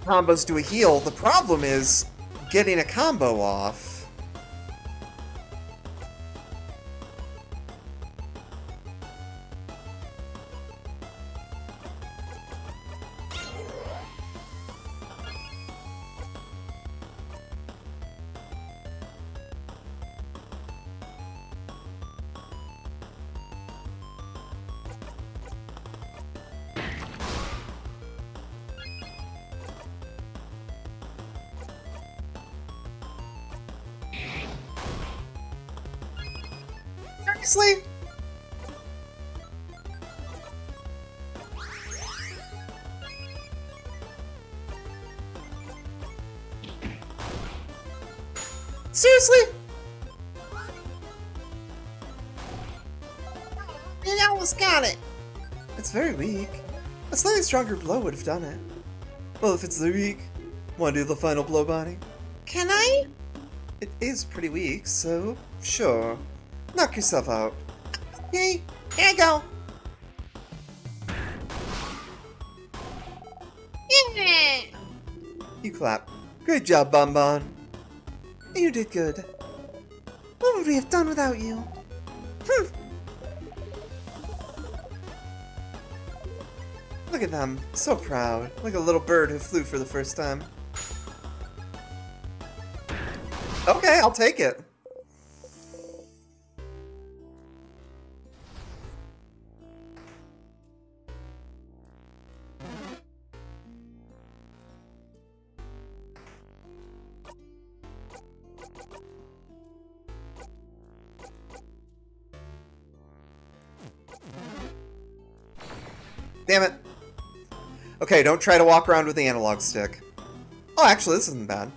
Combos do a heal. The problem is getting a combo off. Seriously? Seriously? You almost got it. It's very weak. A slightly stronger blow would have done it. Well, if it's the weak, want to do the final blow, Bonnie? Can I? It is pretty weak, so sure. Knock yourself out. Okay, here I go. Yeah. You clap. Great job, Bonbon. You did good. What would we have done without you? Look at them, so proud, like a little bird who flew for the first time. Okay, I'll take it. Damn it. Okay, don't try to walk around with the analog stick. Oh, actually, this isn't bad.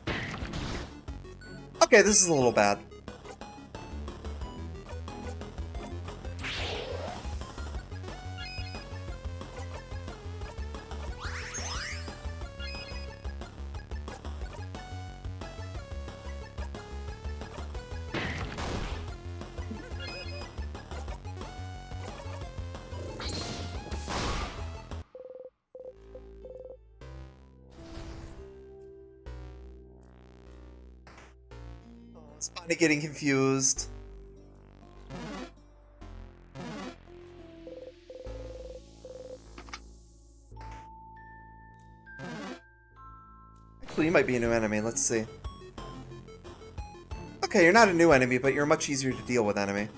Okay, this is a little bad. Spotty getting confused. Actually, you might be a new enemy. Let's see. Okay, you're not a new enemy, but you're a much easier to deal with enemy.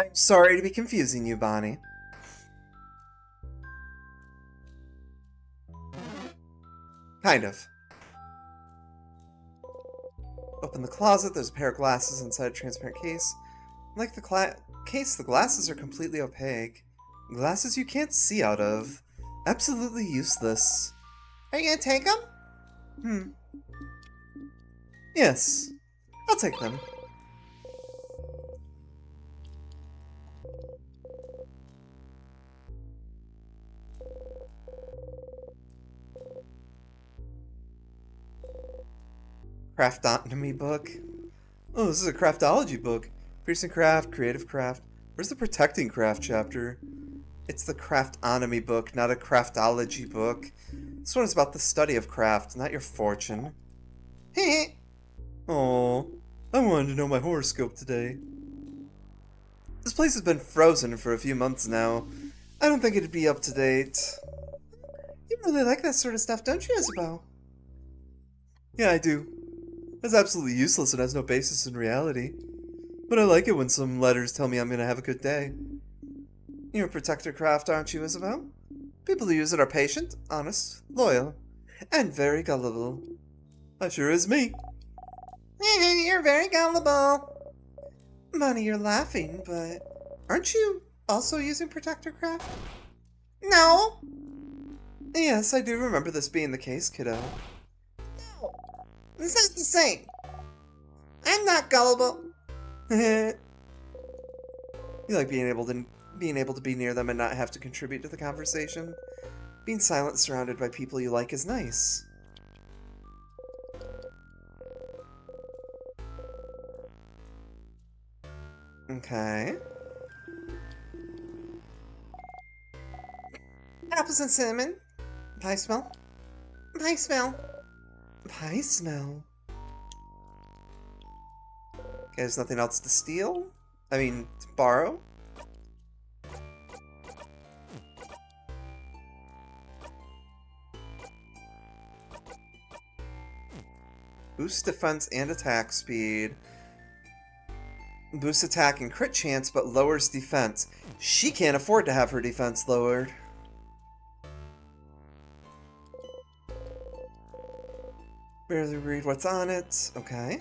I'm sorry to be confusing you, Bonnie. Kind of. Open the closet, there's a pair of glasses inside a transparent case. Like the case, the glasses are completely opaque. Glasses you can't see out of. Absolutely useless. Are you gonna take them? Yes, I'll take them. Craftonomy book. Oh, this is a craftology book. Piercing craft, creative craft. Where's the protecting craft chapter? It's the craftonomy book, not a craftology book. This one is about the study of craft, not your fortune. Heh. Oh, I wanted to know my horoscope today. This place has been frozen for a few months now. I don't think it'd be up to date. You really like that sort of stuff, don't you, Isabel? Yeah, I do. It's absolutely useless and has no basis in reality. But I like it when some letters tell me I'm gonna have a good day. You're a protector craft, aren't you, Isabel? People who use it are patient, honest, loyal, and very gullible. That sure is me. You're very gullible. Bonnie, you're laughing, but aren't you also using protector craft? No. Yes, I do remember this being the case, kiddo. No. It's not the same. I'm not gullible. You like being able to be near them and not have to contribute to the conversation. Being silent, surrounded by people you like, is nice. Okay. Apples and cinnamon. Pie smell? Pie smell. Pie smell. Okay, there's nothing else to steal? I mean, to borrow? Boost defense and attack speed. Boosts attack and crit chance, but lowers defense. She can't afford to have her defense lowered. Barely read what's on it. Okay.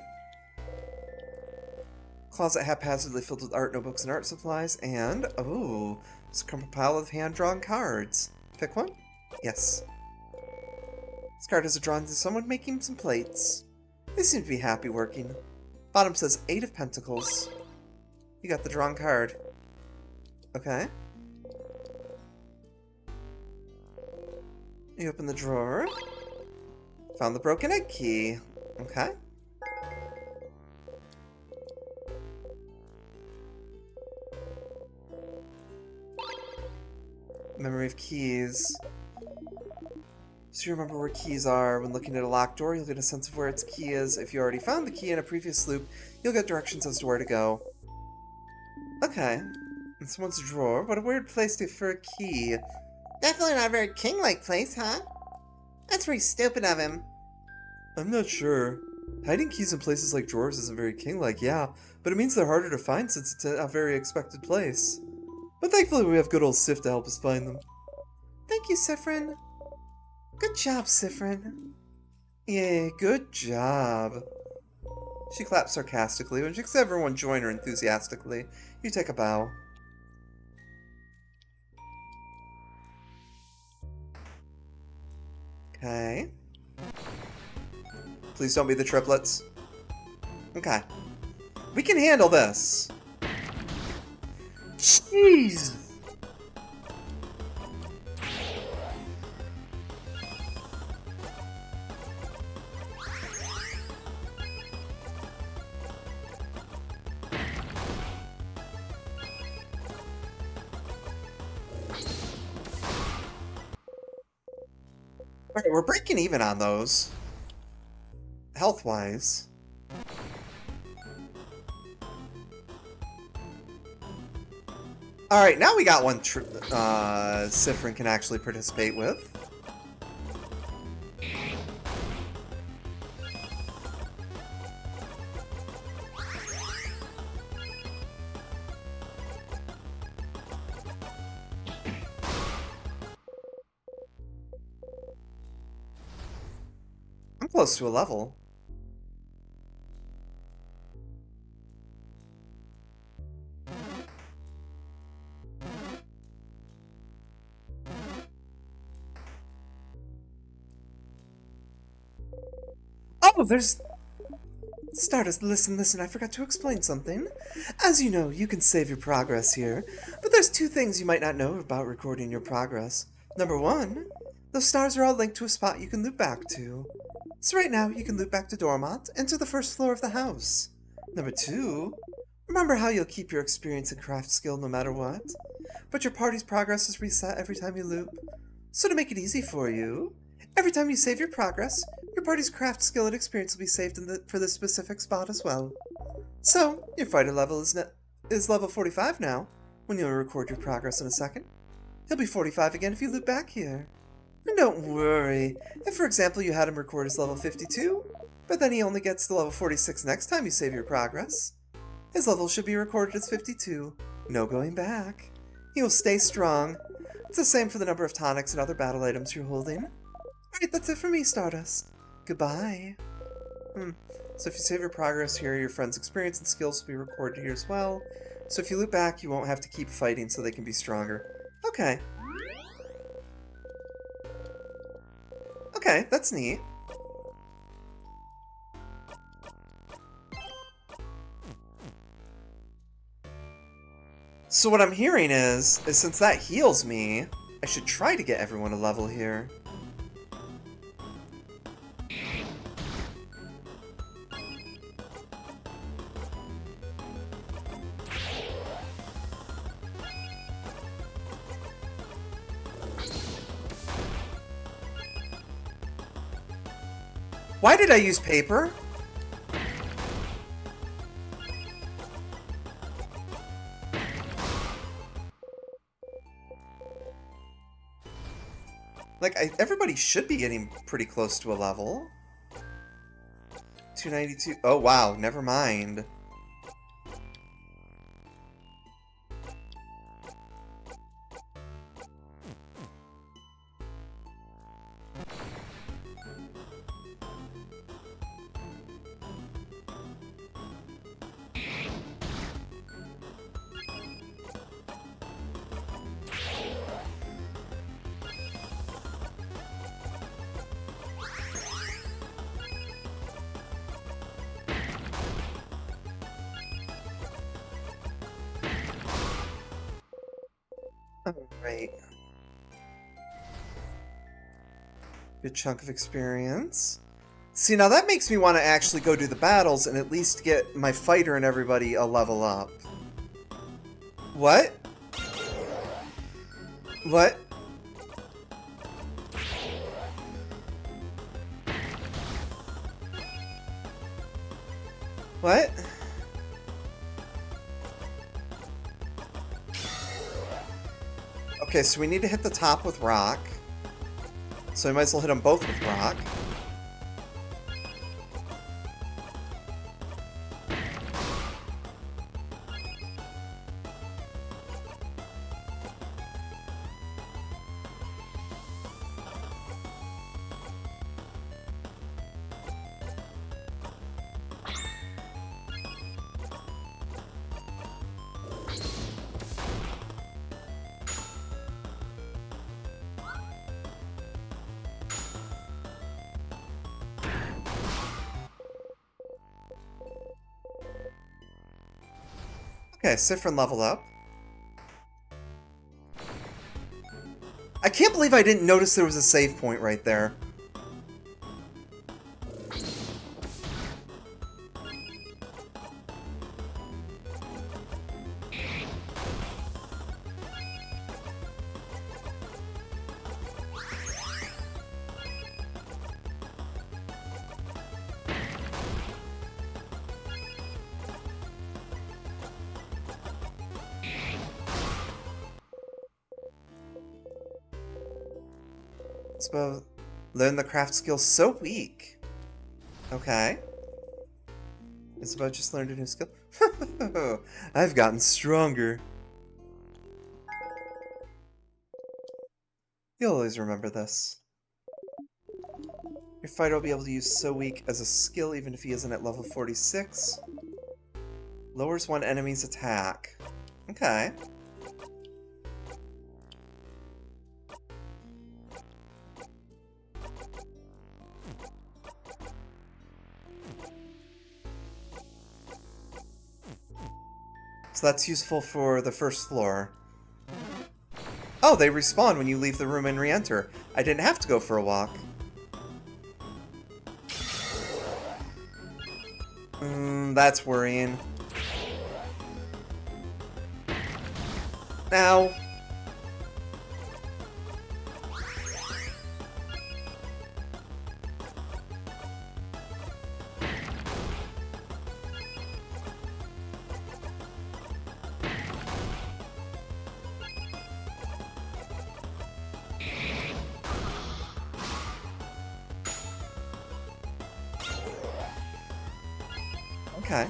Closet haphazardly filled with art notebooks and art supplies. And, oh, it's a crumpled pile of hand-drawn cards. Pick one? Yes. This card is drawn to someone making some plates. They seem to be happy working. Bottom says 8 of Pentacles. You got the drawn card. Okay. You open the drawer. Found the broken egg key. Okay. Memory of keys. So you remember where keys are. When looking at a locked door, you'll get a sense of where its key is. If you already found the key in a previous loop, you'll get directions as to where to go. Okay. In someone's drawer. What a weird place for a key. Definitely not a very king-like place, huh? That's pretty stupid of him. I'm not sure. Hiding keys in places like drawers isn't very king-like, yeah, but it means they're harder to find since it's a very expected place. But thankfully we have good old Sif to help us find them. Thank you, Siffrin. Good job, Siffrin. Yay, good job. She claps sarcastically. When she sees everyone join her enthusiastically, you take a bow. Okay. Please don't be the triplets. Okay. We can handle this. Jeez! Alright, we're breaking even on those. Health-wise. Alright, now we got one Siffrin can actually participate with. close to a level. Oh, there's... Stardust, listen, I forgot to explain something. As you know, you can save your progress here, but there's two things you might not know about recording your progress. Number one, those stars are all linked to a spot you can loop back to. So right now, you can loop back to Dormont and to the first floor of the house. Number two, remember how you'll keep your experience and craft skill no matter what? But your party's progress is reset every time you loop. So to make it easy for you, every time you save your progress, your party's craft skill and experience will be saved for this specific spot as well. So, your fighter level is level 45 now, when you'll record your progress in a second. He'll be 45 again if you loop back here. And don't worry, if for example you had him record as level 52, but then he only gets to level 46 next time you save your progress, his level should be recorded as 52, no going back. He will stay strong. It's the same for the number of tonics and other battle items you're holding. Alright, that's it for me, Stardust. Goodbye. So if you save your progress here, your friend's experience and skills will be recorded here as well. So if you loop back, you won't have to keep fighting so they can be stronger. Okay. Okay, that's neat. So what I'm hearing is since that heals me, I should try to get everyone a level here. Why did I use paper? Like, everybody should be getting pretty close to a level. 292. Oh, wow. Never mind. Alright. Good chunk of experience. See, now that makes me want to actually go do the battles and at least get my fighter and everybody a level up. What? What? What? Okay, so we need to hit the top with rock. So we might as well hit them both with rock. Okay, Siffrin level up. I can't believe I didn't notice there was a save point right there. So, learn the craft skill so weak. Okay. Isabelle just learned a new skill. I've gotten stronger. You'll always remember this. Your fighter will be able to use So Weak as a skill even if he isn't at level 46. Lowers one enemy's attack. Okay. So that's useful for the first floor. Oh, they respawn when you leave the room and re-enter. I didn't have to go for a walk. That's worrying. Ow. Okay.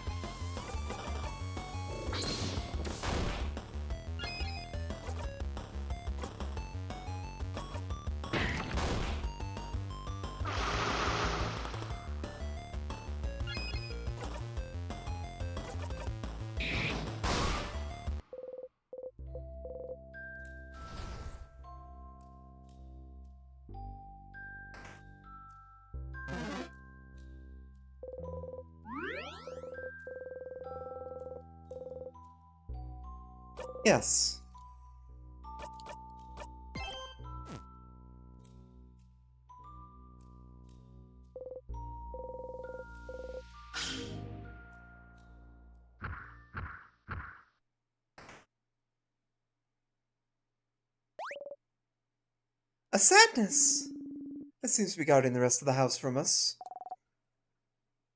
Yes. A sadness! It seems to be guarding the rest of the house from us.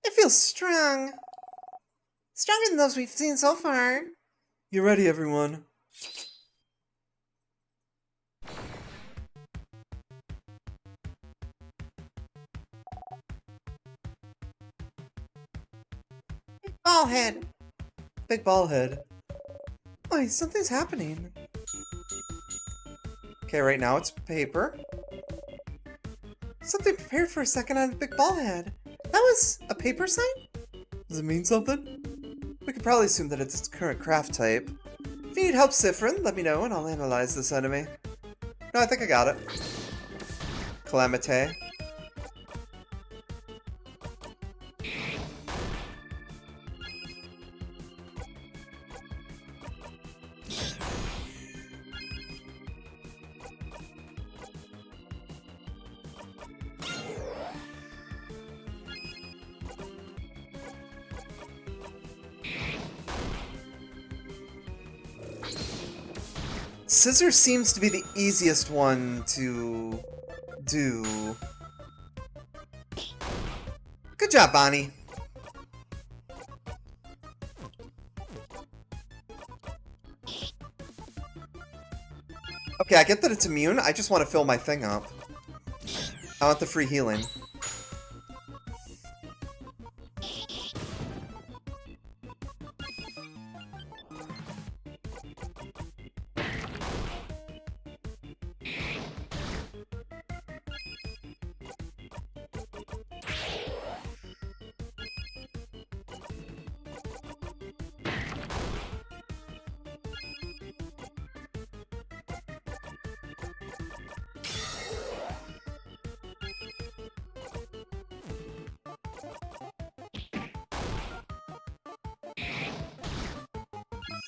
It feels strong. Stronger than those we've seen so far. You ready, everyone? Ballhead. Big ball head. Wait, something's happening. Okay, right now it's paper. Something prepared for a second on the big ball head. That was a paper sign? Does it mean something? We could probably assume that it's its current craft type. If you need help, Siffrin, let me know and I'll analyze this enemy. No, I think I got it. Calamite. Scissor seems to be the easiest one to do. Good job, Bonnie. Okay, I get that it's immune. I just want to fill my thing up. I want the free healing.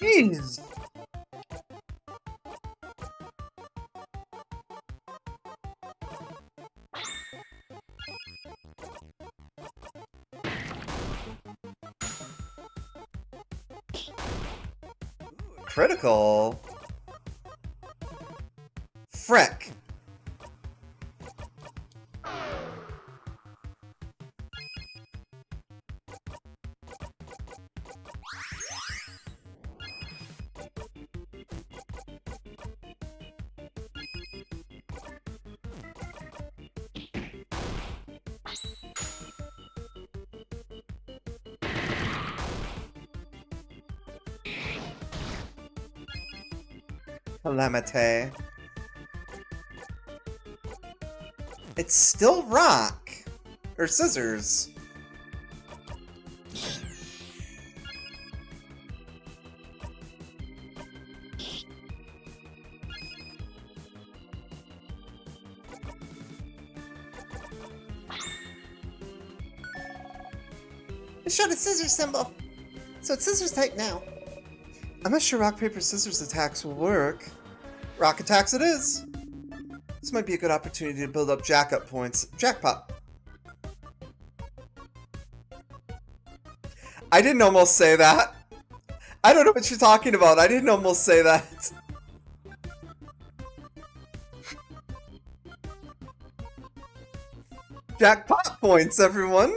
Jeez. Critical. Frick. Calamite. It's still rock. Or scissors. It showed a scissors symbol. So it's scissors type now. I'm not sure rock, paper, scissors attacks will work. Rock attacks it is! This might be a good opportunity to build up jack-up points. Jackpot! I didn't almost say that! I don't know what you're talking about. I didn't almost say that. Jackpot points, everyone!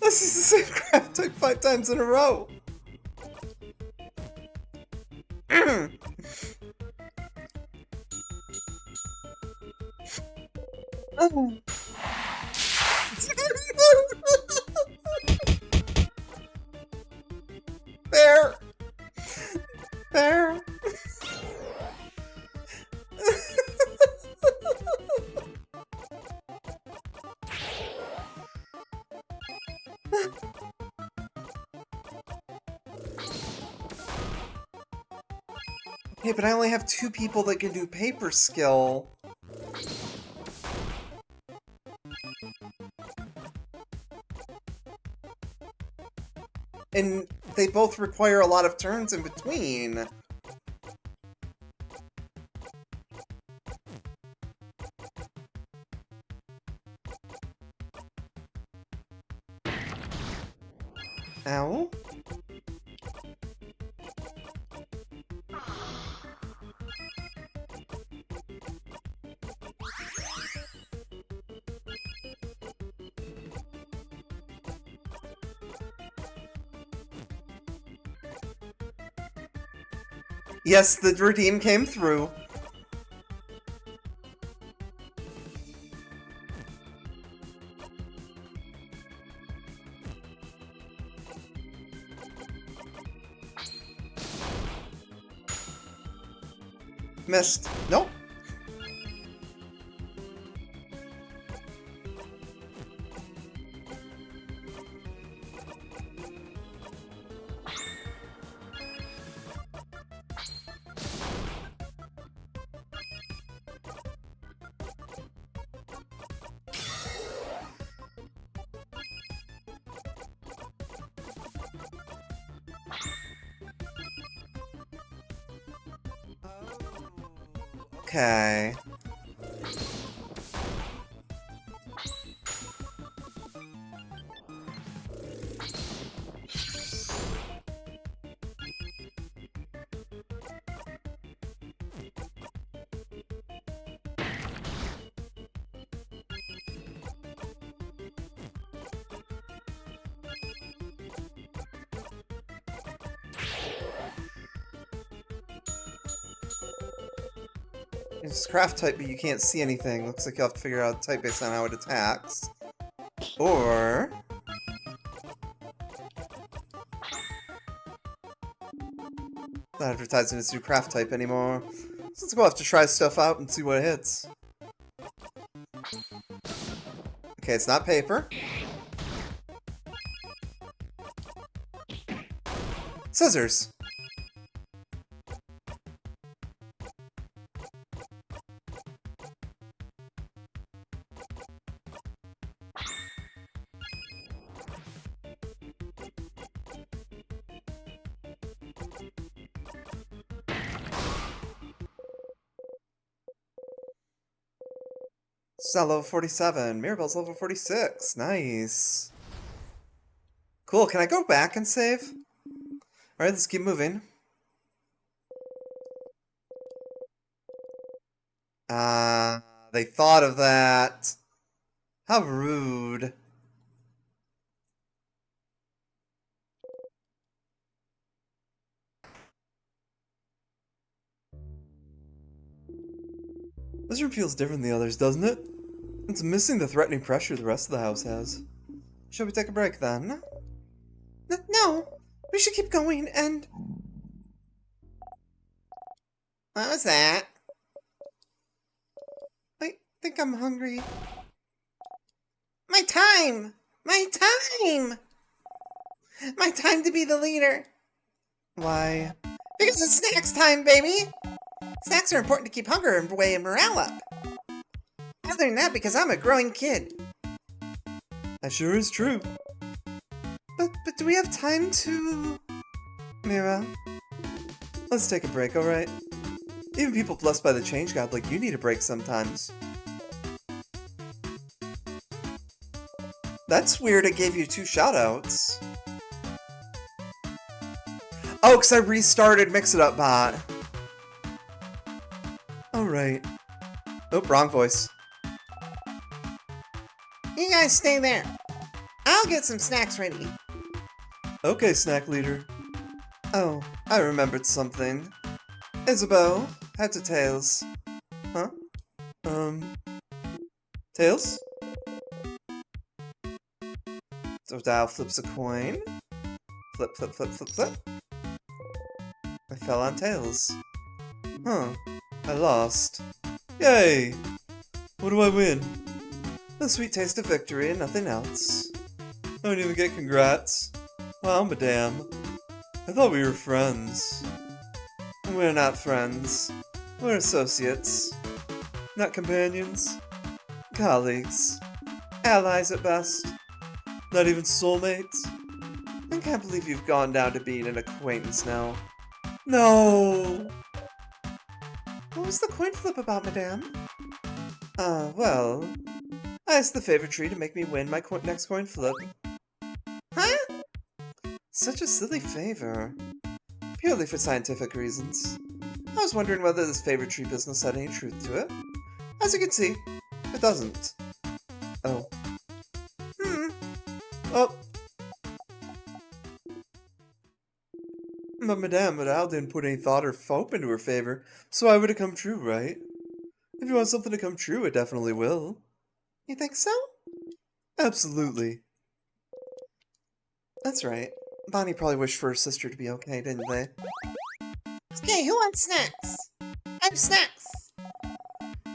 This is the same craft type 5 times in a row! Oh. Fair! Fair! Hey, but I only have 2 people that can do paper skill. And they both require a lot of turns in between. Ow. Yes, the redeem came through. Missed. Nope. Okay. It's craft type, but you can't see anything. Looks like you'll have to figure out type based on how it attacks. Or... not advertising its new craft type anymore. So let's go have to try stuff out and see what it hits. Okay, it's not paper. Scissors. It's not level 47. Mirabelle's level 46. Nice. Cool, can I go back and save? Alright, let's keep moving. They thought of that. How rude. This room feels different than the others, doesn't it? It's missing the threatening pressure the rest of the house has. Shall we take a break then? No, we should keep going and... What was that? I think I'm hungry. time! My time! My time to be the leader! Why? Because it's snacks time, baby! Snacks are important to keep hunger away and morale up. I learned that because I'm a growing kid. That sure is true. But do we have time to... Mira, let's take a break, alright? Even people blessed by the change god like you need a break sometimes. That's weird, it gave you 2 shoutouts. Oh, because I restarted Mix It Up Bot. Alright. Oh, wrong voice. You guys stay there. I'll get some snacks ready. Okay, Snack Leader. Oh, I remembered something. Isabeau, heads or tails? Huh? Tails? So Dial flips a coin. Flip, flip, flip, flip, flip. I fell on tails. Huh. I lost. Yay! What do I win? A sweet taste of victory and nothing else. I don't even get congrats. Wow, madame. I thought we were friends. We're not friends. We're associates. Not companions. Colleagues. Allies at best. Not even soulmates. I can't believe you've gone down to being an acquaintance now. No! What was the coin flip about, madame? Well... I asked the favor tree to make me win my next coin flip. Huh? Such a silly favor. Purely for scientific reasons. I was wondering whether this favor tree business had any truth to it. As you can see, it doesn't. Oh. Oh. But Madame Madal didn't put any thought or hope into her favor, so why would it come true, right? If you want something to come true, it definitely will. You think so? Absolutely. That's right. Bonnie probably wished for her sister to be okay, didn't they? Okay, who wants snacks? I have snacks.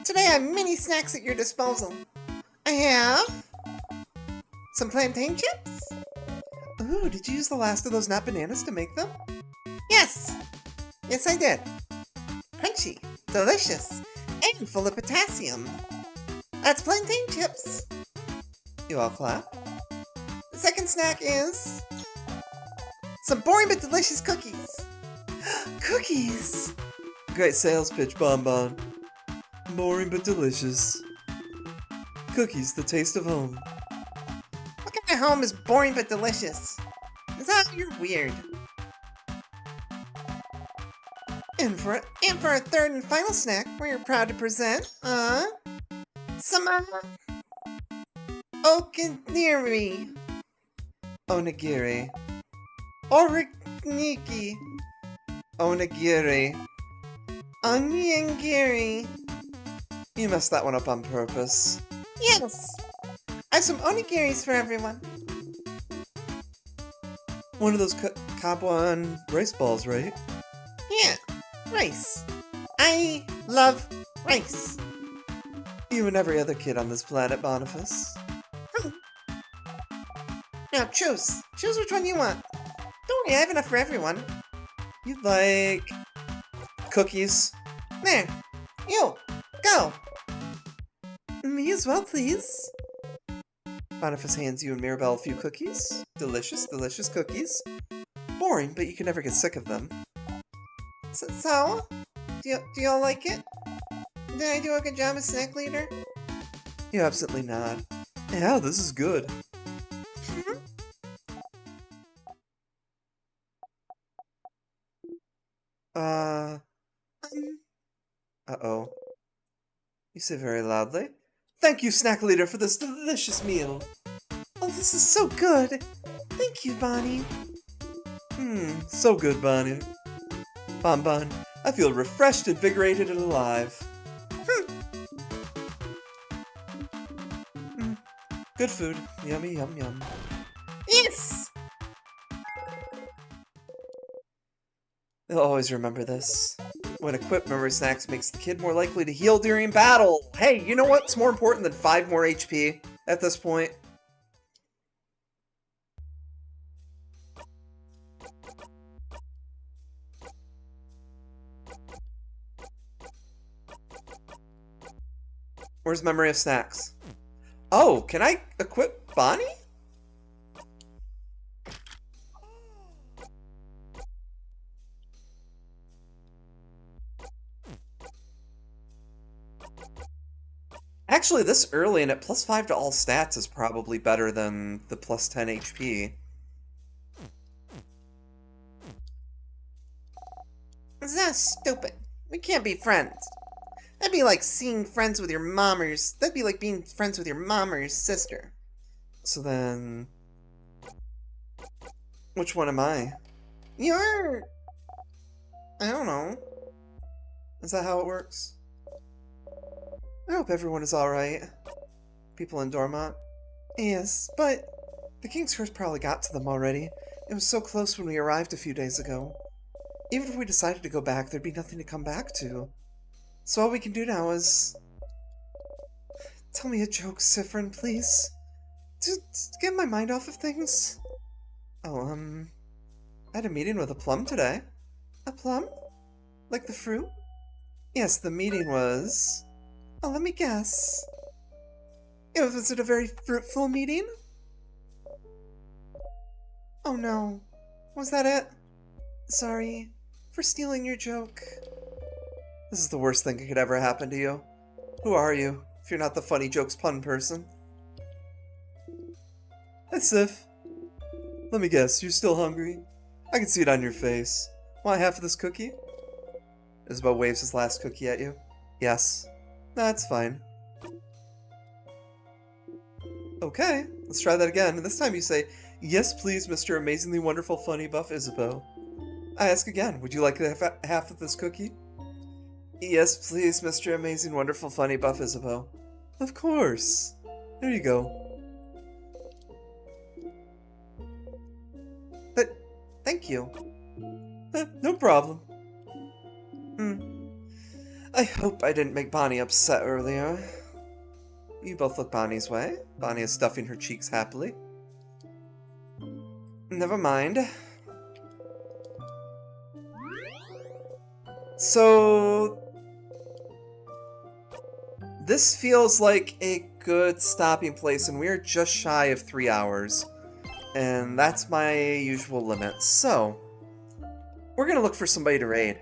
Today I have many snacks at your disposal. I have some plantain chips. Ooh, did you use the last of those not bananas to make them? Yes. Yes, I did. Crunchy, delicious, and full of potassium. That's plantain chips. You all clap? The second snack is some boring but delicious cookies. Cookies! Great sales pitch, Bonbon. Boring but delicious. Cookies, the taste of home. What kind of home is boring but delicious? Is that you're weird? And for our third and final snack, we're proud to present, some, Okaniri. Onigiri. Origniki. Onigiri. Onigiri. You messed that one up on purpose. Yes. I have some onigiris for everyone. One of those Kabwa and rice balls, right? Yeah, rice. I love rice. You and every other kid on this planet, Boniface. Now choose. Choose which one you want. Don't worry, I have enough for everyone. You'd like... cookies? There. You. Go. Me as well, please. Boniface hands you and Mirabelle a few cookies. Delicious, delicious cookies. Boring, but you can never get sick of them. So? Do y'all like it? Did I do a good job as snack leader? You absolutely not. Yeah, this is good. Uh-oh. You say very loudly. Thank you, Snack Leader, for this delicious meal. Oh, this is so good. Thank you, Bonnie. So good, Bonnie. Bonbon, I feel refreshed, invigorated, and alive. Good food. Yummy, yum, yum. Yes! They'll always remember this. When equipped, memory snacks makes the kid more likely to heal during battle. Hey, you know what's more important than 5 more HP at this point? Where's Memory of Snacks? Oh, can I equip Bonnie? Actually, this early and at +5 to all stats is probably better than the +10 HP. That's stupid. We can't be friends. That'd be like seeing friends with your mom or your... That'd be like being friends with your mom or your sister. So then... which one am I? You're... I don't know. Is that how it works? I hope everyone is alright. People in Dormont. Yes, but the King's Curse probably got to them already. It was so close when we arrived a few days ago. Even if we decided to go back, there'd be nothing to come back to. So all we can do now is... Tell me a joke, Siffrin, please. To get my mind off of things. Oh, I had a meeting with a plum today. A plum? Like the fruit? Yes, the meeting was... Oh, let me guess. Was it a very fruitful meeting? Oh no. Was that it? Sorry for stealing your joke. This is the worst thing that could ever happen to you. Who are you, if you're not the funny jokes pun person? Hi, Sif. Let me guess, you're still hungry? I can see it on your face. Want half of this cookie? Isabel waves his last cookie at you. Yes. That's fine. Okay, let's try that again. And this time you say, yes, please, Mr. Amazingly Wonderful Funny Buff Isabeau. I ask again, would you like half of this cookie? Yes, please, Mr. Amazing Wonderful Funny Buff Isabeau. Of course. There you go. But, thank you. No problem. I hope I didn't make Bonnie upset earlier. You both look Bonnie's way. Bonnie is stuffing her cheeks happily. Never mind. So... this feels like a good stopping place, and we're just shy of 3 hours. And that's my usual limit. So, we're gonna look for somebody to raid.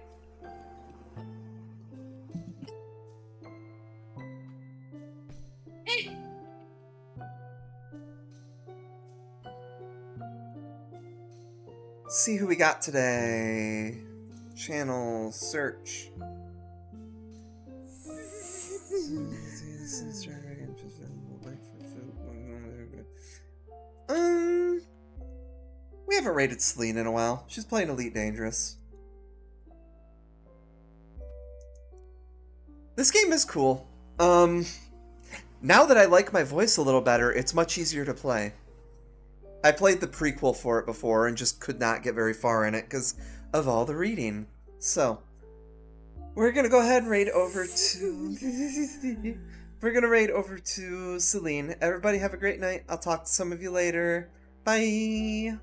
See who we got today. Channel search. We haven't raided Celine in a while. She's playing Elite Dangerous. This game is cool. Now that I like my voice a little better, it's much easier to play. I played the prequel for it before and just could not get very far in it because of all the reading. So, we're gonna go ahead and raid over to... we're gonna raid over to Celine. Everybody have a great night. I'll talk to some of you later. Bye!